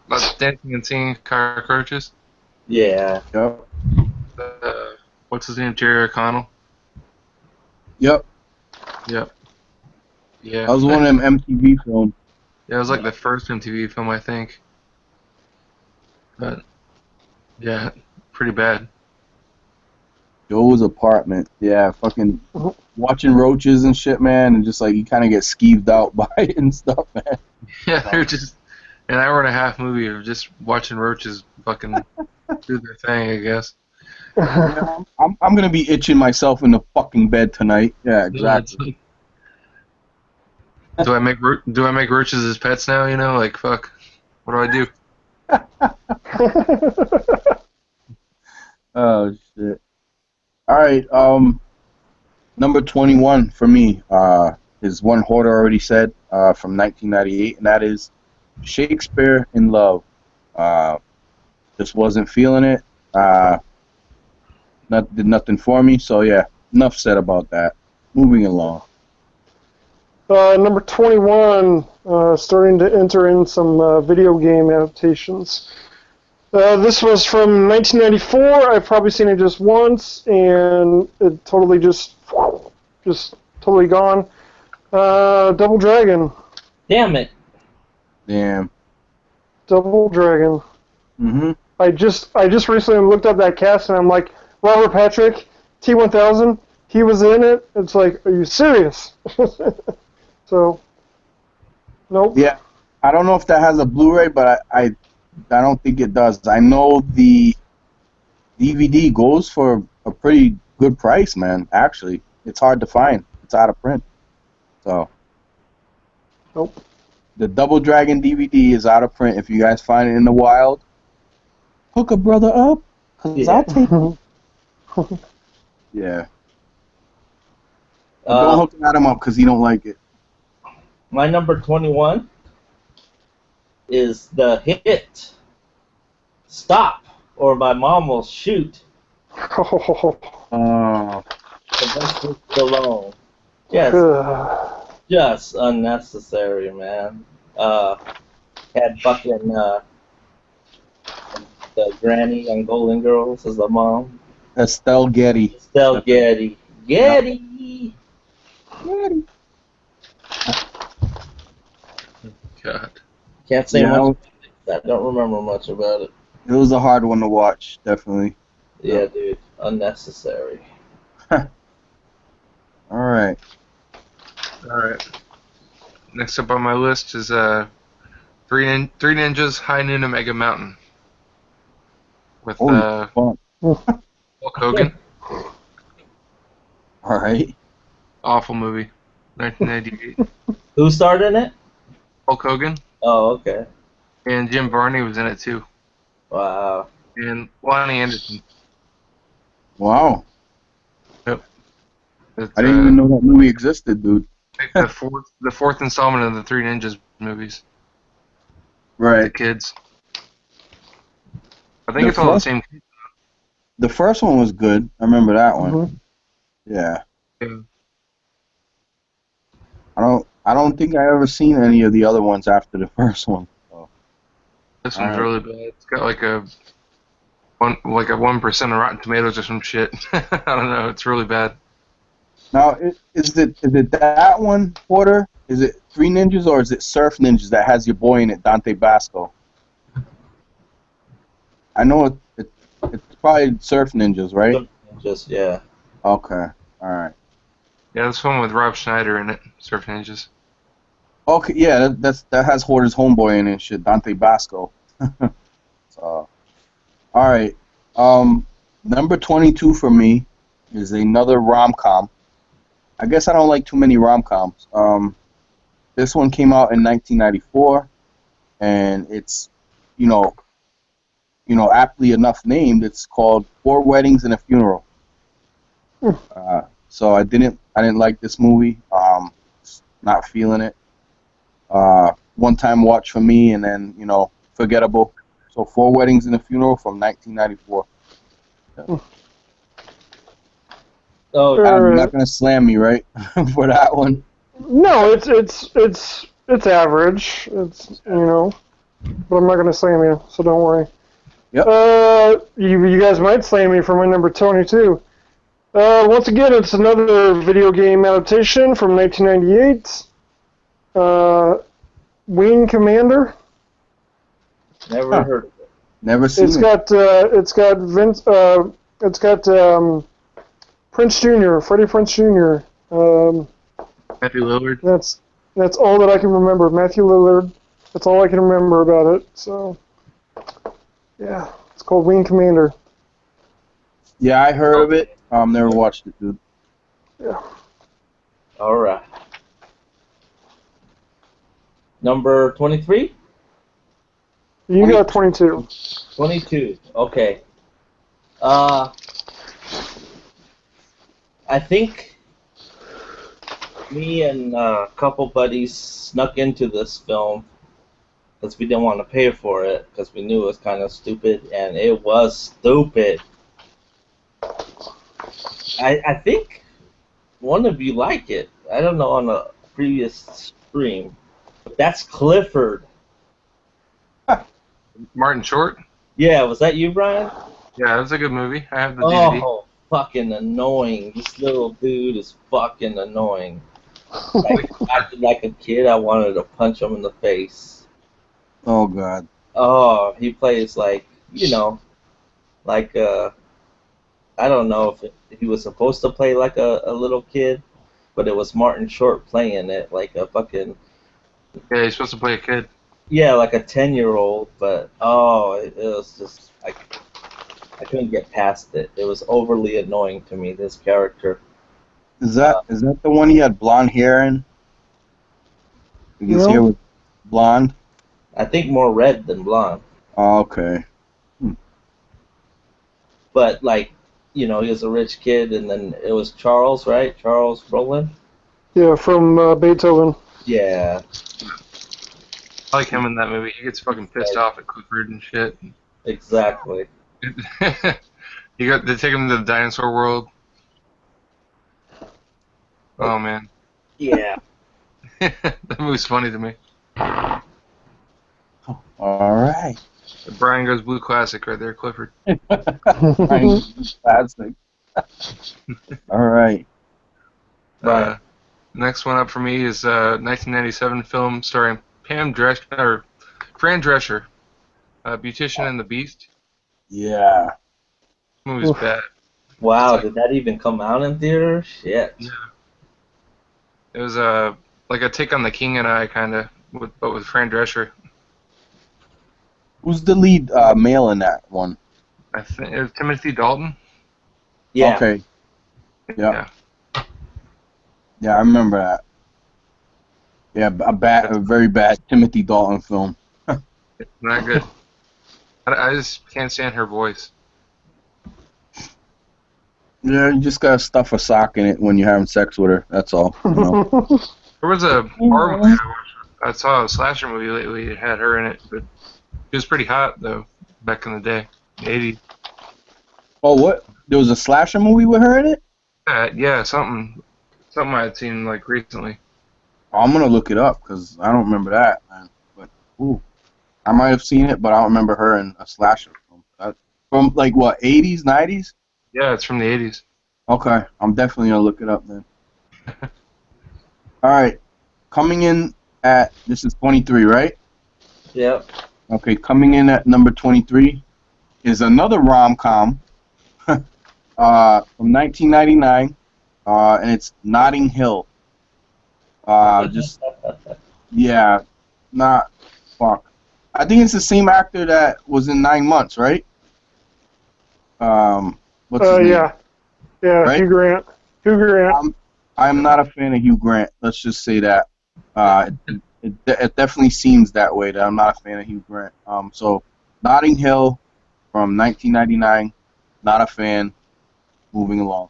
About dancing and singing cockroaches. Yeah. Yep. What's his name? Jerry O'Connell. Yep. Yep. Yeah. That was one of them MTV films. Yeah, it was like the first MTV film, I think. But yeah, pretty bad. Joe's Apartment. Yeah, fucking watching roaches and shit, man, and just like you kind of get skeeved out by it and stuff, man. Yeah, they're just an hour and a half movie of just watching roaches fucking do their thing, I guess. I'm gonna be itching myself in the fucking bed tonight. Yeah, exactly. Do I make roaches as pets now? Like fuck. What do I do? Oh shit. All right. Number 21 for me is one Hoarder already said from 1998, and that is Shakespeare in Love. Just wasn't feeling it. Did nothing for me. So yeah, enough said about that. Moving along. Number 21, starting to enter in some video game adaptations. This was from 1994. I've probably seen it just once, and it totally just totally gone. Double Dragon. Damn it. Damn. Double Dragon. Mm-hmm. I just recently looked up that cast, and I'm like, Robert Patrick, T-1000, he was in it. It's like, are you serious? So, nope. Yeah, I don't know if that has a Blu-ray, but I don't think it does. I know the DVD goes for a pretty good price, man. Actually, it's hard to find. It's out of print. So. Nope. The Double Dragon DVD is out of print. If you guys find it in the wild, hook a brother up, cause Yeah. I'll take it. Yeah. But don't hook Adam up because he don't like it. My number 21 is the hit "Stop" or "My Mom Will Shoot." Sylvester Stallone. Just unnecessary, man. Had fucking the granny on Golden Girls as the mom. Estelle Getty. Estelle Getty. Getty. God. Can't say Yeah, much. I don't remember much about it. It was a hard one to watch, definitely. Yeah, dude. Unnecessary. All right. All right. Next up on my list is Three Ninjas High Noon Omega Mountain with Holy fuck. Hulk Hogan. All right. Awful movie. 1998. Who starred in it? Hulk Hogan Oh, okay. and Jim Varney was in it too, Wow. and Lonnie Anderson. Wow. It's, I didn't even know that movie existed, dude. the fourth installment of the Three Ninjas movies. The Right. kids. I think The it's all the first- same. The first one was good. I remember that one. Mhm. Yeah. Yeah. I don't think I ever seen any of the other ones after the first one. So. This one's Alright. really bad. It's got like a 1% of Rotten Tomatoes or some shit. I don't know. It's really bad. Now, is it that one, Porter? Is it Three Ninjas or is it Surf Ninjas that has your boy in it, Dante Basco? I know it's probably Surf Ninjas, right? Just, yeah. Okay. All right. Yeah, this one with Rob Schneider in it. Surf Ninjas. Okay, yeah, that has Hoarder's homeboy in it, shit, Dante Basco. So, all right. Number 22 for me is another rom-com. I guess I don't like too many rom-coms. This one came out in 1994, and it's, aptly enough named. It's called Four Weddings and a Funeral. So I didn't like this movie. Not feeling it. One-time watch for me, and then forgettable. So Four Weddings and a Funeral from 1994. Oh, You're not gonna slam me, right, for that one? No, it's average. It's but I'm not gonna slam you, so don't worry. Yep. You guys might slam me for my number 22. Once again, it's another video game adaptation from 1998. Wing Commander. never heard of it. Never seen It's it. got Vince. It's got Prince Jr. Freddie Prinze Jr. Matthew Lillard. That's all that I can remember. Matthew Lillard. That's all I can remember about it. So, yeah, it's called Wing Commander. Yeah, I heard of it. Never watched it, dude. Yeah. All right. Number 23? You got 22. 22. Okay. I think me and a couple buddies snuck into this film because we didn't want to pay for it because we knew it was kind of stupid, and it was stupid. I think one of you like it. I don't know on a previous stream. But that's Clifford. Martin Short. Yeah, was that you, Brian? Yeah, that's a good movie. I have the DVD. Oh, fucking annoying. This little dude is fucking annoying. Like, acted like a kid, I wanted to punch him in the face. Oh God. Oh, he plays like, I don't know if he was supposed to play like a little kid, but it was Martin Short playing it like a fucking, Yeah, he's supposed to play a kid. yeah, like a 10-year-old, but it was just, I couldn't get past it. It was overly annoying to me, this character. Is that the one he had blonde hair in? His No. hair was Blonde. I think more red than blonde. Oh, okay. But like, he was a rich kid, and then it was Charles, right? Charles Brolin. Yeah, from Beethoven. Yeah. I like him in that movie. He gets fucking pissed off at Clifford and shit. Exactly. They take him to the dinosaur world. Oh man, Yeah. that movie's funny to me. All right. Brian Goes Blue classic right there, Clifford. Classic. All right. Right. Next one up for me is 1997 film starring Fran Drescher, Beautician and the Beast. Yeah. This movie's bad. Wow, did that even come out in theater? Shit. Yeah. It was like a take on The King and I, kind of, but with Fran Drescher. Who's the lead male in that one? I think it was Timothy Dalton. Yeah. Okay. Yeah. Yeah, I remember that. Yeah, a very bad Timothy Dalton film. Not good. I just can't stand her voice. Yeah, you just gotta stuff a sock in it when you're having sex with her. That's all. You know. There was a horror movie I watched. I saw a slasher movie lately. It had her in it, but she was pretty hot though back in the day, the '80s. Oh, what? There was a slasher movie with her in it? Yeah, something I had seen like recently. Oh, I'm gonna look it up because I don't remember that, man. But ooh, I might have seen it, but I don't remember her in a slasher film. From like what, 80s, 90s? Yeah, it's from the '80s. Okay, I'm definitely gonna look it up then. All right, coming in at this is 23, right? Yep. Okay, coming in at number 23 is another rom-com from 1999, and it's Notting Hill. Fuck. I think it's the same actor that was in 9 Months, right? What's his name? Yeah, Right? Hugh Grant. I'm not a fan of Hugh Grant. Let's just say that. It definitely seems that way that I'm not a fan of Hugh Grant. So Notting Hill from 1999, not a fan. Moving along.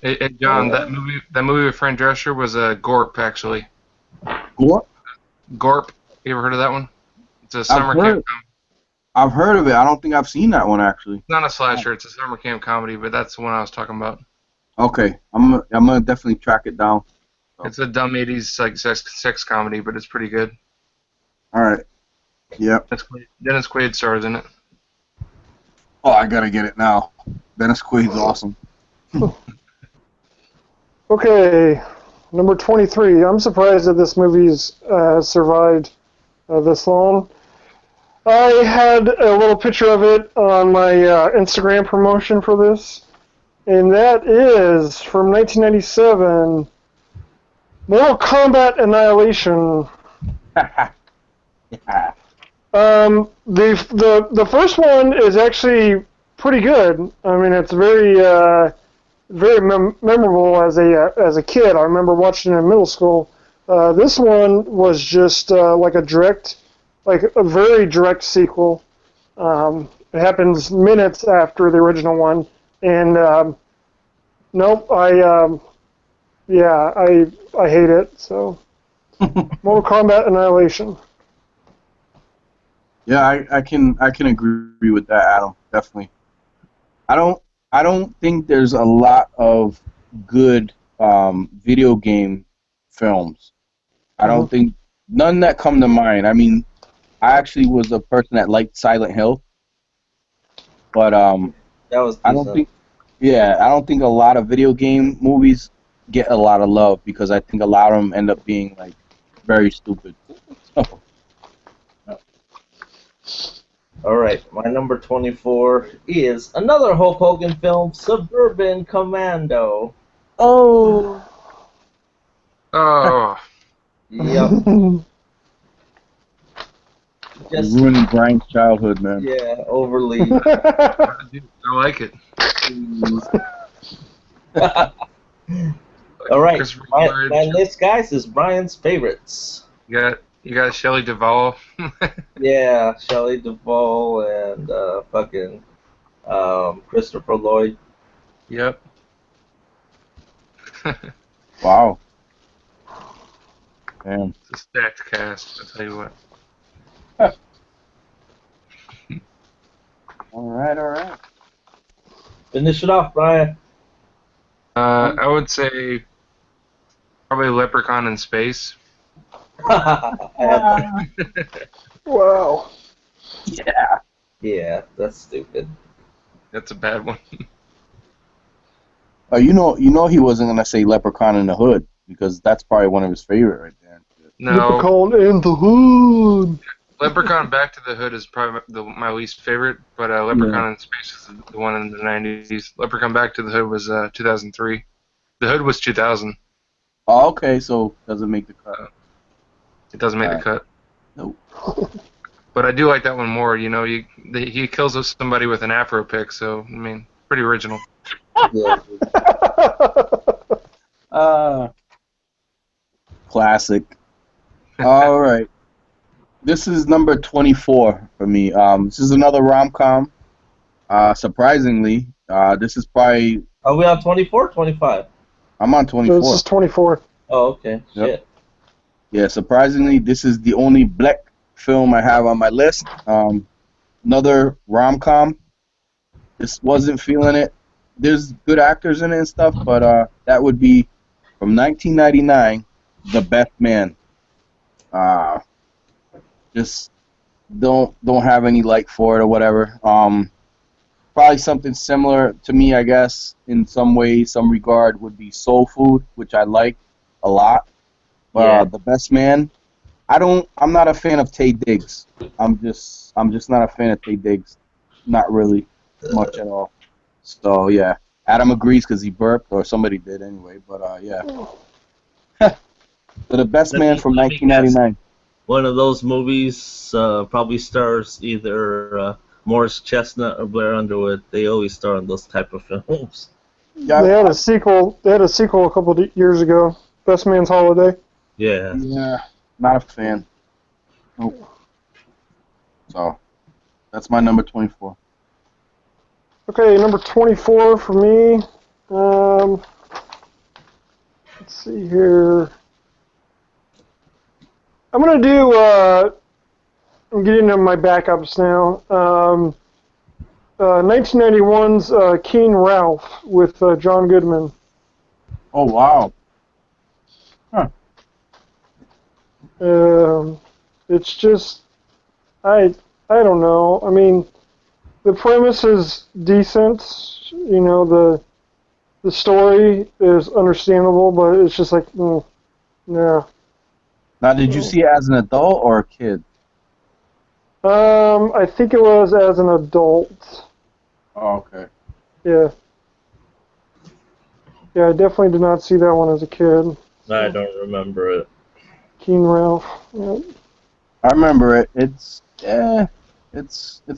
Hey, John, that movie with Fran Drescher was a Gorp actually. What? Gorp. You ever heard of that one? It's a summer camp comedy. I've heard of it. I don't think I've seen that one actually. It's not a slasher. It's a summer camp comedy, but that's the one I was talking about. Okay, I'm gonna definitely track it down. It's a dumb '80s like sex comedy, but it's pretty good. All right. Yep. Dennis Quaid stars in it. Oh, I gotta get it now. Dennis Quaid's awesome. Okay, number 23. I'm surprised that this movie's survived this long. I had a little picture of it on my Instagram promotion for this, and that is from 1997, Mortal Kombat Annihilation. Yeah. The first one is actually pretty good. I mean, it's very memorable as a kid. I remember watching it in middle school. This one was just like a very direct sequel. It happens minutes after the original one, and nope, I hate it. So, Mortal Kombat Annihilation. Yeah, I can agree with that, Adam. Definitely. I don't think there's a lot of good video game films. I don't think none that come to mind. I mean, I actually was a person that liked Silent Hill, but That was I don't think a lot of video game movies get a lot of love because I think a lot of them end up being like very stupid. All right, my number 24 is another Hulk Hogan film, Suburban Commando. Oh. Oh, Yep. Just Ruining Brian's childhood, man. yeah, overly. I like it. All right, Christopher my Lloyd. list, guys, is Brian's favorites. You You got Shelley Duvall. Yeah, Shelley Duvall and fucking Christopher Lloyd. Yep. Wow. Damn. It's a stacked cast, I'll tell you what. All right. Finish it off, Brian. I would say probably Leprechaun in Space. Wow. Yeah, that's stupid. That's a bad one. You know he wasn't gonna say Leprechaun in the Hood because that's probably one of his favorite right there. No, Leprechaun in the Hood. Leprechaun Back to the Hood is probably my least favorite, but Leprechaun in Space is the one in the 90s. Leprechaun Back to the Hood was 2003. The Hood was 2000. Oh, okay, so doesn't make the cut. It doesn't make the cut. Nope. But I do like that one more. You know, he kills somebody with an afro pick, so I mean, pretty original. Yeah. Classic. All right. This is number 24 for me. This is another rom-com. Surprisingly, this is probably... Are we on 24 25? I'm on 24. This is 24. Oh, okay. Yep. Shit. Yeah, surprisingly, this is the only black film I have on my list. Another rom-com. Just wasn't feeling it. There's good actors in it and stuff, but that would be from 1999, The Best Man. Just don't have any like for it or whatever. Probably something similar to me, I guess, in some way, some regard, would be Soul Food, which I like a lot. Yeah. The Best Man. I'm not a fan of Taye Diggs. I'm just not a fan of Taye Diggs. Not really much at all. So yeah, Adam agrees because he burped, or somebody did anyway. But yeah. So The Best Man from 1999. One of those movies probably stars either Morris Chestnut or Blair Underwood. They always star in those type of films. Yeah. They had a sequel. They had a sequel a couple of years ago. Best Man's Holiday. Yeah. Yeah, not a fan. Nope. So that's my number 24. Okay, number 24 for me. Let's see here. I'm gonna do. I'm getting to my backups now. 1991's Keen Ralph with John Goodman. Oh wow. It's just, I don't know. I mean, the premise is decent. You know, the story is understandable, but it's just like, no. Now, did you see it as an adult or a kid? I think it was as an adult. Oh, okay. Yeah. Yeah, I definitely did not see that one as a kid. I don't remember it. Keen Ralph. Yep. I remember it. It's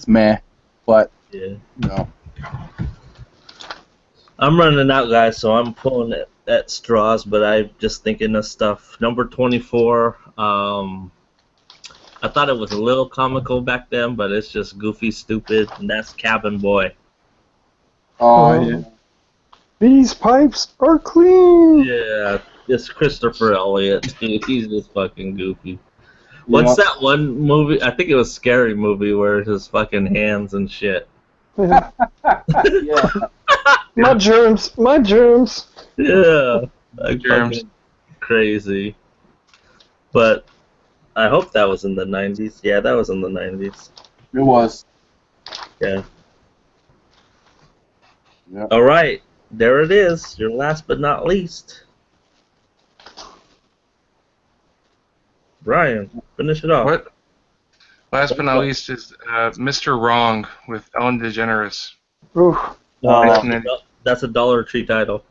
meh, but Yeah. you know. I'm running out, guys, so I'm pulling at straws, but I'm just thinking of stuff. Number 24, I thought it was a little comical back then, but it's just goofy, stupid, and that's Cabin Boy. Oh yeah. These pipes are clean. Yeah, it's Christopher Elliott. He's just fucking goofy. What's that one movie? I think it was Scary Movie where his fucking hands and shit. Yeah. Yeah. My germs. Yeah, like Germs. fucking crazy. But I hope that was in the 90s. Yeah, that was in the 90s. It was. Yeah. Yeah. All right, there it is. Your last but not least. Brian, finish it off. What? Last but not least is Mr. Wrong with Ellen DeGeneres. Ooh. That's a Dollar Tree title.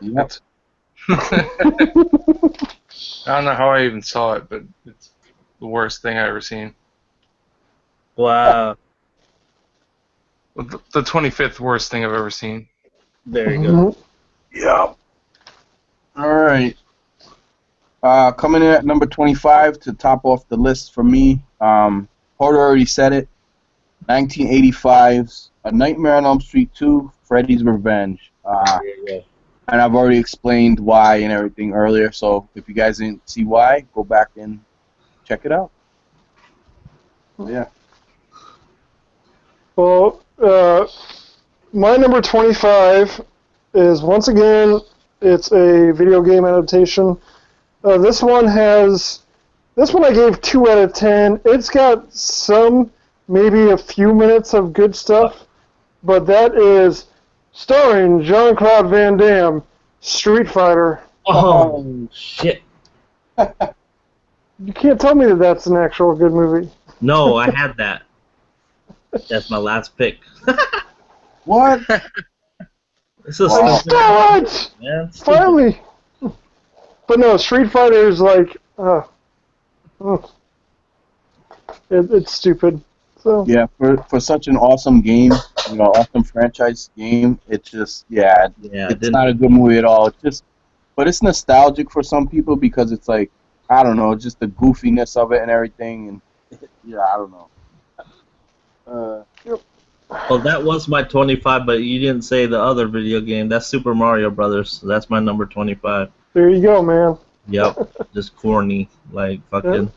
Yep. I don't know how I even saw it, but it's the worst thing I ever seen. Wow. The 25th worst thing I've ever seen. There you go. Yeah. All right. Coming in at number 25 to top off the list for me, Porter already said it, 1985's A Nightmare on Elm Street 2, Freddy's Revenge. And I've already explained why and everything earlier, so if you guys didn't see why, go back and check it out. Yeah. Well, my number 25 is, once again, it's a video game adaptation. This one I gave 2 out of 10. It's got maybe a few minutes of good stuff, but that is starring Jean-Claude Van Damme, Street Fighter. Oh, shit. You can't tell me that that's an actual good movie. No, I had that. That's my last pick. What? This is I stole it! man. Finally! But no, Street Fighter is like, it's stupid. So Yeah, for such an awesome game, awesome franchise game, it's just, it's not a good movie at all. But it's nostalgic for some people because it's like, I don't know, just the goofiness of it and everything, and I don't know. Well, that was my 25, but you didn't say the other video game. That's Super Mario Brothers. So that's my number 25. there you go, man. Yep, just corny, like fucking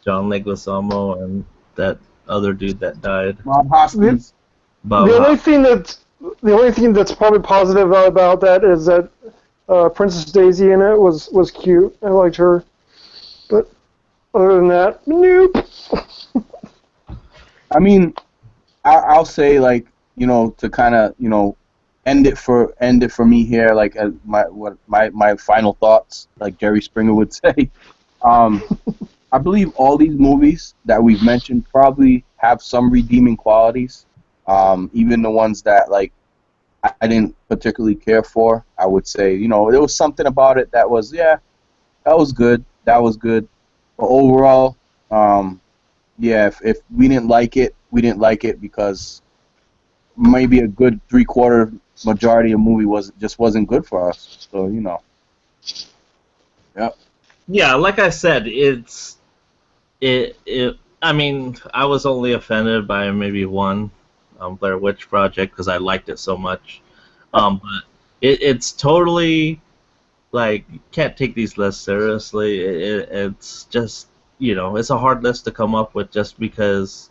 John Leguizamo and that other dude that died. Bob Hoskins. Bob The only thing that's probably positive about that is that Princess Daisy in it was cute. I liked her. But other than that, nope. I mean, I'll say, like, to kind of end it for me here, like, as my final thoughts, like Jerry Springer would say. I believe all these movies that we've mentioned probably have some redeeming qualities. Even the ones that, like, I didn't particularly care for, I would say, there was something about it that was, that was good. That was good. But overall, if we didn't like it, we didn't like it because maybe a good 3/4 majority of the movie wasn't good for us. So, Yep. Yeah, like I said, I mean, I was only offended by maybe one Blair Witch Project because I liked it so much. But it's totally, like, you can't take these lists seriously. It's just, it's a hard list to come up with just because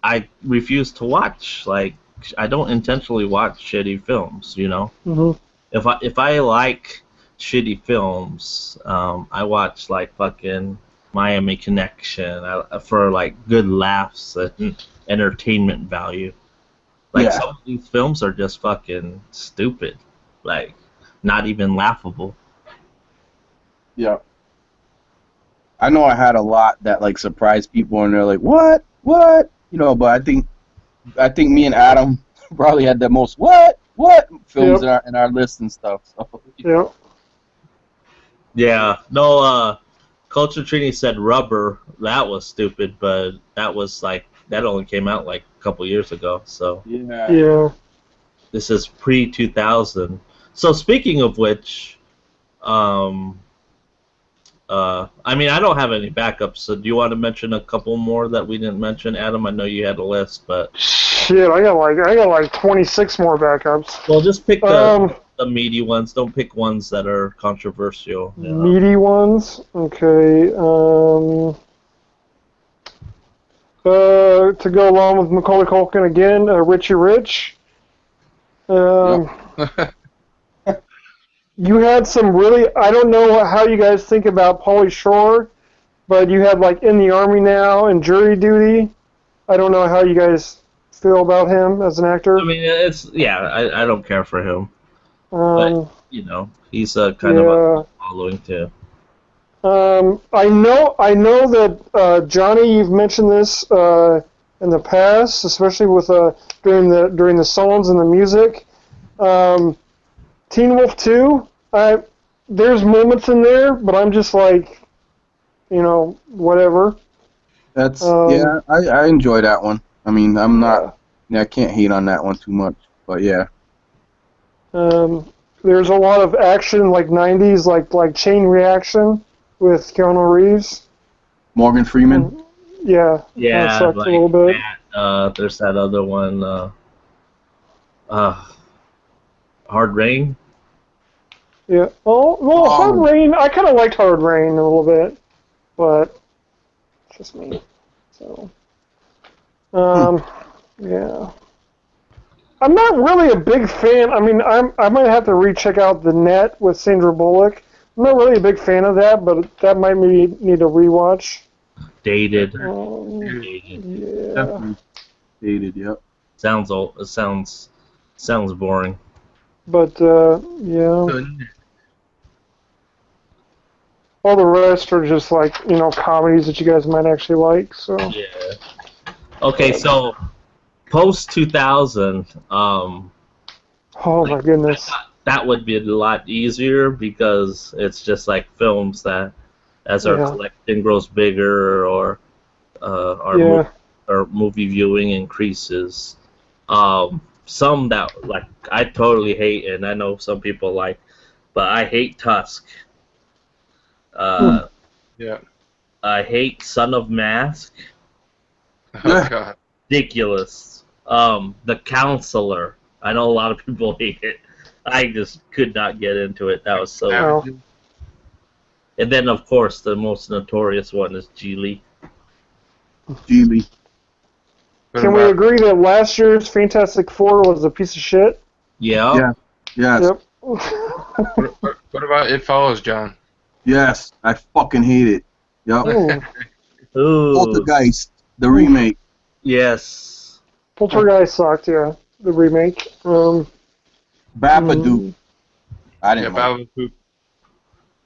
I refuse to watch. Like, I don't intentionally watch shitty films, Mm-hmm. If I like shitty films, I watch, like, fucking Miami Connection for, like, good laughs and entertainment value. Like, some of these films are just fucking stupid. Like, not even laughable. Yeah. I know I had a lot that, like, surprised people, and they're like, what? But I think me and Adam probably had the most what films in our list and stuff. So. Yeah. Yeah. No, Culture Trini said Rubber. That was stupid, but that was, like, that only came out, like, a couple years ago, so. Yeah. This is pre-2000. So, speaking of which, I mean, I don't have any backups, so do you want to mention a couple more that we didn't mention, Adam? I know you had a list, but... Shit, I got like 26 more backups. Well, just pick the meaty ones. Don't pick ones that are controversial. Meaty ones? Okay. To go along with Macaulay Culkin again, Richie Rich. You had some really, I don't know how you guys think about Pauly Shore, but you had, like, In the Army Now and Jury Duty. I don't know how you guys feel about him as an actor. I mean, I don't care for him. But, he's kind of a following too. I know that, Johnny, you've mentioned this in the past, especially with during the songs and the music. Teen Wolf 2, there's moments in there, but I'm just like, whatever. That's I enjoy that one. I mean, I can't hate on that one too much, but yeah. there's a lot of action like 90s, like Chain Reaction with Keanu Reeves. Morgan Freeman. Yeah, Yeah, sucked like a little bit. that. There's that other one. Hard Rain. Yeah. Well, Hard Rain. I kind of liked Hard Rain a little bit, but it's just me. So, yeah. I'm not really a big fan. I mean, I might have to recheck out The Net with Sandra Bullock. I'm not really a big fan of that, but that might need a rewatch. Dated. Dated. Yeah. Definitely dated. Yep. Sounds old. It sounds boring. But yeah. All the rest are just like comedies that you guys might actually like. So. Yeah. Okay, so post 2000, Oh my goodness. that would be a lot easier because it's just like films that, as our collection grows bigger or our movie viewing increases. Some that like I totally hate, and I know some people like, but I hate Tusk. Yeah. I hate Son of Mask. Oh God. Ridiculous. The Counselor. I know a lot of people hate it. I just could not get into it. That was so. Well, And then, of course, the most notorious one is Geely. Geely. can we agree that last year's Fantastic Four was a piece of shit? Yeah. Yeah. Yes. Yep. What about It Follows, John? Yes. I fucking hate it. Yep. Ooh, Ooh. Poltergeist, the remake. Yes. Poltergeist sucked. Yeah, the remake. Babadook. I didn't like it. Babadook.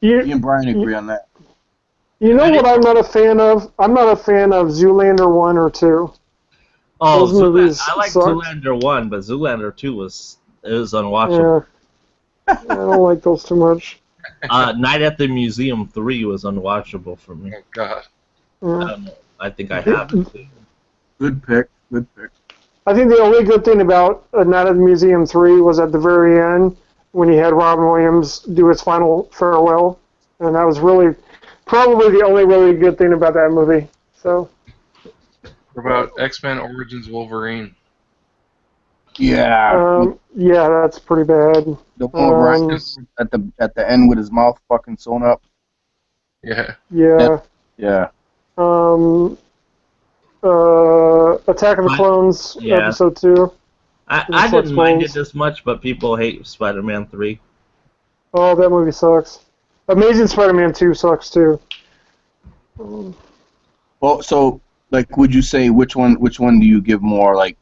Me and Brian agree on that. You know what I'm not a fan of? I'm not a fan of Zoolander 1 or 2. Oh, Those movies I like sucked. Zoolander 1, but Zoolander 2 was unwatchable. Yeah. I don't like those too much. Night at the Museum 3 was unwatchable for me. Oh God. I Yeah. don't know. I think I have it too. Good pick. Good pick. I think the only good thing about Night at the Museum 3 was at the very end when he had Robin Williams do his final farewell, and that was really probably the only really good thing about that movie. So. What about X-Men Origins Wolverine? Yeah. Yeah, that's pretty bad. The one where Brian at the end with his mouth fucking sewn up. Yeah. Yeah. Yeah. Attack of the Clones, Yeah. episode 2. I didn't mind it this much, but people hate Spider-Man 3. Oh, that movie sucks. Amazing Spider-Man 2 sucks too. Well, so like, would you say which one do you give more like,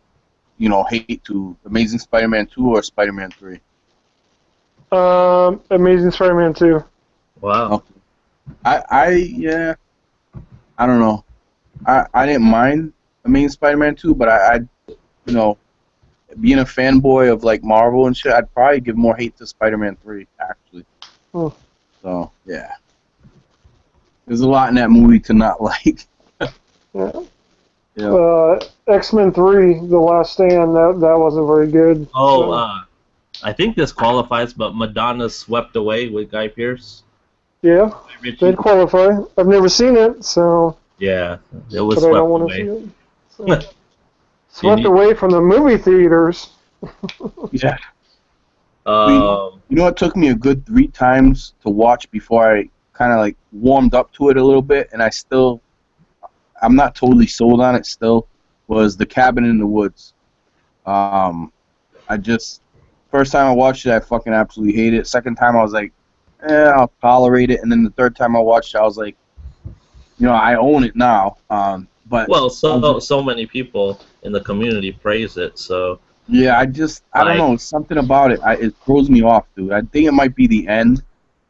hate to? Amazing Spider-Man 2 or Spider-Man 3? Amazing Spider-Man 2. Wow. Yeah. I don't know. I didn't mind Amazing Spider-Man 2, but I being a fanboy of like Marvel and shit, I'd probably give more hate to Spider-Man 3 actually. Oh. So yeah, there's a lot in that movie to not like. Yeah. Yeah. X-Men 3, The Last Stand, that wasn't very good. Oh, I think this qualifies, but Madonna Swept Away with Guy Pearce. Yeah, they'd qualify. I've never seen it, so. Yeah, it was But Swept I don't want to Away. see it. So. Swept away from the movie theaters. Yeah. Um, You know, it took me a good 3 times to watch before I kind of like warmed up to it a little bit, and I'm not totally sold on it still, was The Cabin in the Woods. First time I watched it, I fucking absolutely hated it. Second time I was like, I'll tolerate it, and then the third time I watched it, I was like, I own it now. But well, so many people in the community praise it, so. yeah, I don't know, something about it. It throws me off, dude. I think it might be the end,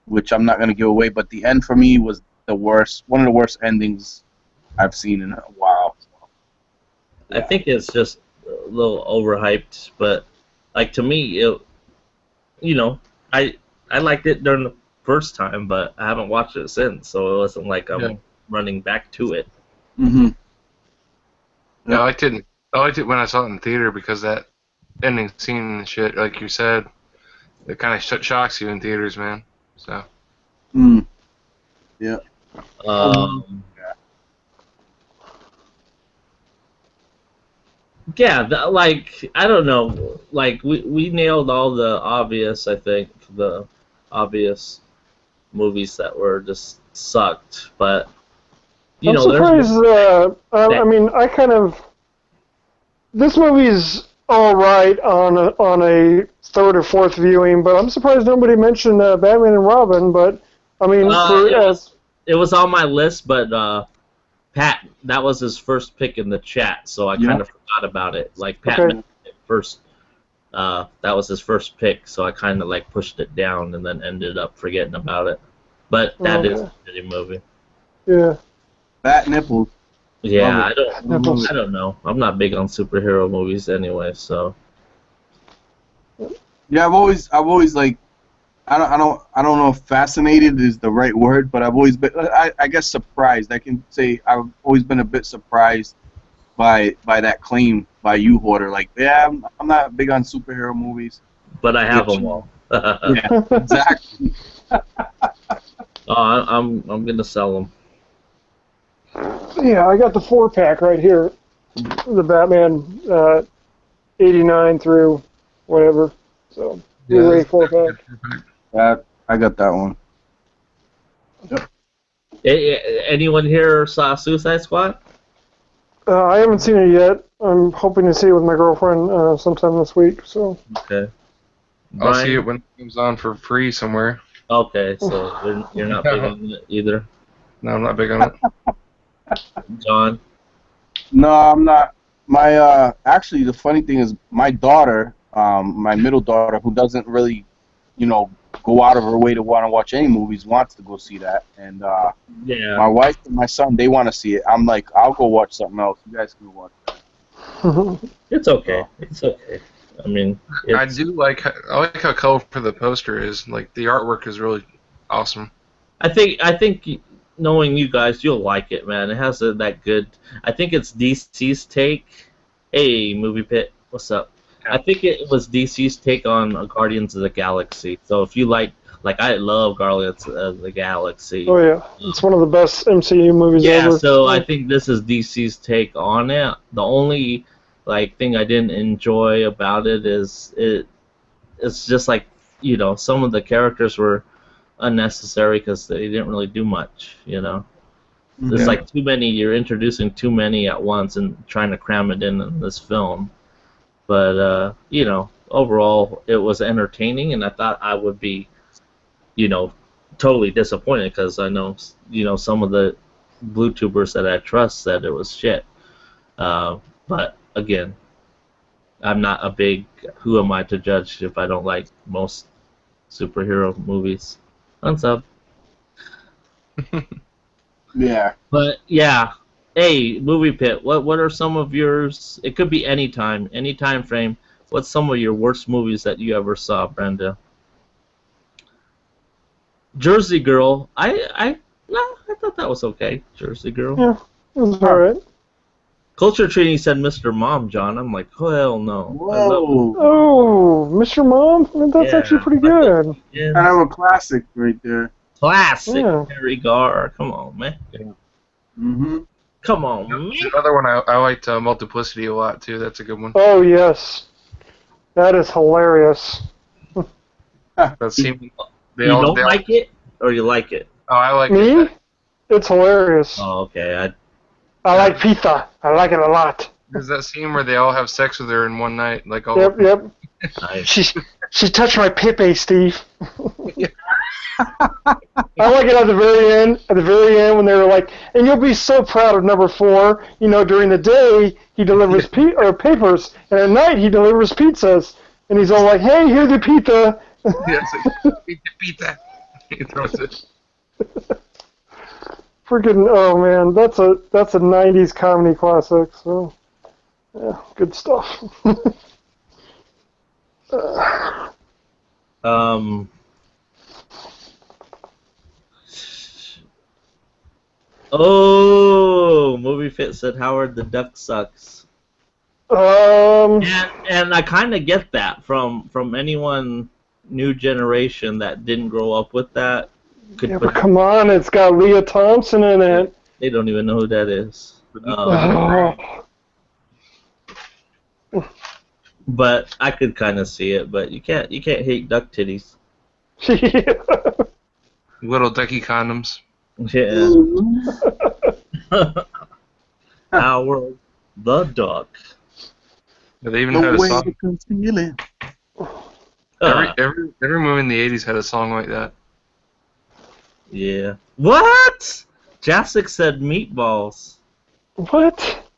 which I'm not gonna give away, but the end for me was the worst, one of the worst endings I've seen in a while. I think it's just a little overhyped, but like to me, I liked it during the first time, but I haven't watched it since, so it wasn't like I'm running back to it. Mm-hmm. Yeah, I liked it when I saw it in theater because that ending scene and shit, like you said, it kind of shocks you in theaters, man. So Mm. Yeah. Um, yeah, like I don't know, like we nailed all the obvious. I think the obvious movies that were just sucked, but you I'm know, there's surprised. I mean, I kind of this movie's all right on a third or fourth viewing, but I'm surprised nobody mentioned Batman and Robin. But I mean, it was on my list, but Pat, that was his first pick in the chat, so I Yeah. kind of forgot about it. Like Pat Okay. mentioned it first, that was his first pick, so I kind of like pushed it down and then ended up forgetting about it. But that is Okay. a shitty movie. yeah, Fat nipples. Yeah, Love I it. don't. Nipples. I don't know. I'm not big on superhero movies anyway, so Yeah, I've always like, I don't know if fascinated is the right word, but I've always been, I guess surprised. I can say I've always been a bit surprised by that claim by you, Hoarder. Like, yeah, I'm not big on superhero movies. but I have Which- them all. Yeah, exactly. Oh, I'm gonna sell them. yeah. I got the 4-pack right here, the Batman 89 through whatever. So Blu-ray that's 4-pack. I got that one. Anyone here saw Suicide Squad? I haven't seen it yet. I'm hoping to see it with my girlfriend sometime this week. So Okay. I'll Brian? see it when it comes on for free somewhere. Okay, so you're not big on it either. No, I'm not big on it. John? No, I'm not. My actually, the funny thing is, my daughter, my middle daughter, who doesn't really, go out of her way to want to watch any movies, wants to go see that, and Yeah. my wife and my son, they want to see it. I'm like, I'll go watch something else. You guys can go watch that. It's okay. It's okay. I mean, I it's, like how colorful the poster is. Like the artwork is really awesome. I think knowing you guys, you'll like it, man. It has that good. I think it's DC's take. Hey, Movie Pit, what's up? I think it was DC's take on Guardians of the Galaxy. So if you like I love Guardians of the Galaxy. oh yeah, it's one of the best MCU movies Yeah, ever. so I think this is DC's take on it. The only thing I didn't enjoy about it is it's just like some of the characters were unnecessary because they didn't really do much. It's Yeah. like too many. You're introducing too many at once and trying to cram it in this film. But overall, it was entertaining, and I thought I would be, totally disappointed because I know, some of the blue tubers that I trust said it was shit. But again, I'm not a big. Who am I to judge if I don't like most superhero movies? Unsub. Yeah. But yeah, hey, Movie Pit. What are some of yours? It could be any time frame. What's some of your worst movies that you ever saw, Brenda? Jersey Girl. I thought that was okay. Jersey Girl. Yeah, it was alright. Culture Training said Mr. Mom, John. I'm like, oh, hell no. I love Whoa. Oh, Mr. Mom, that's Yeah, actually pretty I love good. yeah. Kind of a classic right there. Classic. Yeah. Harry Gar. Come on, man. Mm-hmm. Come on, man. Another one I liked Multiplicity a lot too. That's a good one. Oh yes, that is hilarious. That seemed they You all don't they all- like it, or you like it? Oh, I like Me? it. It's hilarious. Oh, okay. I like pizza. I like it a lot. There's that scene where they all have sex with her in one night, like all. Yep. I, She touched my Pepe, Steve. I like it at the very end. At the very end, when they were like, "And you'll be so proud of number 4." During the day he delivers papers, and at night he delivers pizzas. And he's all like, "Hey, here's the pizza." Yeah, it's like, pizza. He throws it. Freaking oh man, that's a '90s comedy classic. So yeah, good stuff. Oh, Movie Fit said Howard the Duck sucks. Um, And I kind of get that from anyone, new generation that didn't grow up with that could Yeah, but come on, it's got Leah Thompson in it. they don't even know who that is. Oh. But I could kind of see it. But you can't hate duck titties. Little ducky condoms. Yeah. Howard the Duck. Yeah, they even The had a way song. you can feel it. Every movie in the '80s had a song like that. Yeah. What? Jacek said meatballs. What?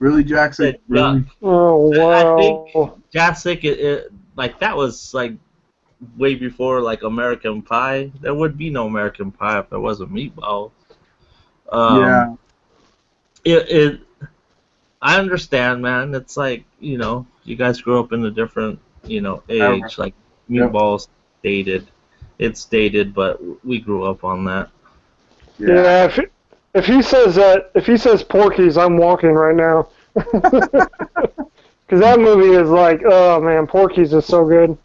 Really, Jackson? Said Really? duck. Oh, wow. Jacek, like that was like way before like American Pie. There would be no American Pie if there wasn't meatballs. Yeah. I understand, man. It's like, you guys grew up in a different, age. Like meatballs dated. It's dated, but we grew up on that. Yeah, if he says that, if he says Porky's, I'm walking right now. Because that movie is like, oh man, Porky's is so good.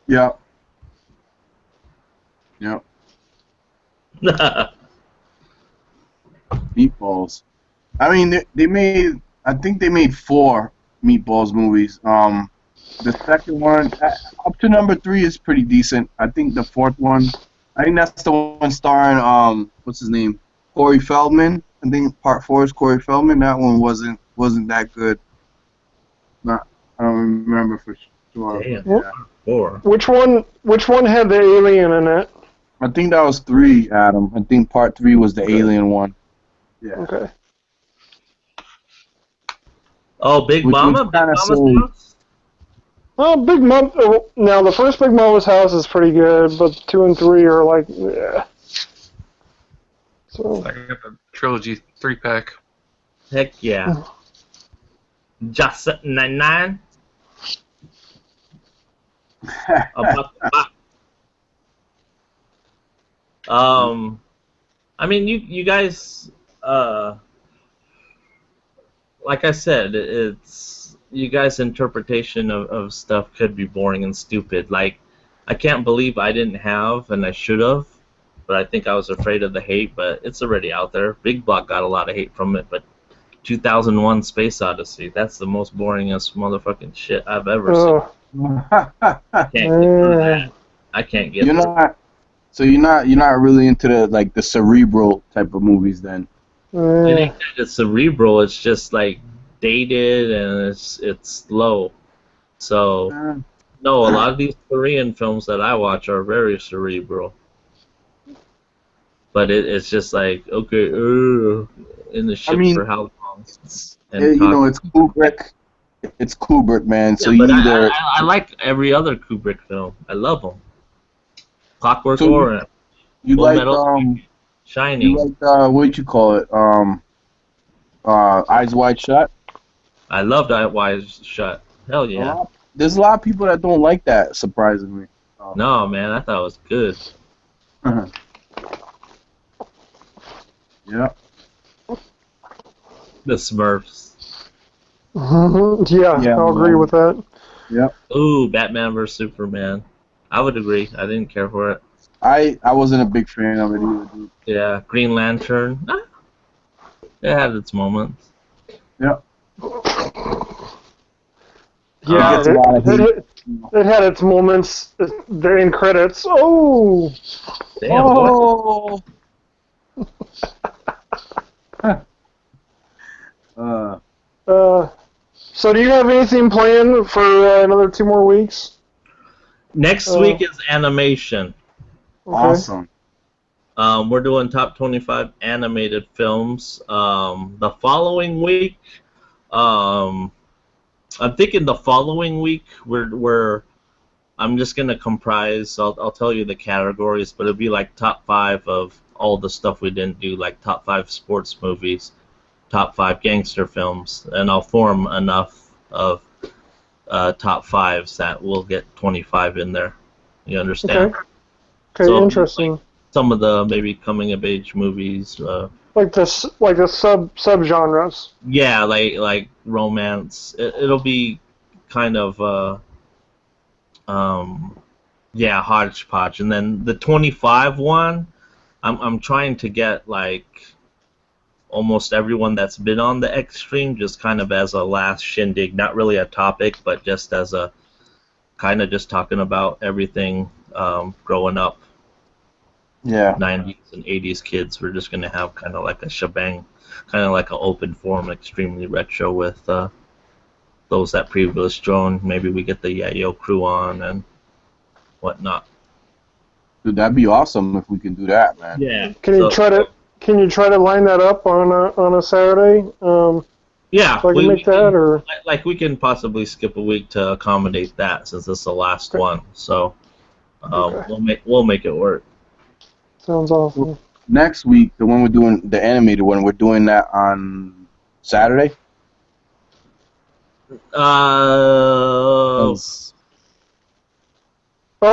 Yeah. Yep. Meatballs. I mean, I think they made 4 Meatballs movies. The second one, up to number 3, is pretty decent. I think the 4th one, I think that's the one starring, what's his name? Corey Feldman. I think part 4 is Corey Feldman. That one wasn't that good. I don't remember for sure. Damn. Yeah. 4. Which one had the alien in it? I think that was 3, Adam. I think part 3 was the alien one. Yeah. Okay. Oh, Big Which Mama? was Big kinda Mama's silly. house? Well, Big Mom. Now the first Big Mama's house is pretty good, but 2 and 3 are like, yeah. So. I got the trilogy 3-pack. Heck yeah. Just 99. About the box. I mean, you guys, like I said, it's you guys' interpretation of stuff could be boring and stupid. Like, I can't believe I didn't have, and I should have, but I think I was afraid of the hate, but it's already out there. Big Block got a lot of hate from it, but 2001 Space Odyssey, that's the most boringest motherfucking shit I've ever seen. I can't get through that. I can't get You're through not. So you're not really into the cerebral type of movies then. It ain't that it's cerebral, it's just like dated and it's slow. So no, a lot of these Korean films that I watch are very cerebral. But it's just like, okay, in the ship for how long? And it's Kubrick. It's Kubrick, man. So yeah, but you either I like every other Kubrick film. I love them. Clockwork So Orange, you Full like Metal, Shining. you like what'd you call it? Eyes Wide Shut. I love Eyes Wide Shut. Hell yeah. There's a lot of people that don't like that, surprisingly. No, man, I thought it was good. Yeah. The Smurfs. Yeah, I'll agree with that. Yep. Ooh, Batman vs Superman. I would agree. I didn't care for it. I wasn't a big fan of it either, dude. Yeah, Green Lantern. It had its moments. Yep. Yeah, It gets a lot of hate. it had its moments. The end credits. Oh. Damn, what? So do you have anything planned for another 2 more weeks? Next week is animation. Okay. Awesome. We're doing top 25 animated films. The following week, I'm thinking the following week I'm just gonna comprise. I'll tell you the categories, but it'll be like top 5 of all the stuff we didn't do, like top 5 sports movies, top 5 gangster films, and I'll form enough of top 5s that we'll get 25 in there. You understand? Okay, So, interesting. Some of the maybe coming of age movies. Like the sub genres. Yeah, like romance. It'll be kind of Yeah, Hodgepodge, and then the 25 one. I'm trying to get like almost everyone that's been on the Extreme, just kind of as a last shindig, not really a topic, but just as a kind of just talking about everything growing up. Yeah. 90s and 80s kids. We're just gonna have kind of like a shebang, kind of like an open forum, extremely retro with those that previously joined. Maybe we get the Yayo crew on and whatnot. Dude, that'd be awesome if we can do that, man. Yeah. Can you try to line that up on a Saturday? Yeah, So I can make that, or like we can possibly skip a week to accommodate that since this is the last one. So we'll make it work. sounds awesome. Next week, the one we're doing, the animated one, we're doing that on Saturday. Oh,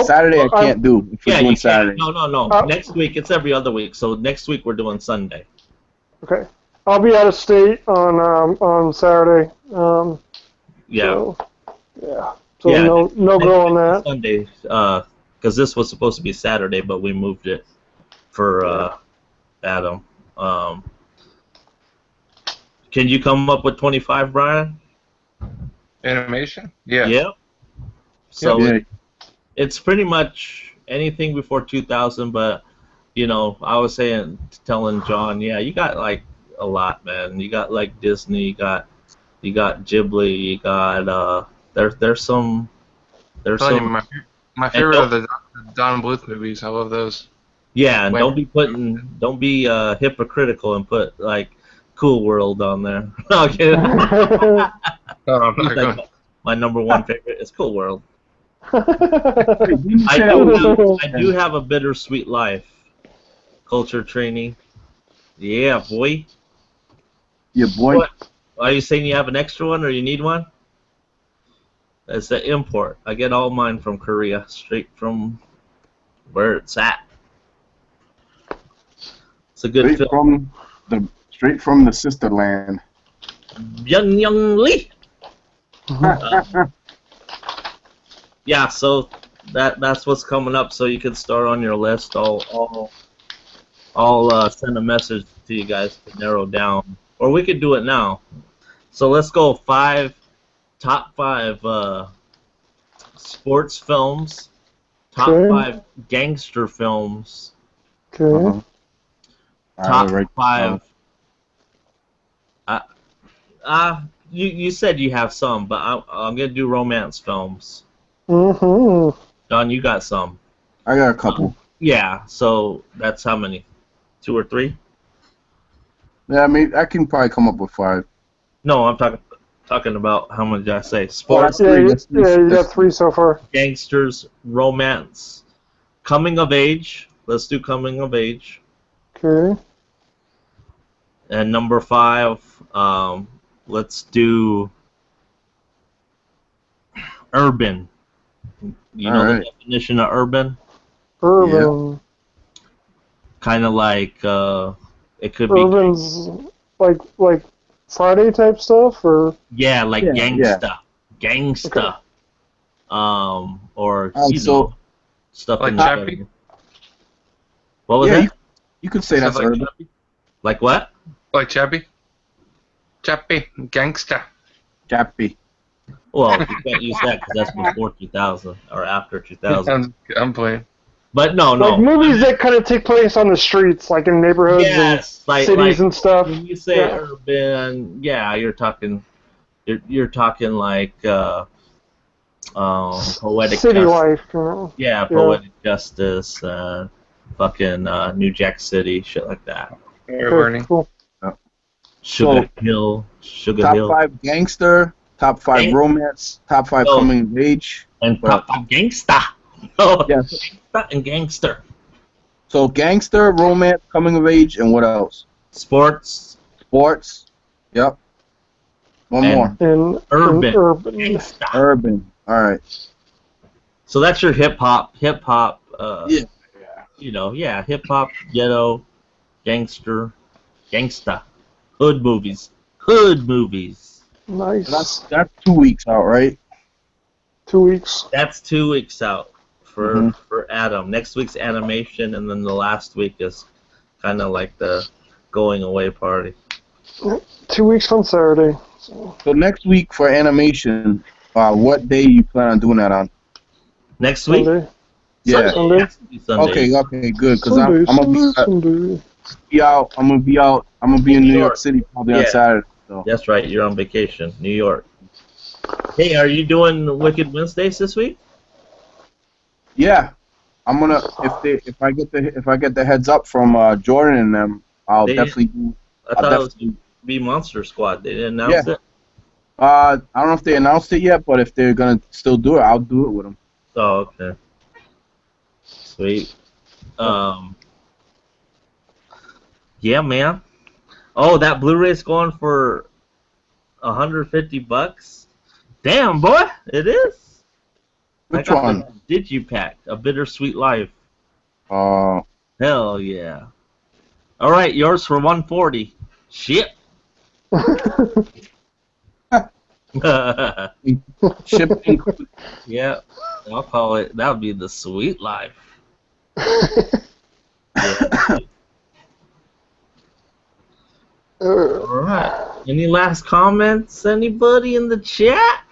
Saturday I can't do. If we're yeah, doing you Saturday. can't. No. Next week it's every other week. So next week we're doing Sunday. Okay, I'll be out of state on Saturday. Yeah. So, yeah. So Yeah, no go on that. Sunday, because this was supposed to be Saturday, but we moved it for Adam. Can you come up with 25, Brian? Animation? Yeah. Yeah. So Yeah. it's pretty much anything before 2000, but I was telling John, yeah, you got like a lot, man. You got like Disney, you got Ghibli, you got there's some. My favorite are the Don Bluth movies. I love those. Yeah, and don't be hypocritical and put like Cool World on there. Okay. My number one favorite is Cool World. I do have a Bittersweet Life culture training. Yeah, boy. Yeah, boy. What? Are you saying you have an extra one or you need one? It's the import. I get all mine from Korea, straight from where it's at. It's a good film. Straight from the sister land. Young Lee. Yeah, so that's what's coming up. So you can start on your list. I'll send a message to you guys to narrow down, or we could do it now. So let's go top five sports films, top Okay. 5 gangster films, Okay. top 5. You said you have some, but I'm gonna do romance films. Mm-hmm. Don, you got some. I got a couple. Yeah, so that's how many? 2 or 3? Yeah, I mean, I can probably come up with 5. No, I'm talking about how many did I say? Sports, Yeah, you got 3 so far. gangsters, romance, coming of age. Let's do coming of age. Okay. And number 5, let's do urban. You know the definition of urban? Urban. Kind of like it could be. Urban's like Friday type stuff, or Yeah, like Yeah, gangsta, or stuff Like in Chappie? the. What was Yeah, that? you could say that's like urban. Chappie? Like what? Like Chappie? Chappie, gangsta. Chappie. Well, you can't use that because that's before 2000 or after 2000. I'm playing. But no. like movies that kind of take place on the streets, like in neighborhoods Yes, and cities and stuff. When you say urban, yeah, you're talking like poetic City justice. life, you know. Yeah, poetic justice, fucking New Jack City, shit like that. Air burning. Cool. Sugar Hill. Top 5 gangster, top 5 Gang- romance, top 5 Oh. coming of age. And top 5 gangsta. Oh, Yes. gangsta and gangster. So gangster, romance, coming of age, and what else? Sports. Sports. Yep. One And- more. And Urban. urban. Gangsta. Urban. All right. So that's your hip hop. Yeah. Hip hop, ghetto, gangster, gangsta, hood movies. Nice. That's 2 weeks out, right? 2 weeks. That's 2 weeks out for Mhm. for Adam. Next week's animation, and then the last week is kind of like the going away party. 2 weeks on Saturday. So. So next week for animation, what day you plan on doing that on? Next week, Sunday. Yeah. Sunday. Has to be Sunday. Okay, good. Because Sunday, I'm gonna Sunday. be out. I'm gonna be out. I'm gonna be in New New York York. City probably on Yeah. Saturday. So. That's right. You're on vacation, New York. Hey, are you doing Wicked Wednesdays this week? Yeah, I'm gonna if I get the heads up from Jordan and them, I'll They- definitely do. I thought it was Be Monster Squad. They didn't announce it. I don't know if they announced it yet, but if they're gonna still do it, I'll do it with them. Oh, okay. Sweet. Yeah, man. Oh, that Blu-ray's going for $150. Damn, boy, it is. Which I got one? the Digipack, A Bittersweet Life. Uh, Hell yeah. All right, yours for $140. Shit. shipping. Yeah, I'll call it. That would be the sweet life. Yeah. All right. Any last comments? Anybody in the chat?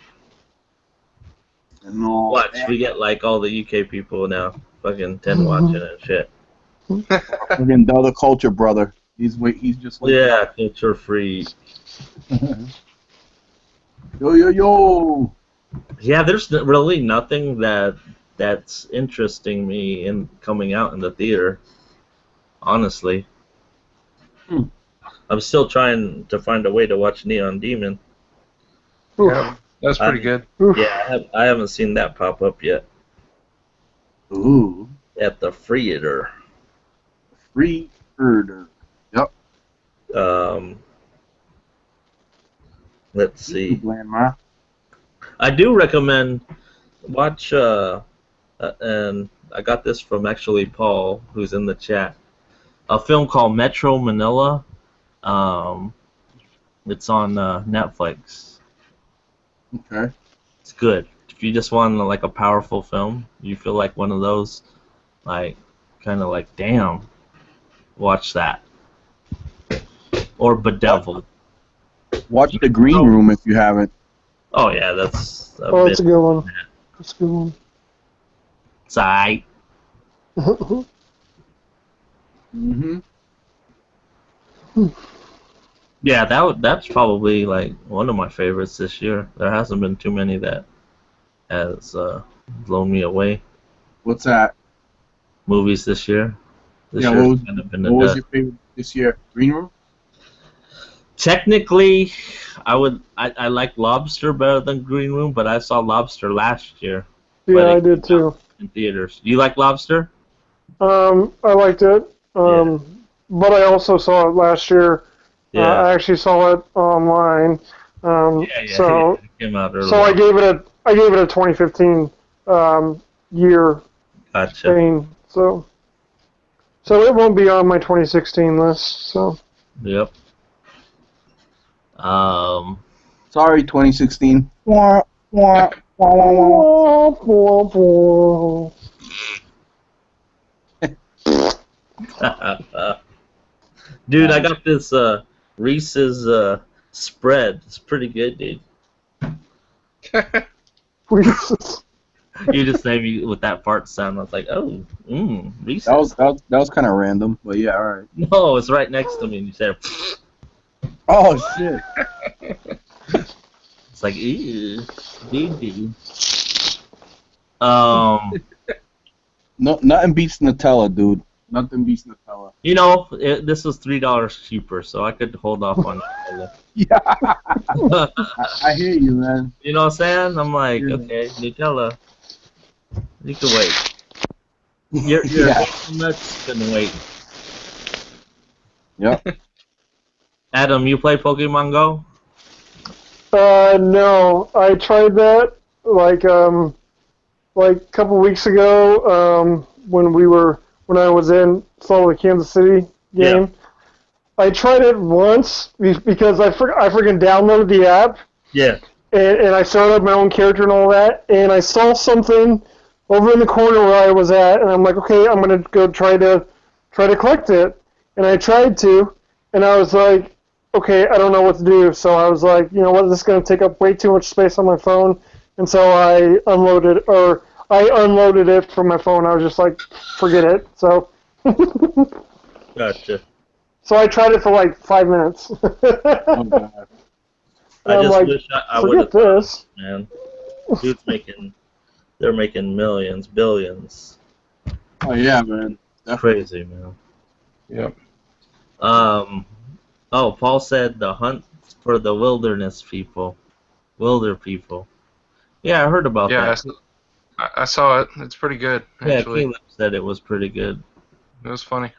No. Watch, we get like all the UK people now, fucking 10 watching and shit. Again, the other culture brother. He's just like Yeah, culture free. yo. Yeah, there's really nothing that's interesting me in coming out in the theater. Honestly, I'm still trying to find a way to watch Neon Demon. Yeah, that's pretty good. Yeah, I haven't seen that pop up yet Ooh, at the theater. free herder. Let's see. Landmark. I do recommend watch. And I got this from actually Paul, who's in the chat. A film called Metro Manila. It's on Netflix. Okay. It's good. If you just want like a powerful film, you feel like one of those, like kind of like damn, watch that. Or Bedeviled. Watch The Green Room if you haven't. Oh yeah, that's a Oh, bit. that's a good one. That's a good one. It's alright. Mm-hmm. Yeah, that's probably like one of my favorites this year. There hasn't been too many that has blown me away. What's that? Movies this year. This Yeah, year's what was- kind of been a What was dud. your favorite this year? Green Room? Technically, I like Lobster better than Green Room, but I saw Lobster last year Yeah, I did too. in theaters. You like Lobster? I liked it. But I also saw it last year. I actually saw it online. So it came out early. so I gave it a 2015 year Gotcha. thing. So it won't be on my 2016 list. So Yep. Sorry, 2016. Wah, wah, wah, wah, wah. Dude, I got this Reese's spread. It's pretty good, dude. You just made me with that fart sound. I was like, oh, Reese's. That was kind of random, but yeah, all right. No, it's right next to me, and you said, Oh shit. it's like, ew, baby. No, nothing beats Nutella, dude. Nothing beats Nutella. You know, this was $3 cheaper, so I could hold off on it. Yeah. I hear you, man. You know what I'm saying? I'm like, Yeah. okay, Nutella, you can wait. Your Yeah. nuts can wait. Yep. Adam, you play Pokemon Go? no, I tried that like a couple weeks ago when I was in saw the Kansas City game. Yeah. I tried it once because I freaking downloaded the app Yeah. and I started up my own character and all that, and I saw something over in the corner where I was at, and I'm like, okay, I'm gonna go try to collect it, and I tried to, and I was like, okay, I don't know what to do, so I was like, you know what, this is gonna take up way too much space on my phone, and so I unloaded it from my phone. I was just like, forget it. So. Gotcha. So I tried it for like 5 minutes. Oh, God. I just like, wish I would have forget this. man. They're making millions, billions. Oh yeah, man. Crazy, man. Yep. Oh, Paul said the hunt for the wilderness people. Wilder people. Yeah, I heard about Yeah, that. I saw it. It's pretty good, Yeah, actually. Caleb said it was pretty good. It was funny.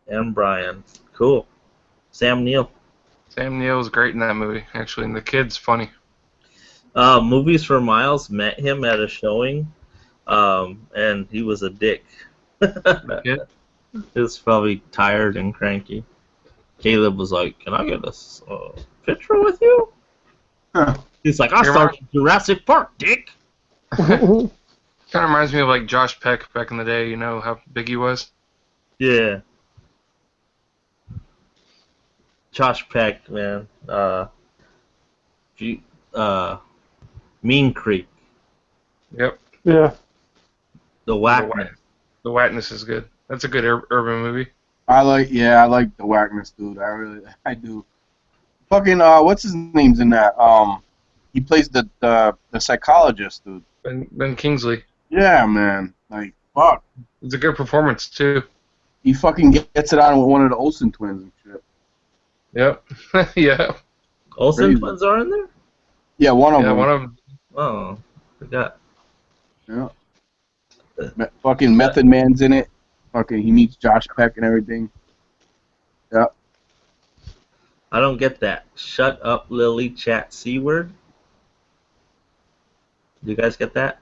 And Brian. Cool. Sam Neill. Sam Neill was great in that movie, actually, and the kid's funny. Movies for Miles met him at a showing, and he was a dick. Kid? He was probably tired and cranky. Caleb was like, "Can I get a picture with you?" Huh. He's like, "I started Jurassic Park, dick." Kind of reminds me of like Josh Peck back in the day. You know how big he was. Yeah. Josh Peck, man. Mean Creek. Yep. Yeah. The Whackman. The Whackness is good. That's a good urban movie. I like the Whackness dude. I do. Fucking what's his name's in that? He plays the psychologist dude. Ben Kingsley. Yeah, man. Like fuck. It's a good performance too. He fucking gets it on with one of the Olsen twins and shit. Yep. Yeah. Olsen Crazy. twins are in there? Yeah, one of Yeah. them. One of them. Oh, forgot. Yeah. Fucking Method Man's in it. Fucking he meets Josh Peck and everything. Yeah. I don't get that. Shut up, Lily, chat C word. Do you guys get that?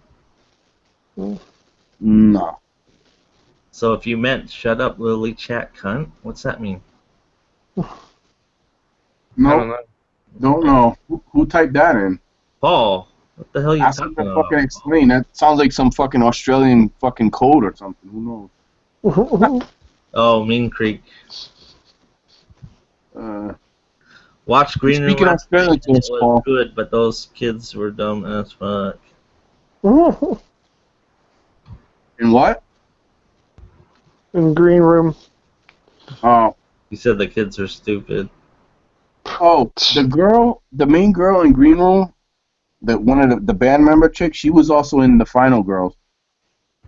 No. So if you meant shut up, Lily, chat cunt, what's that mean? I don't Nope. know. Don't know. Who typed that in? Paul, what the hell are you Ask talking him to about? fucking explain. That sounds like some fucking Australian fucking code or something. Who knows? Oh, Mean Creek. Watch Green Room. Speaking last Australian week, to us, it was Paul. good, but those kids were dumb as fuck. In what? In Green Room. Oh. You said the kids are stupid. Oh, the main girl in Green Room, one of the band member chick, she was also in the Final Girls.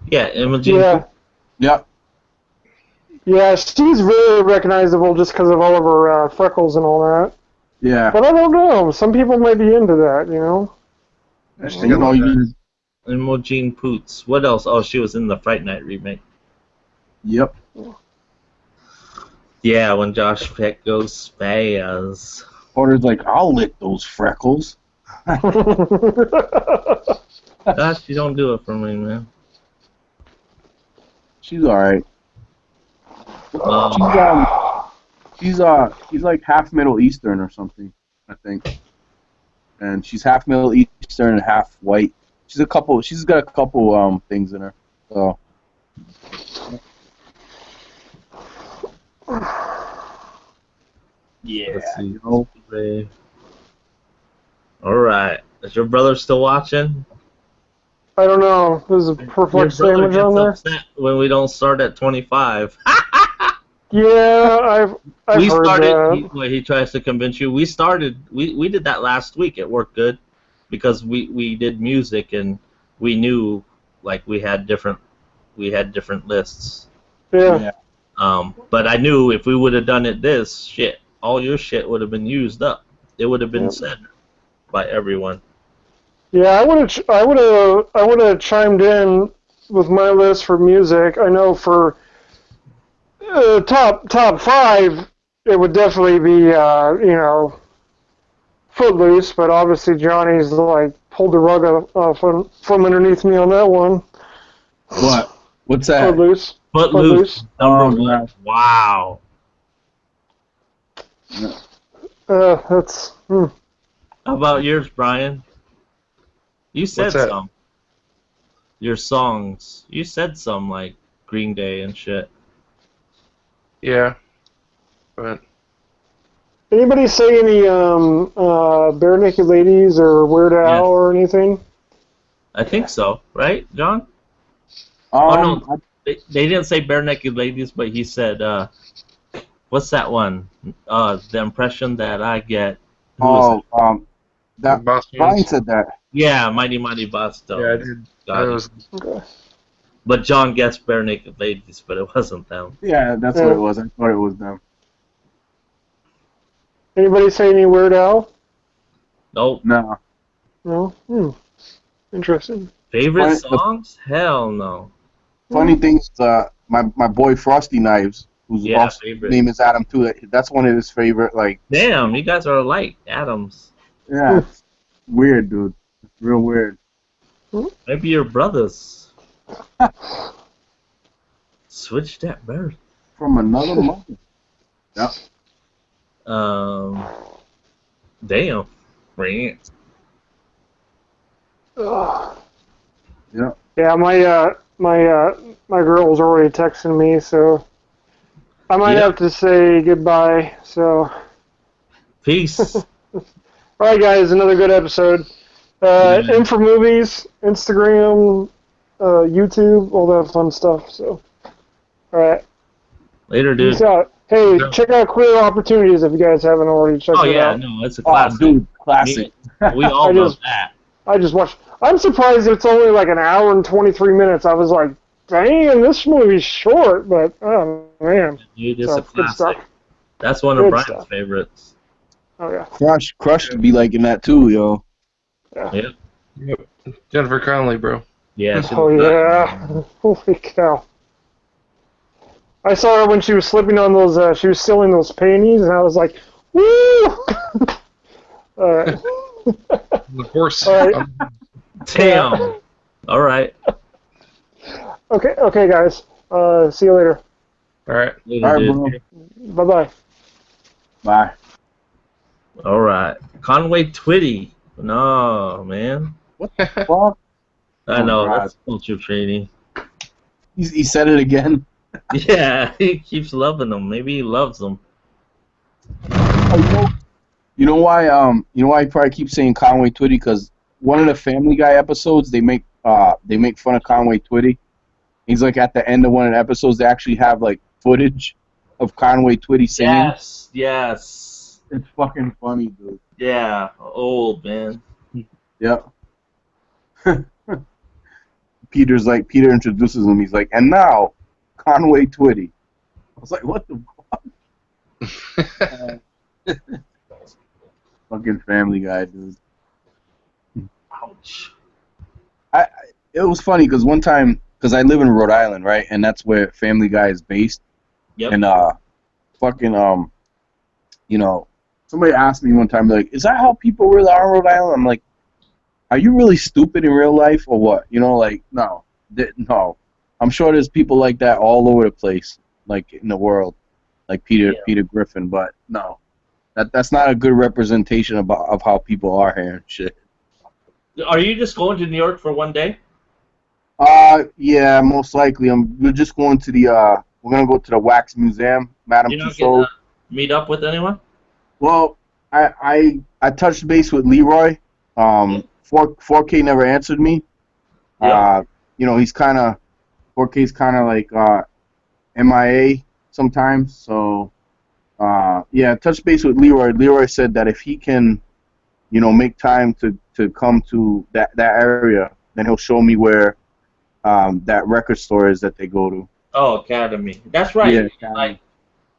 Yeah, Imogen. Yeah. Yep. Yeah, she's very recognizable just because of all of her freckles and all that. Yeah. But I don't know. Some people might be into that, you know? You know, Imogen Poots. What else? Oh, she was in the Fright Night remake. Yep. Yeah, when Josh Peck goes spaz. Porter's like, I'll lick those freckles. Gosh, you don't do it for me, man. She's alright. She's like half Middle Eastern or something, I think. And she's half Middle Eastern and half white. She's got a couple things in her. So yeah, Let's see. you know. Alright. Is your brother still watching? I don't know. There's a Your perplexed brother sandwich gets on there. upset when we don't start at 25. Yeah, I've We heard started. that. He tries to convince you. We started. We did that last week. It worked good because we did music and we knew like we had different lists. Yeah. But I knew if we would have done it this shit, all your shit would have been used up. It would have been said by everyone. Yeah, I would have chimed in with my list for music. I know for top 5, it would definitely be Footloose, but obviously Johnny's like pulled the rug off from underneath me on that one. What? What's that? Footloose. Footloose. Oh, Number one. God. Wow. That's. How about yours, Brian? You said What's that? some. Your songs. You said some like Green Day and shit. Yeah, but Anybody say any Bare Naked Ladies or Weird Al Yes. or anything? I think so, right, John? Oh Um, no, they didn't say Bare Naked Ladies, but he said, what's that one? The impression that I get. Who is it? That Boston. Brian said that. Yeah, Mighty Mighty Boston. Yeah, I did. Got That it. was Okay. But John guessed Bare Naked Ladies, but it wasn't them. Yeah, that's what it was. I thought it was them. Anybody say any Weird Al? Nope. No. No? Interesting. Favorite Funny- songs? Hell no. Funny thing is, my boy Frosty Knives, whose Yeah, also favorite. name is Adam too. That's one of his favorite. Like, Damn, you guys are alike, Adams. yeah, it's weird, dude. It's real weird. Maybe you're brothers. Switched at birth. From another mother. Yep. Damn. Bring it. Ugh. Yep. Yeah, my girl's already texting me, so I might Yeah. have to say goodbye. So, Peace. all right, guys, another good episode. Info movies, Instagram, YouTube, all that fun stuff. So, all right, Later, dude. peace out. Hey, Yeah. check out Queer Opportunities if you guys haven't already checked Oh it yeah, out. no, it's a Oh, classic. dude, classic. We all I know just- that. I just watched. I'm surprised it's only like an hour and 23 minutes. I was like, dang, this movie's short, but oh man, Dude, it's so, a good classic. stuff. That's one of Good Brian's stuff. favorites. Oh yeah. Crush would be liking that too, yo. Yep. Jennifer Connelly, bro. Yeah. she Oh was good. yeah. Holy cow. I saw her when she was slipping on those. She was stealing those panties, and I was like, woo! All right. The horse. All right. Damn. All right. Okay, guys. See you later. All right. Later, All right, dude. bro. Bye bye. Bye. All right. Conway Twitty. No, man. What the fuck? I Oh, know, God. that's culture training. He said it again. Yeah, he keeps loving them. Maybe he loves them. Oh, you know why? You know why he probably keeps saying Conway Twitty? Because one of the Family Guy episodes, they make fun of Conway Twitty. He's like at the end of one of the episodes, they actually have like footage of Conway Twitty singing. Yes. It's fucking funny, dude. Yeah, old man. Yep. Peter introduces him. He's like, and now, Conway Twitty. I was like, what the fuck? Fucking Family Guy, dude. Ouch. It was funny because one time, because I live in Rhode Island, right, and that's where Family Guy is based. Yep. And you know, somebody asked me one time, like, is that how people really are in Rhode Island? I'm like, are you really stupid in real life or what? You know, like, no. I'm sure there's people like that all over the place, like in the world, like Peter Griffin, but no. That's not a good representation of how people are here and shit. Are you just going to New York for one day? Yeah, most likely. We're just going to we're gonna go to the Wax Museum, Madame You're not Tussauds. going to meet up with anyone? Well, I touched base with Leroy. 4K never answered me. Yeah. You know, he's kind of 4K's kind of like MIA sometimes. So yeah, touched base with Leroy. Leroy said that if he can, you know, make time to come to that area, then he'll show me where that record store is that they go to. Oh, Academy. That's right. Yeah, Like, Academy.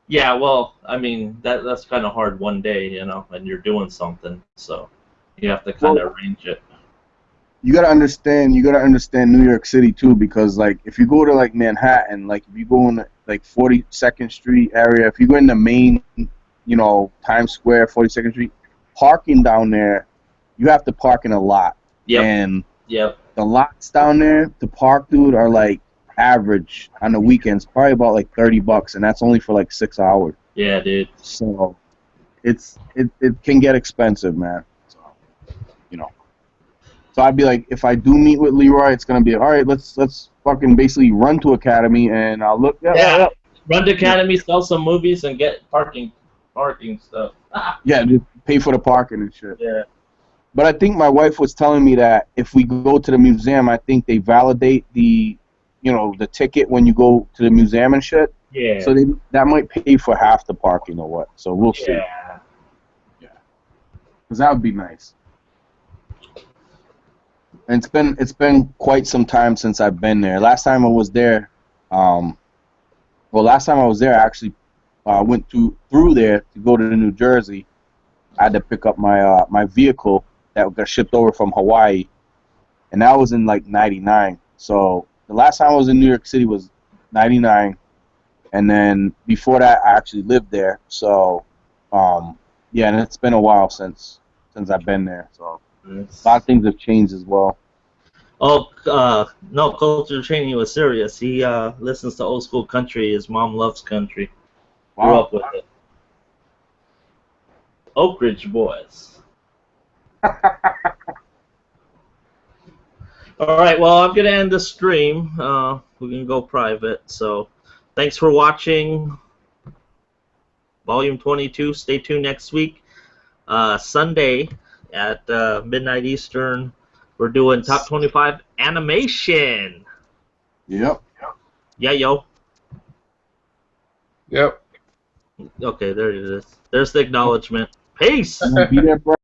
yeah, well, I mean, that's kind of hard one day, you know, and you're doing something, so you have to kind of arrange it. You gotta understand New York City too, because like if you go to like Manhattan, like if you go in like 42nd Street area, if you go in the main, you know, Times Square, 42nd Street, parking down there, you have to park in a lot. Yep. And Yep. the lots down there to park, dude, are like average on the weekends, probably about like $30, and that's only for like 6 hours. Yeah, dude. So it can get expensive, man. So, you know. So I'd be like, if I do meet with Leroy, it's gonna be all right. Let's fucking basically run to Academy, and I'll look. Yeah. Run to Academy, sell some movies, and get parking stuff. Yeah, just pay for the parking and shit. Yeah. But I think my wife was telling me that if we go to the museum, I think they validate the ticket when you go to the museum and shit. Yeah. So that might pay for half the parking or what. So we'll see. Yeah. Because that would be nice. And it's been quite some time since I've been there. Last time I was there, I actually went through there to go to New Jersey. I had to pick up my vehicle that got shipped over from Hawaii, and that was in like '99. So the last time I was in New York City was '99, and then before that I actually lived there. So yeah, and it's been a while since I've been there. So a lot of things have changed as well. Oh, no, Culture Training was serious. He listens to old school country. His mom loves country. Grew up with it. Oak Ridge Boys. All right, well, I'm going to end the stream. We can go private. So thanks for watching Volume 22. Stay tuned next week. Sunday at midnight Eastern, we're doing Top 25 Animation. Yep. Yeah, yo. Yep. Okay, there it is. There's the acknowledgement. Peace! Be there, bro.